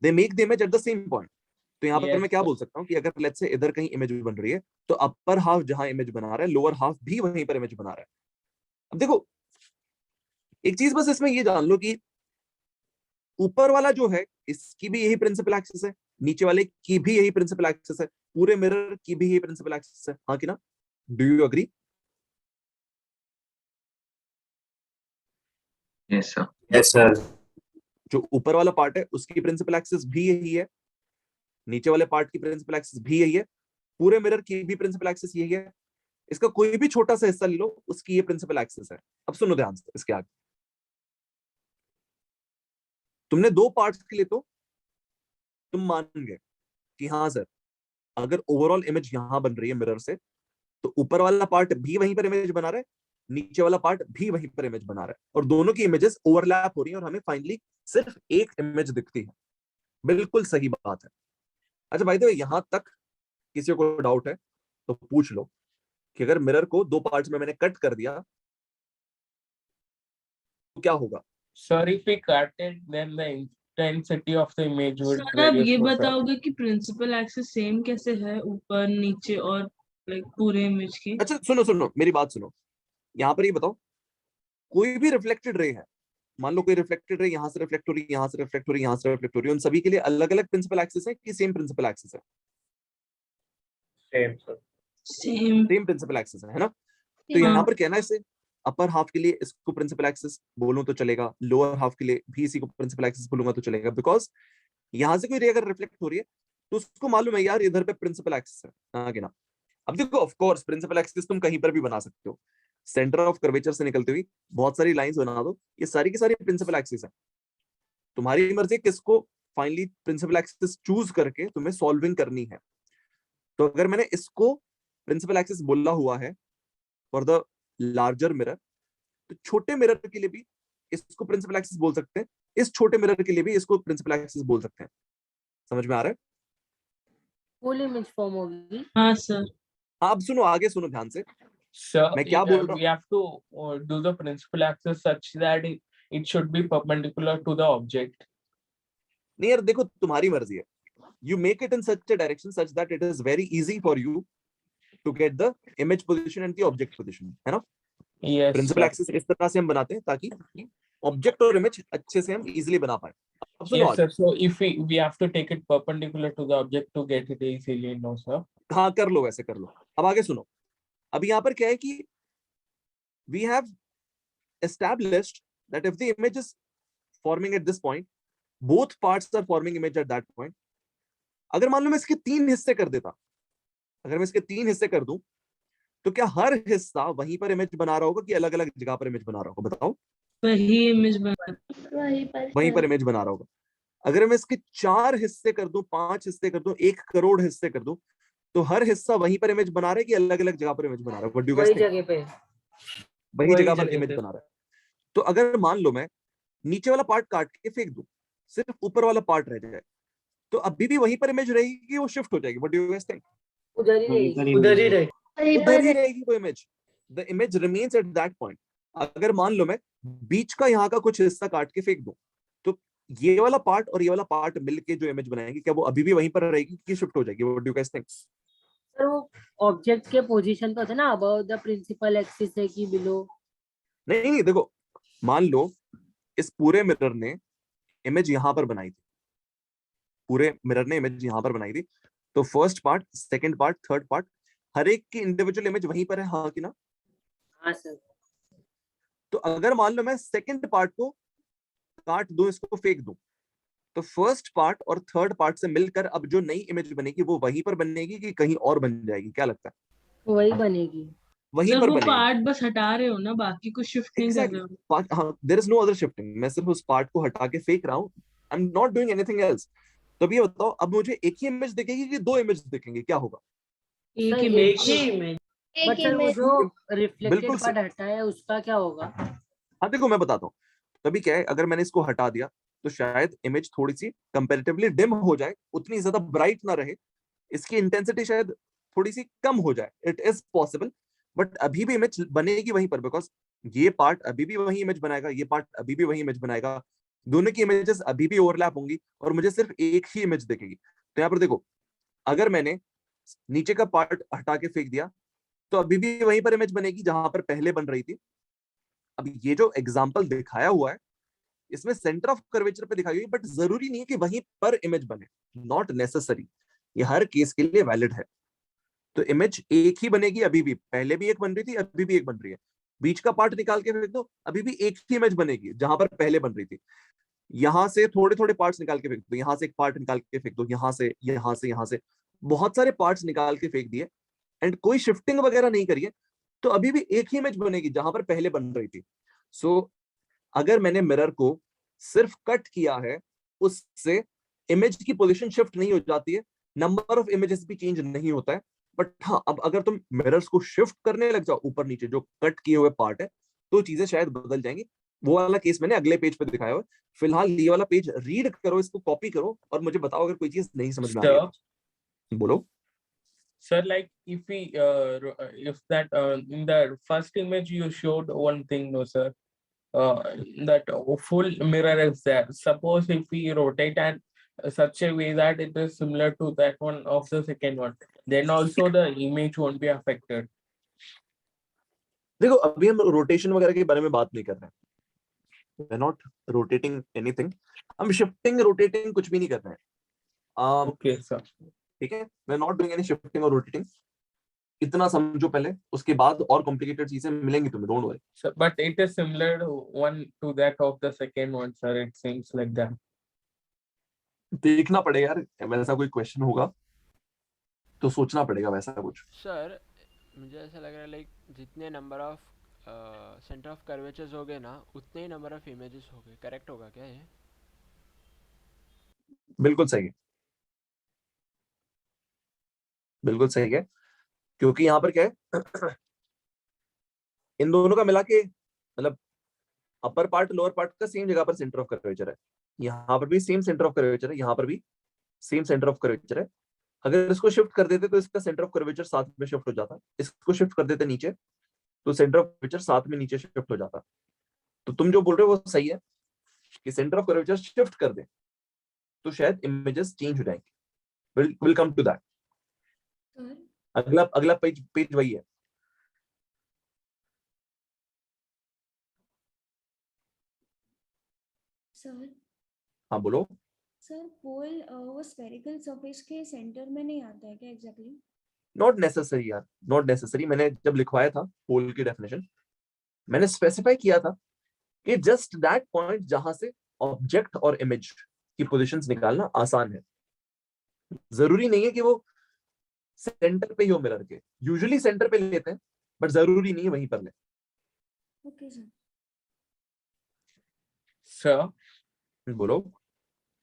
They make the image at the same point. तो यहाँ पर Yes, मैं क्या sir. बोल सकता हूँ कि अगर लेट्स से इधर कहीं इमेज बन रही है, तो अपर हाफ जहां इमेज बना रहा है, लोअर हाफ भी वहीं पर इमेज बना रहा है। अब देखो एक चीज बस इसमें ये जान लो कि ऊपर वाला जो है इसकी भी यही प्रिंसिपल एक्सिस है, नीचे वाले की भी यही प्रिंसिपल एक्सिस है, पूरे मिरर की भी यही प्रिंसिपल एक्सिस है, हाँ कि ना? Do you agree? Yes sir. Yes sir. जो ऊपर वाला पार्ट है उसकी प्रिंसिपल एक्सिस भी यही है, नीचे वाले पार्ट की प्रिंसिपल एक्सिस भी यही है, पूरे मिरर की भी प्रिंसिपल एक्सिस यही है। इसका कोई भी छोटा सा हिस्सा ले लो, उसकी ये प्रिंसिपल एक्सिस है। अब सुनो ध्यान से इसके आगे, तुमने दो पार्ट्स के लिए तो तुम मान गए कि हाँ सर, अगर ओवरऑल इमेज यहां बन रही है मिरर से, तो ऊपर वाला पार्ट भी वहीं पर इमेज बना रहा है, नीचे वाला पार्ट भी वहीं पर इमेज बना रहा है, और दोनों की इमेजेस ओवरलैप हो रही है और हमें फाइनली सिर्फ एक इमेज दिखती है। बिल्कुल सही बात है। अच्छा भाई, तो यहां तक किसी को डाउट है तो पूछ लो कि अगर मिरर को दो पार्ट्स में मैंने कट कर दिया तो क्या होगा? Sir, if we cut it, then the intensity of the image would sir आप reduce ये to, sir. बताओगे कि प्रिंसिपल एक्सिस सेम कैसे है ऊपर नीचे और लाइक पूरे इमेज की? अच्छा सुनो सुनो, मेरी बात सुनो, यहाँ पर ये बताओ, कोई भी रिफ्लेक्टेड रे है, मान लो कोई रिफ्लेक्टेड रे यहाँ से रिफ्लेक्ट हो रही है, यहाँ से रिफ्लेक्ट हो रही है, यहाँ से रिफ्लेक्ट हो रही है, उन सभी के लिए अलग अलग प्रिंसिपल एक्सिस है कि सेम प्रिंसिपल एक्सिस है? Same, sir. Same principal axis है ना? तो यहाँ पर कहना है इसे अपर हाफ के लिए इसको प्रिंसिपल एक्सिस बोलूं तो चलेगा, लोअर हाफ के लिए भी इसी को प्रिंसिपल एक्सिस बोलूंगा तो चलेगा, बिकॉज यहां से कोई रे अगर रिफ्लेक्ट हो रही है तो उसको मालूम है यार इधर पे प्रिंसिपल एक्सिस है, हाँ कि ना? अब देखो ऑफ कोर्स प्रिंसिपल एक्सिस तुम कहीं पर भी बना सकते हो, सेंटर ऑफ कर्वेचर से निकलती हुई बहुत सारी लाइंस बना दो, ये सारी की सारी प्रिंसिपल एक्सिस है। तुम्हारी मर्जी किसको फाइनली प्रिंसिपल एक्सिस चूज करके तुम्हें सॉल्विंग करनी है। तो अगर मैंने इसको प्रिंसिपल एक्सिस बोला हुआ है फॉर द लार्जर मिरर, तो छोटे मिरर के लिए भी इसको प्रिंसिपल एक्सिस बोल सकते हैं, इस छोटे मिरर के लिए भी इसको प्रिंसिपल एक्सिस बोल सकते हैं। समझ में आ रहा है? फुल इमेज फॉर्म होगी। हाँ सर। हाँ, अब सुनो, आगे सुनो ध्यान से, Sir, मैं क्या बोल रहा we have to do the principal axis such that it should be perpendicular to the object. नहीं यार देखो, तुम्हारी मर्जी है, you make it in such a direction such that it is very easy for you to get the image position and the object position, है ना? Yes, principal sir. Axis इस तरह से हम बनाते हैं ताकि ऑब्जेक्ट और इमेज अच्छे से हम इजीली बना पाए। अब सुनो Yes, आगे। sir. So if we have to take it perpendicular to the object to get it easily, no, sir. हाँ कर लो, वैसे कर लो। अब आगे सुनो, अब यहाँ पर क्या है कि we have established that if the image is forming at this point, both parts are forming image at that point. अगर मान लो मैं इसके तीन हिस्से कर देता, अगर मैं इसके तीन हिस्से कर दूं, तो क्या हर हिस्सा वहीं पर इमेज बना रहा होगा कि अलग अलग जगह पर इमेज बना रहा होगा? बताओ। वही इमेज बना, वहीं पर इमेज बना रहा होगा। अगर मैं इसके चार हिस्से कर दूं, पांच हिस्से कर दूं, 1 करोड़ हिस्से कर दूं, तो हर हिस्सा वहीं पर इमेज बना रहा है कि अलग अलग जगह पर इमेज बना रहा है? व्हाट डू यू वही गाइस थिंक? जगह पे वही जगह पर इमेज बना रहा है। तो अगर मान लो मैं नीचे वाला पार्ट काट के फेंक दूं, सिर्फ ऊपर वाला पार्ट रह जाए, तो अभी भी वहीं पर इमेज रहेगी कि वो शिफ्ट हो जाएगी? What do you guys think? उधर ही रहेगी। उधर ही रहेगी वो image. The image remains at that point. अगर मान लो मैं बीच का यहाँ का कुछ हिस्सा काट के फेंक दूं, तो ये वाला पार्ट और ये वाला पार्ट मिलके जो इमेज बनाएंगे, क्या वो अभी भी वहीं पर रहेगी कि शिफ्ट हो जाएगी? What do you guys think? Sir वो ऑब्जेक्ट के पोजीशन पे होता है ना, अबव द प्रिंसिपल एक्सिस है कि बिलो? नहीं नहीं, देखो मान लो इस पूरे मिरर ने इमेज यहाँ पर बनाई थी, पूरे मिरर ने इमेज यहाँ पर बनाई थी, तो first part, second part, third part, हर एक की इंडिविजुअल इमेज वहीं पर है, हाँ कि ना? हाँ सर। तो अगर मान लो मैं सेकंड पार्ट को काट दूं, इसको फेंक दूं, तो फर्स्ट पार्ट और थर्ड पार्ट से मिलकर अब जो नई इमेज बनेगी वो वहीं पर बनेगी कि कहीं और बन जाएगी? क्या लगता है? वही बनेगी। वहीं जब पर वो बनेगी। पार्ट बस हटा रहे हो ना, बाकी कुछ शिफ्ट नहीं कर रहे हो। हाँ, there is no other shifting. मैं सिर्फ उस पार्ट को हटा के फेंक रहा हूँ, I am not doing anything else. तो अब ये बताओ, अब मुझे एक ही इमेज दिखेगी कि दो इमेज दिखेंगी? क्या होगा? एक एक ही इमेज। इमेज। बट सर वो जो रिफ्लेक्टेड पार्ट हटा है उसका क्या होगा? हाँ देखो मैं बताता हूँ। तभी क्या है, अगर मैंने इसको हटा दिया तो शायद इमेज थोड़ी सी कंपैरेटिवली डिम हो जाए, उतनी ज्यादा ब्राइट ना रहे, इसकी इंटेंसिटी शायद थोड़ी सी कम हो जाए। इट इज पॉसिबल, बट अभी भी इमेज बनेगी वहीं पर, बिकॉज ये पार्ट अभी भी वही इमेज बनाएगा, ये पार्ट अभी भी वही इमेज बनाएगा, दोनों की इमेजेस अभी भी ओवरलैप होंगी और मुझे सिर्फ एक ही इमेज दिखेगी। तो यहाँ पर देखो, अगर मैंने नीचे का पार्ट हटा के फेंक दिया तो अभी भी वहीं पर इमेज बनेगी जहां पर पहले बन रही थी। अब ये जो एग्जांपल दिखाया हुआ है, इसमें सेंटर ऑफ कर्वेचर पे दिखाई हुई, बट जरूरी नहीं है कि वहीं पर इमेज बने, नॉट नेसेसरी। ये हर केस के लिए वैलिड है। तो इमेज एक ही बनेगी अभी भी, पहले भी एक बन रही थी, अभी भी एक बन रही है। बीच का पार्ट निकाल के फेंक दो, अभी भी एक ही इमेज बनेगी जहां पर पहले बन रही थी। यहां से थोड़े थोड़े पार्ट्स निकाल के फेंक दो, यहां से एक पार्ट निकाल के फेंक दो, यहां से, यहां से, यहां से, बहुत सारे पार्ट्स निकाल के फेंक दिए एंड कोई शिफ्टिंग वगैरह नहीं करिए, तो अभी भी एक ही इमेज बनेगी जहां पर पहले बन रही थी। सो अगर मैंने मिरर को सिर्फ कट किया है, उससे इमेज की पोजीशन शिफ्ट नहीं हो जाती है, नंबर ऑफ इमेजेस भी चेंज नहीं होता है। बट हाँ, अब अगर तुम मिरर्स को शिफ्ट करने लग जाओ ऊपर नीचे, जो कट किए हुए पार्ट है, तो चीजें शायद बदल जाएंगी। वो वाला केस मैंने अगले पेज पे दिखाया हुआ है। फिलहाल ये वाला पेज रीड करो, इसको कॉपी करो और मुझे बताओ अगर कोई चीज नहीं समझ में आ रही है। बोलो। Sir, like if we if that in the first image you showed one thing, no sir, that full mirror is there. Suppose if we rotate and such a way that it is similar to that one of the second one, then also the image won't be affected. देखो अभी हम rotation वगैरह के बारे में बात नहीं कर रहे हैं, we're not rotating anything, हम शिफ्टिंग रोटेटिंग कुछ भी नहीं कर रहे हैं। Okay sir. ठीक है, we're not doing any shifting or rotating, इतना समझो पहले, उसके बाद और कॉम्प्लिकेटेड चीजें मिलेंगी तुम्हें, don't worry. So, but it is similar one to that of the second one, sir. It seems like that. देखना पड़ेगा यार, वैसा कोई क्वेश्चन होगा तो सोचना पड़ेगा वैसा कुछ। सर मुझे ऐसा लग रहा है लाइक जितने number of centre of curvatures हो गए ना, उतने ही नंबर ऑफ इमेजेस हो गए। करेक्ट होगा क्या ये? बिल्कुल सही है, बिल्कुल सही है, क्योंकि यहाँ पर क्या है, इन दोनों का मिला के मतलब अपर पार्ट लोअर पार्ट का सेम जगह पर सेंटर ऑफ कर्वेचर है, यहाँ पर भी सेम सेंटर ऑफ कर्वेचर है, यहाँ पर भी सेम सेंटर ऑफ कर्वेचर है। अगर इसको शिफ्ट कर देते तो इसका सेंटर ऑफ कर्वेचर साथ में शिफ्ट हो जाता, इसको शिफ्ट कर देते नीचे तो सेंटर ऑफ कर्वेचर साथ में नीचे शिफ्ट हो जाता। तो तुम जो बोल रहे हो वो सही है कि सेंटर ऑफ कर्वेचर शिफ्ट कर दे तो शायद इमेजेस चेंज हो जाएंगे। Will come to that. अगला अगला पेज वही है। सर हाँ बोलो। सर पोल वो स्फेरिकल सरफेस के सेंटर में नहीं आता है क्या एग्जैक्टली? नॉट नेसेसरी यार, नॉट नेसेसरी। मैंने जब लिखवाया था पोल की डेफिनेशन, मैंने स्पेसिफाई किया था कि जस्ट दैट पॉइंट जहां से ऑब्जेक्ट और इमेज की पोजीशंस निकालना आसान है। जरूरी नहीं है कि वो सेंटर पे ही हो मिरर के, यूजुअली सेंटर पे लेते हैं बट जरूरी नहीं है वहीं पर ले। Okay sir. Sir, बोलो।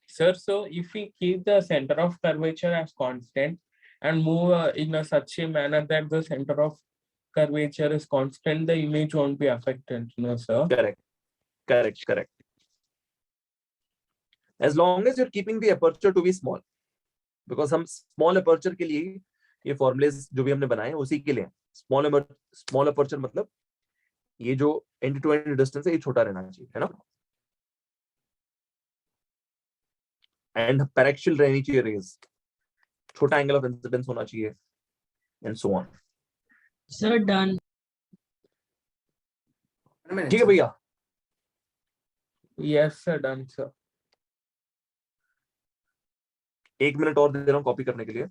sir, so if we keep the center of curvature as constant and move in a such a manner that the center of curvature is constant, the image won't be affected, no sir? Correct, correct, correct. As long as you're keeping the aperture to be small, because हम small aperture के लिए ये formulas जो भी हमने बनाए हैं उसी के लिए। स्मॉल अपर्चर मतलब ये जो एंड टू एंड डिस्टेंस है ये छोटा रहना चाहिए, है ना, एंड पैरेक्शियल रहनी चाहिए रेज, छोटा एंगल ऑफ इंसिडेंस होना चाहिए and so on. Sir done. ठीक है भैया। Yes sir, done sir. 1 minute और दे रहा हूँ कॉपी करने के लिए।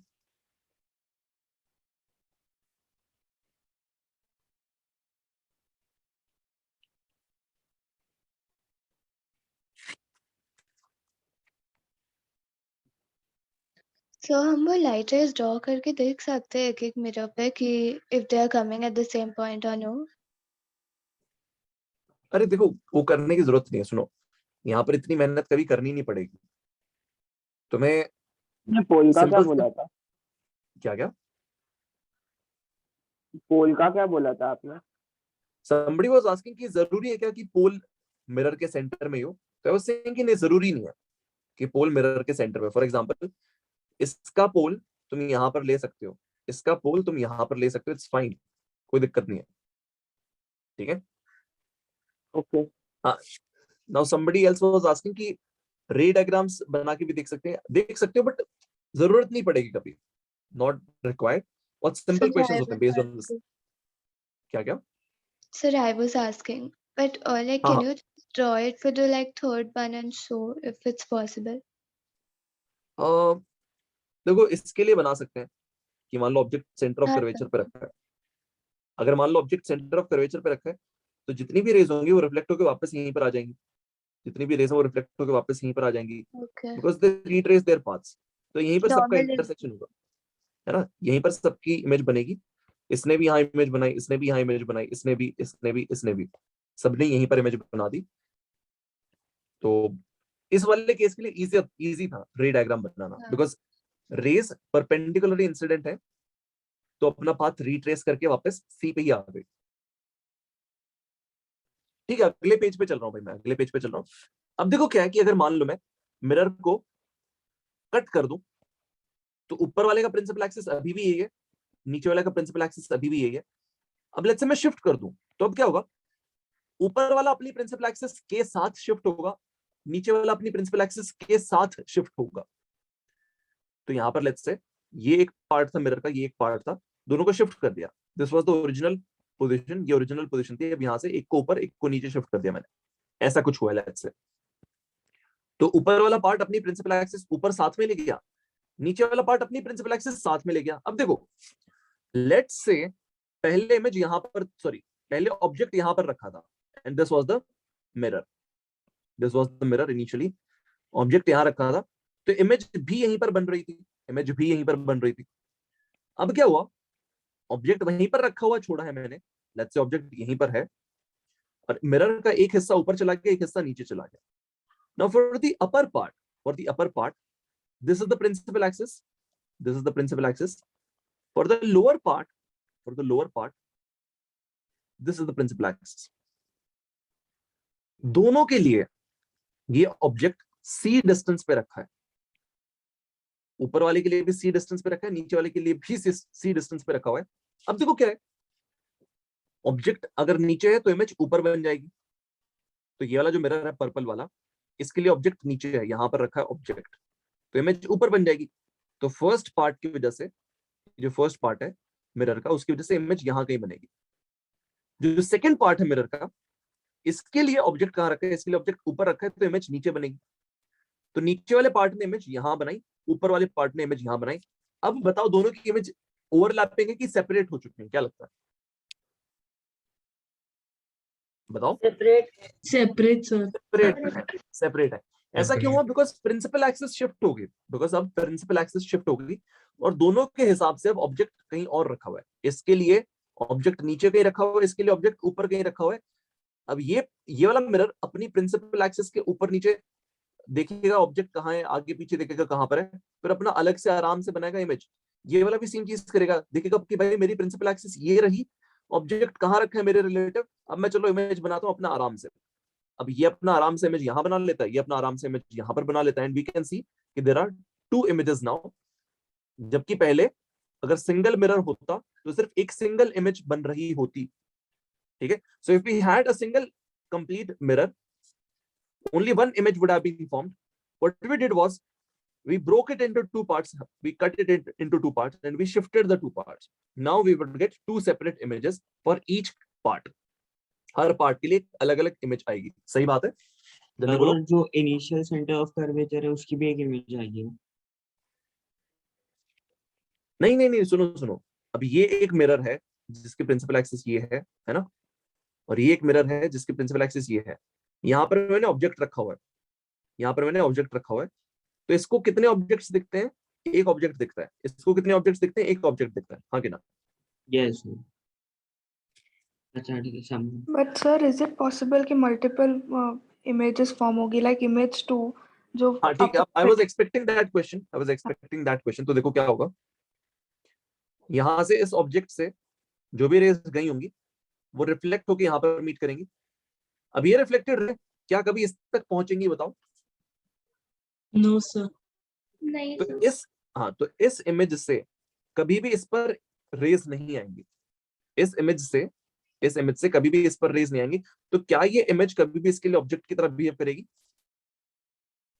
So हम वो लाइट रेज ड्रॉ करके देख सकते हैं एक एक मिरर पे कि if they are coming at the same point और नो? अरे देखो वो करने की जरूरत नहीं है, सुनो यहाँ पर इतनी मेहनत कभी करनी नहीं पड़ेगी तुम्हें। पोल का क्या सिंपल बोला था? क्या क्या पोल का क्या बोला था आपने? somebody was asking कि जरूरी है क्या कि पोल मिरर के सेंटर में हो, तो I was saying कि नहीं, जरूरी नहीं है कि पोल मिरर के सेंटर में। फॉर एग्जांपल इसका पोल तुम यहाँ पर ले सकते हो, इसका पोल तुम यहाँ पर ले सकते हो, इट्स फाइन, कोई दिक्कत नहीं है, ठीक है। ओके। हाँ, now somebody else was asking कि रे डायग्राम्स बना के भी देख सकते हो बट जरूरत नहीं पड़ेगी कभी, नॉट रिक्वायर्ड। बहुत सिंपल क्वेश्चंस होते हैं बेस्ड ऑन दिस। क्या क्या Sir, I was asking, but like, can you draw it for the like third one and show if it's possible? देखो इसके लिए बना सकते हैं, कि मान लो ऑब्जेक्ट सेंटर ऑफ हाँ कर्वेचर पे रखा है, अगर मान लो ऑब्जेक्ट सेंटर ऑफ कर्वेचर पे रखा है तो जितनी भी रेज होंगी वो रिफ्लेक्ट होकर वापस यहीं पर आ जाएंगी, जितनी भी रेज है वो रिफ्लेक्ट होकर वापस यहीं पर आ जाएंगी, okay because they retrace their paths. तो यहीं पर सबका नॉर्मल इंटरसेक्शन होगा, है ना, यहीं पर सबकी इमेज बनेगी। इसने भी यहाँ इमेज बनाई, इसने भी यहाँ इमेज बनाई, इसने भी, इसने भी, इसने भी, सबने यहीं पर इमेज बना दी। तो इस वाले केस के लिए इजी था रे डायग्राम बनाना, बिकॉज रेज परपेंडिकुलरली इंसिडेंट है, तो अपना पाथ रिट्रेस करके वापस सी पे ही आ गए। ठीक है, अगले पेज पे चल रहा हूं भाई, मैं अगले पेज पे चल रहा हूं। अब देखो क्या है कि अगर मान लो मैं मिरर को कट कर दूं तो ऊपर वाले का प्रिंसिपल एक्सिस अभी भी यही है, नीचे वाले का प्रिंसिपल एक्सिस अभी भी यही है। अब लेट्स से मैं शिफ्ट कर दूं तो अब क्या होगा, ऊपर वाला अपनी प्रिंसिपल एक्सिस के साथ शिफ्ट होगा, नीचे वाला अपनी प्रिंसिपल एक्सिस के साथ शिफ्ट होगा। तो यहां पर लेट्स से ये एक पार्ट था मिरर का, ये एक पार्ट था, दोनों को शिफ्ट कर दिया। This was the original position, ये ओरिजिनल पोजीशन थी। अब यहां से एक को ऊपर एक को नीचे शिफ्ट कर दिया मैंने, ऐसा कुछ हुआ लेट्स से। तो ऊपर वाला पार्ट अपनी प्रिंसिपल एक्सिस ऊपर साथ में ले गया, नीचे वाला पार्ट अपनी प्रिंसिपल एक्सिस साथ में ले गया। अब देखो लेट्स से पहले इमेज यहां पर, सॉरी पहले ऑब्जेक्ट यहां पर रखा था and this was the mirror, this was the mirror initially, object यहां रखा था तो इमेज भी यहीं पर बन रही थी, इमेज भी यहीं पर बन रही थी। अब क्या हुआ, ऑब्जेक्ट वहीं पर रखा हुआ छोड़ा है मैंने, लेट्स से ऑब्जेक्ट यहीं पर है और मिरर का एक हिस्सा ऊपर चला गया, एक हिस्सा नीचे चला गया। Now for the upper part this is the principal axis, this is the principal axis. For the lower part this is the principal axis. दोनों के लिए ये ऑब्जेक्ट c डिस्टेंस पे रखा है, ऊपर वाले के लिए भी c डिस्टेंस पे रखा है, नीचे वाले के लिए भी c डिस्टेंस पे रखा हुआ है। अब देखो क्या है, ऑब्जेक्ट अगर नीचे है तो इमेज ऊपर बन जाएगी। तो ये वाला जो मिरर है पर्पल वाला, इसके लिए ऑब्जेक्ट नीचे है, यहां पर रखा है ऑब्जेक्ट, तो इमेज ऊपर बन जाएगी। तो फर्स्ट पार्ट की वजह से, जो फर्स्ट पार्ट है मिरर का, उसकी वजह से इमेज यहां कहीं बनेगी। जो सेकंड पार्ट है मिरर का, इसके लिए ऑब्जेक्ट कहां रखा है, इसके लिए ऑब्जेक्ट ऊपर रखा है, तो इमेज नीचे बनेगी। तो नीचे वाले पार्ट ने इमेज यहां बनाई, ऊपर वाले पार्ट ने इमेज यहां बनाई। अब बताओ दोनों की इमेज ओवरलैपिंग है कि सेपरेट हो चुकी है, क्या लगता है बताओ? सेपरेट सर, सेपरेट है। ऐसा क्यों हुआ? बिकॉज प्रिंसिपल एक्सिस शिफ्ट हो गई, बिकॉज अब प्रिंसिपल एक्सिस शिफ्ट हो गई और दोनों के हिसाब से अब ऑब्जेक्ट कहीं और रखा हुआ है। इसके लिए ऑब्जेक्ट नीचे कहीं रखा हुआ है, इसके लिए ऑब्जेक्ट ऊपर कहीं रखा हुआ है। अब ये वाला मिरर अपनी प्रिंसिपल एक्सिस के ऊपर नीचे देखेगा ऑब्जेक्ट कहाँ है, आगे पीछे देखेगा कहाँ पर है, फिर अपना अलग से आराम से बनाएगा इमेज। ये वाला भी सेम चीज करेगा, देखेगा कि भाई मेरी प्रिंसिपल एक्सिस ये रही, ऑब्जेक्ट कहाँ रखा है मेरे रिलेटिव, अब मैं चलो इमेज बनाता हूँ अपना आराम से। अब ये अपना आराम से इमेज यहां बना लेता है, ये अपना आराम से इमेज यहां पर बना लेता है, एंड वी कैन सी कि there are two images now. जबकि पहले अगर सिंगल मिरर होता तो सिर्फ एक सिंगल इमेज बन रही होती, ठीक है। So if we had a single complete mirror, only one image would have been formed. What we did was we broke it into two parts, we cut it into two parts and we shifted the two parts. Now we would get two separate images for each part. Her part के लिए अलग अलग image आएगी, सही बात है? और जो इनिशियल सेंटर ऑफ कर्वेचर है उसकी भी एक इमेज आएगी। नहीं, सुनो, अब ये एक मिरर है जिसके प्रिंसिपल एक्सिस ये है ना, और ये एक मिरर है जिसके प्रिंसिपल एक्सिस ये है। यहाँ पर मैंने ऑब्जेक्ट रखा हुआ है, तो इसको कितने ऑब्जेक्ट्स दिखते हैं? एक ऑब्जेक्ट दिखता है। इसको कितने ऑब्जेक्ट्स दिखते हैं? एक ऑब्जेक्ट दिखता है, हाँ कि ना? यस। अच्छा ठीक है, समझ। But sir, is it possible कि multiple images form होगी, like image 2 जो हाँ ठीक है, I was expecting that question। तो देखो क्या होगा, यहाँ से इस ऑब्जेक्ट से जो भी रेज गई होंगी वो रिफ्लेक्ट होकर यहाँ पर मीट करेंगी। अब ये रिफ्लेक्टेड रे क्या कभी इस तक पहुंचेंगी बताओ? नो सर, नहीं तो तो इस इमेज से कभी भी इस पर रेज नहीं आएंगी, इस इमेज से कभी भी इस पर रेज नहीं आएंगी। तो क्या ये इमेज कभी भी इसके लिए ऑब्जेक्ट की तरह बिहेव करेगी?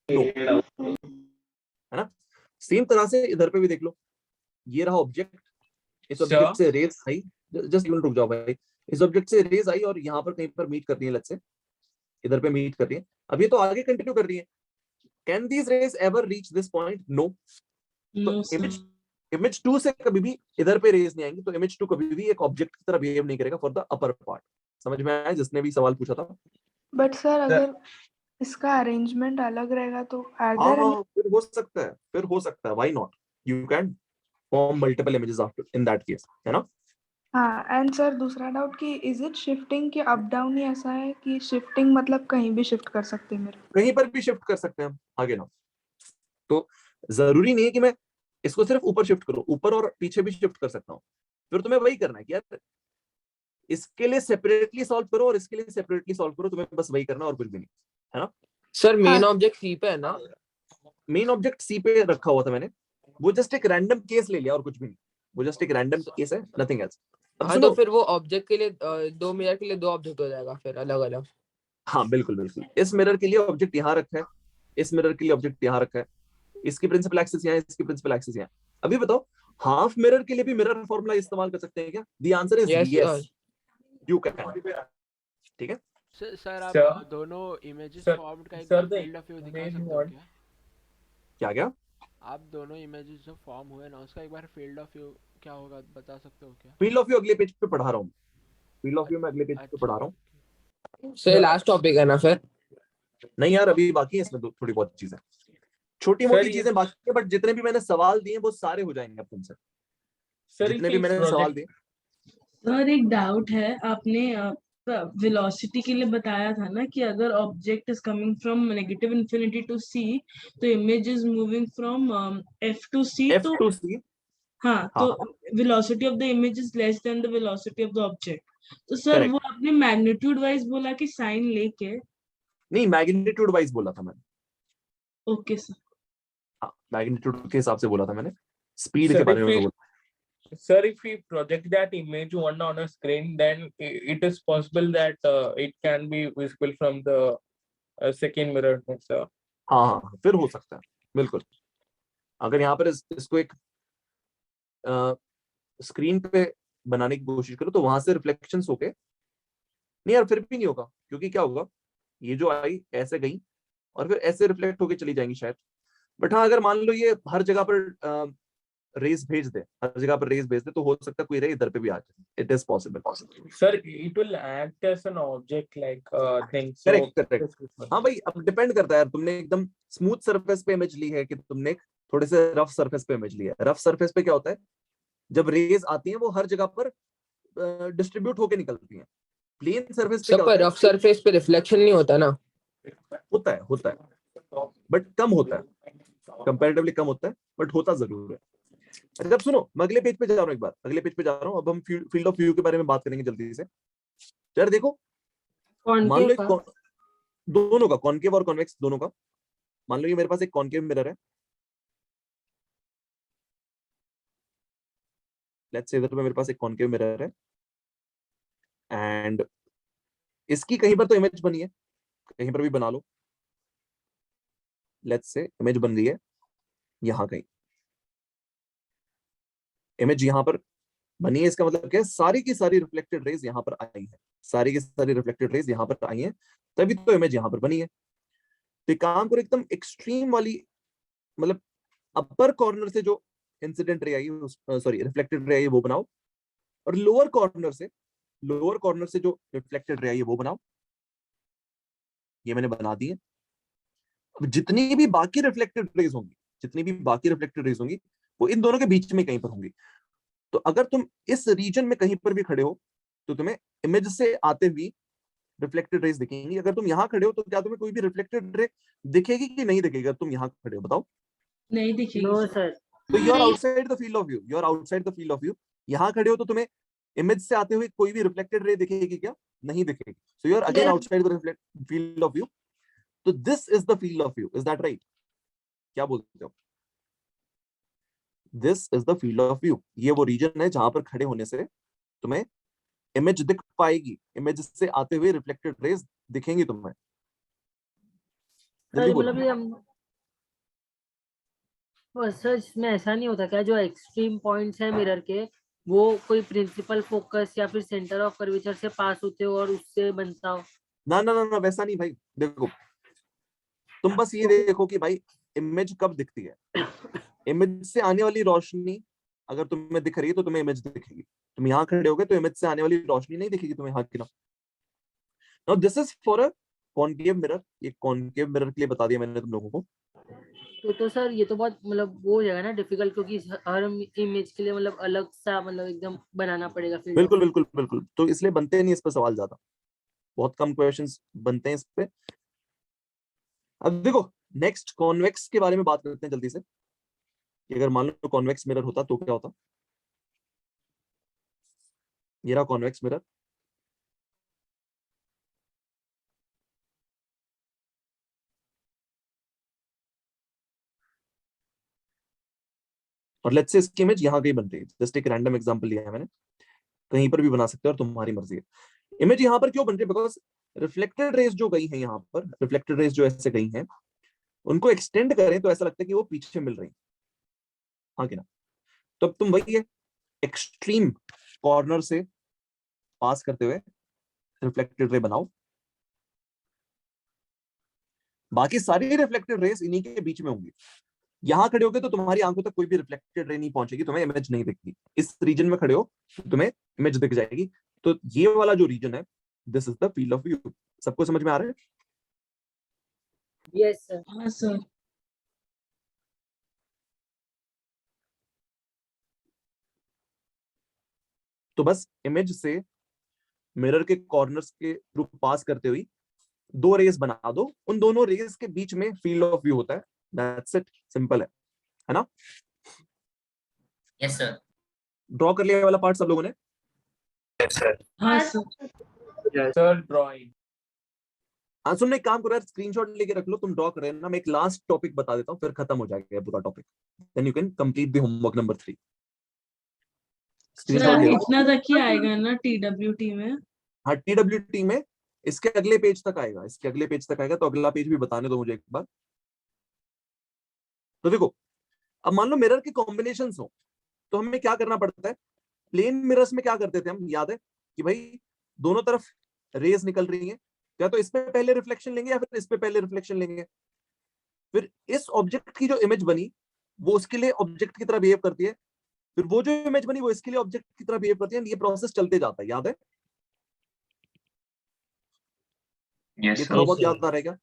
नो, है ना? सेम तरह से इधर पे भी देख लो, ये रहा ऑब्जेक्ट, इस ऑब्जेक्ट से रेज आई, जस्ट रुक जाओ भाई, इस ऑब्जेक्ट से रेज आई और यहाँ पर कहीं पर मीट कर रही है, लेट्स से इधर पे मीट कर रही है। अब ये तो आगे कंटिन्यू कर रही है। Can these rays ever reach this point? No. तो इमेज इमेज 2 से कभी भी इधर पे रेज नहीं आएंगी, तो इमेज 2 कभी भी एक ऑब्जेक्ट की तरह बिहेव नहीं करेगा फॉर द अपर पार्ट। समझ में आया जिसने भी सवाल पूछा था? बट सर अगर इसका अरेंजमेंट अलग रहेगा तो हाँ हाँ, फिर हो सकता है, why not, you can form multiple images after in that case, है ना? हाँ। एंड सर दूसरा डाउट कि इज इट शिफ्टिंग कि अप डाउन ही ऐसा है कि शिफ्टिंग मतलब कहीं भी शिफ्ट कर सकते हैं मेरे? कहीं पर भी शिफ्ट कर सकते हैं हम, आगे ना। तो जरूरी नहीं है कि मैं इसको सिर्फ ऊपर शिफ्ट करूं, ऊपर और पीछे भी शिफ्ट कर सकता हूँ। फिर तुम्हें वही करना है कि यार इसके लिए सेपरेटली सॉल्व करो और इसके लिए सेपरेटली सॉल्व करो, तुम्हें बस वही करना और कुछ भी नहीं, है ना? सर मेन ऑब्जेक्ट सी पे है ना? मेन ऑब्जेक्ट सी पे रखा हुआ था मैंने, वो जस्ट एक रैंडम केस ले लिया और कुछ भी नहीं, वो जस्ट एक रैंडम केस है, नथिंग एल्स। हाँ तो फिर वो ऑब्जेक्ट के लिए 2 मिरर के लिए 2 ऑब्जेक्ट हो जाएगा फिर अलग अलग। हाँ बिल्कुल बिल्कुल, इस मिरर के लिए ऑब्जेक्ट यहाँ रखा है, इस मिरर के लिए ऑब्जेक्ट यहाँ रखा है, इसकी प्रिंसिपल एक्सिस यहाँ है, इसकी प्रिंसिपल एक्सिस यहाँ। अभी बताओ हाफ मिरर के लिए भी मिरर फॉर्मूला इस्तेमाल कर सकते हैं क्या? The answer is yes, you can. ठीक है सर आप दोनों इमेजेस फॉर्म्ड का एक बार फील्ड ऑफ व्यू दिखा सकते हो क्या? क्या आप दोनों इमेजेस जो फॉर्म हुए ना उसका एक बार फील्ड ऑफ व्यू क्या होगा बता सकते हो क्या? फील्ड ऑफ व्यू अगले पेज पे पढ़ा रहा हूँ, फील्ड ऑफ व्यू मैं अगले पेज पे पढ़ा रहा हूँ। सर लास्ट टॉपिक है ना फिर? नहीं यार अभी बाकी है इसमें थोड़ी बहुत चीजें, छोटी मोटी चीजें बाकी है, बट जितने भी मैंने सवाल दिए वो सारे हो जाएंगे अब तुमसे, जितने भी मैंने सवाल दिए। सर एक डाउट है, आपने वेलोसिटी के लिए बताया था ना कि अगर object is coming from negative infinity to C तो image is moving from F to C, तो हाँ तो velocity of the image is less than the velocity of the object. तो सर वो आपने मैग्नीट्यूड वाइज बोला कि साइन लेके? नहीं मैग्नीट्यूड वाइज बोला था मैंने। Okay sir. हाँ मैग्नीट्यूड के हिसाब से बोला था मैंने, स्पीड के बारे में बोला। Sir, if we project that image one on a screen, then it is possible that it can be visible from the second mirror, sir. हाँ फिर हो सकता है बिल्कुल। अगर यहाँ पर इसको एक स्क्रीन पे बनाने की कोशिश करो तो वहां से रिफ्लेक्शंस होके नहीं यार फिर भी नहीं होगा, क्योंकि क्या होगा ये जो आई ऐसे गई और फिर ऐसे रिफ्लेक्ट होके चली जाएंगी शायद। बट हाँ अगर मान लो ये हर जगह पर रेस भेज दे, हर जगह पर रेस भेज दे, तो हो सकता है कोई रे इधर पे भी आ जाए। It is possible. Sir, it will act as an object like thing. So correct. हाँ भाई अब डिपेंड करता है यार, तुमने एकदम स्मूथ सरफेस पे इमेज ली है कि तुमने थोड़े से रफ सरफेस पे इमेज ली है। रफ सरफेस पे क्या होता है, जब रेज आती हैं वो हर जगह पर डिस्ट्रीब्यूट होके निकलती हैं। प्लेन सरफेस पे सब रफ सरफेस पे रिफ्लेक्शन नहीं होता ना? होता है बट कम होता है, कंपैरेटिवली कम होता है, बट होता जरूर है। जब सुनो मैं अगले पेज पे जा रहा हूँ, एक बार अगले पेज पे जा रहा हूँ। अब हम फील्ड ऑफ व्यू के बारे में बात करेंगे जल्दी से। यार देखो मान लो दोनों का, कॉनकेव और कॉन्वेक्स दोनों का, मान लो ये मेरे पास एक कॉनकेव मिरर है, लेट्स से इधर पे मेरे पास एक कॉनकेव मिरर है एंड इसकी कहीं पर तो इमेज बनी है, कहीं पर भी बना लो। लेट्स से इमेज बन गई है यहाँ कहीं, इमेज यहाँ पर बनी है, इसका मतलब क्या है, सारी की सारी रिफ्लेक्टेड रेज यहाँ पर आई है, सारी की सारी रिफ्लेक्टेड रेज यहाँ पर आई है, तभी तो इमेज यहाँ पर बनी है। तो एक काम करो, एकदम एक्सट्रीम वाली मतलब अपर कॉर्नर से जो इंसिडेंट रे आई है, सॉरी रिफ्लेक्टेड रे आई है वो बनाओ, और लोअर कॉर्नर से जो रिफ्लेक्टेड रे आई है वो बनाओ। ये मैंने बना दी है। अब जितनी भी बाकी रिफ्लेक्टेड रेज होंगी वो इन दोनों के बीच में कहीं पर होंगी। तो अगर तुम इस रीजन में कहीं पर भी खड़े हो तो तुम्हें इमेज से आते हुए रिफ्लेक्टेड रेज दिखेंगी। अगर तुम यहाँ खड़े हो तो क्या तुम्हें कोई भी रिफ्लेक्टेड रे दिखेगी कि नहीं दिखेगी? अगर तुम यहाँ खड़े हो बताओ। नहीं दिखेगी। No sir. तो you are outside the field of view, यहाँ खड़े हो तो तुम्हें इमेज से आते हुए कोई भी रिफ्लेक्टेड रे दिखेगी क्या? नहीं दिखेगी। So you are again outside the field of view. तो this is the field of view, is that right? क्या बोलते हो? This is the field of view. ये वो रीजन है जहां पर खड़े होने से तुम्हें इमेज दिख पाएगी, इमेज से आते हुए रिफ्लेक्टेड रेज दिखेंगी तुम्हें। मतलब ये सर इसमें ऐसा नहीं होता क्या, जो एक्सट्रीम पॉइंट्स है मिरर के वो कोई प्रिंसिपल फोकस या फिर सेंटर ऑफ कर्वेचर से पास होते हो और उससे बनता हो? ना वैसा नहीं भाई। देखो तुम बस ये देखो कि भाई इमेज कब दिखती है। इमेज से आने वाली रोशनी अगर तुम्हें दिख रही है तो तुम्हें इमेज दिखेगी, तुम यहाँ खड़े होगे तो इमेज से आने वाली रोशनी नहीं दिखेगी तुम्हें, हाँ कि ना। Now this is for a concave mirror, ये कॉनकेव मिरर के लिए बता दिया मैंने तुम लोगों को। तो सर ये तो बहुत मतलब वो हो जाएगा ना डिफिकल्ट, क्योंकि हर इमेज के लिए मतलब अलग सा मतलब एकदम बनाना पड़ेगा फिर। बिल्कुल बिल्कुल बिल्कुल, तो इसलिए बनते नहीं इस पर सवाल, ज्यादा बहुत कम क्वेश्चंस बनते हैं इस पे। अब देखो नेक्स्ट कॉन्वेक्स के बारे में बात करते हैं जल्दी से, कि अगर मान लो कॉन्वेक्स मिरर होता तो क्या होता। ये रहा कॉन्वेक्स मिरर, और लेट्स से इसकी इमेज यहाँ कहीं बन रही है, जस्ट एक रैंडम एग्जांपल लिया है मैंने, कहीं पर भी बना सकते हो और तुम्हारी मर्जी है। इमेज यहाँ पर क्यों बन रही है, बिकॉज रिफ्लेक्टेड रेज जो गई हैं यहाँ पर, रिफ्लेक्टेड रेज जो ऐसे गई हैं, उनको एक्सटेंड करें तो ऐसा लगता है कि वो पीछे मिल रही, हाँ कि ना। तो अब तुम वही है, एक्सट्रीम कॉर्नर से पास करते हुए रिफ्लेक्टेड रे बनाओ, बाकी सारी रिफ्लेक्टेड रेस इन्हीं के बीच में होंगी। यहां खड़े होगे तो तुम्हारी आंखों तक कोई भी रिफ्लेक्टेड रे नहीं पहुंचेगी, तुम्हें इमेज नहीं दिखेगी। इस रीजन में खड़े हो तो तुम्हें इमेज दिख जाएगी। तो ये वाला जो रीजन है, this is the field of view. सबको समझ में आ रहा है? Yes sir. हाँ सर। तो बस इमेज से मिरर के कॉर्नर्स के थ्रू पास करते हुए दो रेस बना दो, उन दोनों रेस के बीच में फील्ड ऑफ व्यू होता है। दैट्स इट, सिंपल है ना? Yes sir. ड्रॉ कर लिया वाला पार्ट सब लोगों ने? Yes sir. हाँ सर। Sir drawing. हाँ सुनने, एक काम करो यार, स्क्रीनशॉट लेके रख लो, तुम ड्रॉ कर रहे हैं ना। मैं एक लास्ट टॉपिक बता देता हूँ, फिर खत्म हो जाएगा पूरा topic, then you can complete the homework number 3। Sir इतना तक ही आएगा ना TWT में? हाँ TWT में इसके अगले पेज तक आएगा, इसके अगले पेज तक आएगा। तो अगला पेज भी बताने दो मुझे एक बार। तो देखो, अब मान लो मिरर के कॉम्बिनेशंस हो तो हमें क्या करना पड़ता है। प्लेन मिरर्स में क्या करते थे हम, याद है कि भाई दोनों तरफ रेज निकल रही हैं, या तो इस पे पहले रिफ्लेक्शन लेंगे या फिर इस पे पहले रिफ्लेक्शन लेंगे। फिर इस ऑब्जेक्ट की जो इमेज बनी वो उसके लिए ऑब्जेक्ट की तरह बिहेव करती है, फिर वो जो इमेज बनी वो इसके लिए ऑब्जेक्ट की तरह बिहेव करती है। ये प्रोसेस चलते जाता है, याद है? यस ये सर। थोड़ा बहुत याद आ रहेगा।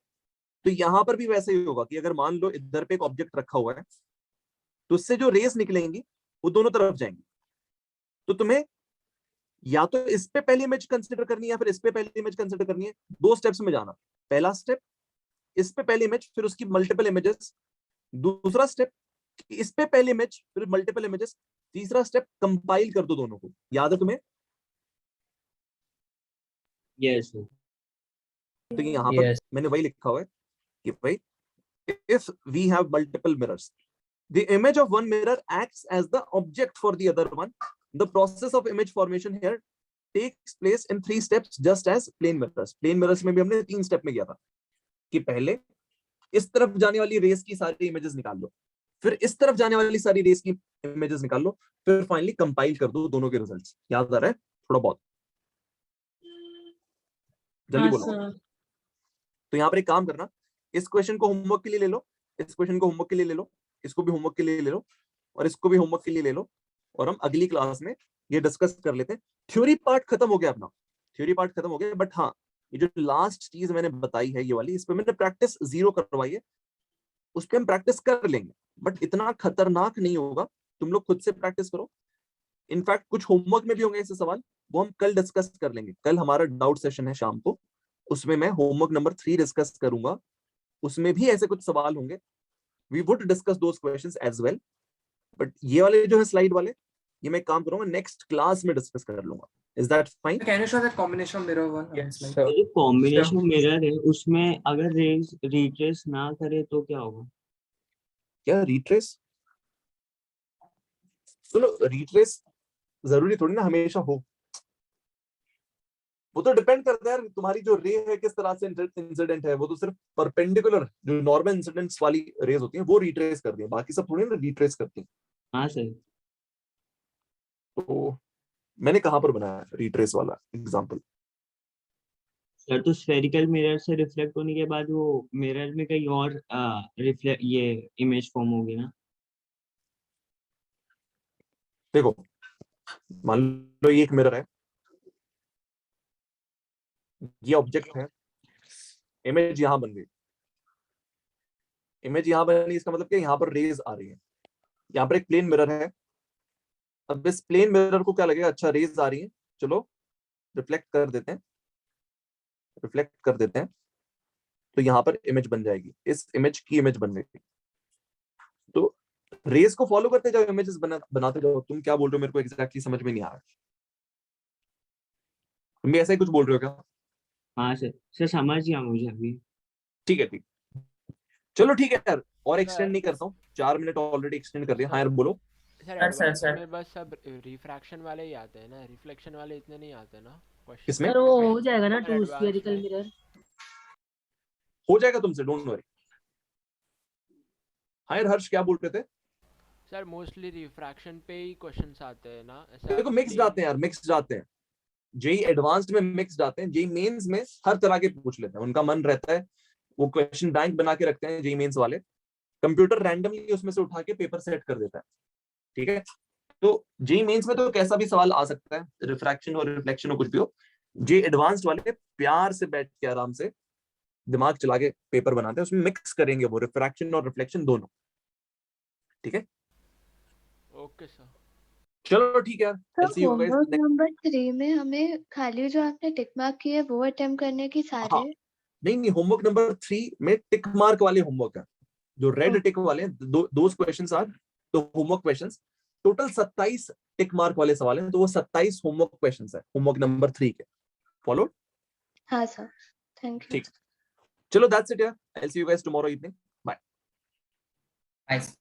तो यहां पर भी वैसे ही होगा कि अगर मान लो इधर पे एक ऑब्जेक्ट रखा हुआ है तो उससे जो रेस निकलेंगी वो दोनों तरफ जाएंगी। तो तुम्हें या तो इस पे पहली इमेज कंसिडर करनी है या फिर इस पे पहली इमेज कंसिडर करनी है। दो स्टेप्स में जाना, पहला स्टेप इस पे पहली इमेज फिर उसकी मल्टीपल इमेजेस, दूसरा स्टेप इस पे पहली इमेज फिर मल्टीपल इमेजेस, तीसरा स्टेप कंपाइल कर दो दोनों को। याद है तुम्हें? यस तो यहाँ पर मैंने वही लिखा हुआ है कि भाई if we have multiple mirrors, the image of one mirror acts as the object for the other one. The process of image formation here takes place in 3 steps just as plane mirrors. Plane mirrors में भी हमने 3 step में किया था कि पहले इस तरफ जाने वाली रेस की सारी इमेजेस निकाल लो, फिर इस तरफ जाने वाली सारी रेस की इमेजेस निकाल लो, फिर फाइनली कंपाइल कर दो दोनों के रिजल्ट्स। याद आ रहा है थोड़ा बहुत? जल्दी बोलो। तो यहाँ पर एक काम करना, इस क्वेश्चन को होमवर्क के लिए ले लो, इस क्वेश्चन को होमवर्क के लिए ले लो, इसको भी होमवर्क के लिए ले लो, और इसको भी होमवर्क के लिए ले लो, और हम अगली क्लास में ये डिस्कस कर लेते हैं। थ्योरी पार्ट खत्म हो गया अपना, थ्योरी पार्ट खत्म हो गया। बट हाँ, ये जो लास्ट चीज मैंने बताई है ये वाली, इस पे मैंने प्रैक्टिस 0 करवाई है, उस पर हम प्रैक्टिस कर लेंगे, बट इतना खतरनाक नहीं होगा। तुम लोग खुद से प्रैक्टिस करो। इनफैक्ट कुछ होमवर्क में भी होंगे ऐसे सवाल, वो हम कल डिस्कस कर लेंगे। कल हमारा डाउट सेशन है शाम को, उसमें मैं होमवर्क नंबर 3 डिस्कस करूंगा, उसमें भी ऐसे कुछ सवाल होंगे। We would discuss those questions as well, but ये वाले जो है स्लाइड वाले, ये मैं काम करूंगा नेक्स्ट क्लास में डिस्कस कर लूंगा। Is that fine? Can you show that combination mirror one? Yes, Slide? sir. जो कॉम्बिनेशन मिरर है उसमें अगर रेज रिट्रेस ना करे तो क्या होगा? क्या रिट्रेस? सुनो, रिट्रेस जरूरी थोड़ी ना हमेशा हो, वो तो डिपेंड करता है यार तुम्हारी जो रे है किस तरह से इंसिडेंट है। वो तो सिर्फ परपेंडिकुलर जो नॉर्मल इंसिडेंट्स वाली रेज होती हैं वो रिट्रेस करती हैं, बाकी सब थोड़ी ना रिट्रेस करती हैं। हाँ सर। तो मैंने कहां पर बनाया रिट्रेस वाला एग्जांपल? सर तो स्फेरिकल मिरर से रिफ्लेक्ट होने के बाद वो मिरर में कहीं और रिफ्लेक्ट ये इमेज फॉर्म होगी ना? देखो मान लो ये एक मिरर है, ये ऑब्जेक्ट है, इमेज यहां बन गई, इमेज यहां बनी, इसका मतलब क्या, यहाँ पर रेज आ रही है, यहाँ पर एक प्लेन मिरर है। अब इस प्लेन मिरर को क्या लगेगा, अच्छा रेज आ रही है, चलो रिफ्लेक्ट कर देते हैं, रिफ्लेक्ट कर देते हैं, तो यहाँ पर इमेज बन जाएगी, इस इमेज की इमेज बन गई। तो रेस को फॉलो करते जाओ, इमेजेस बनाते जाओ। तुम क्या बोल रहे हो मेरे को एग्जैक्टली समझ में नहीं आ रहा, तुम भी ऐसा ही कुछ बोल रहे हो क्या? हाँ सर समझ गया मुझे अभी। ठीक है, ठीक, चलो ठीक है यार, और एक्सटेंड नहीं करता हूँ, 4 मिनट ऑलरेडी एक्सटेंड कर दिया। हाँ यार बोलो। सर एडवांस में बस सब रिफ्रैक्शन वाले ही आते हैं ना, रिफ्लेक्शन वाले इतने नहीं आते ना क्वेश्चन। किसमें? सर वो हो जाएगा ना टू स्फेरिकल मिरर, हो जाएगा तुमसे, डोंट वरी। हाँ यार हर्ष क्या बोल रहे थे? सर मोस्टली रिफ्रैक्शन पे ही क्वेश्चंस आते हैं ना, ऐसा देखो मिक्स्ड आते हैं यार, मिक्स्ड आते हैं, जेई एडवांस्ड में मिक्स्ड आते हैं, जेई मेंस में हर तरह के पूछ लेते हैं, उनका मन रहता है, वो क्वेश्चन बैंक बना के रखते हैं जेई मेंस वाले, कंप्यूटर रैंडमली उसमें से उठा के पेपर सेट कर देता है, ठीक है। तो जेई मेंस में तो कैसा भी सवाल आ सकता है, रिफ्रैक्शन और रिफ्लेक्शन हो कुछ भी हो, जेई एडवांस्ड वाले प्यार से बैठ के आराम से दिमाग चला के पेपर बनाते हैं, उसमें मिक्स करेंगे वो रिफ्रैक्शन और रिफ्लेक्शन दोनों, ठीक है। ओके सर, चलो ठीक है यार, तो I'll see you guys homework next- number 3 में हमें खाली जो आपने टिक मार्क किए वो अटेम्प्ट करने की सारे। हाँ, नहीं होमवर्क नंबर 3 में टिक मार्क वाले होमवर्क है, जो रेड टिक वाले दोस क्वेश्चंस आर तो homework questions, total 27 tick mark वाले सवाल हैं, तो वो 27 होमवर्क क्वेश्चंस है होमवर्क नंबर 3 के। फॉलो? हाँ सर, थैंक यू। ठीक, चलो दैट्स इट यार, I'll see you guys tomorrow evening, bye. Nice.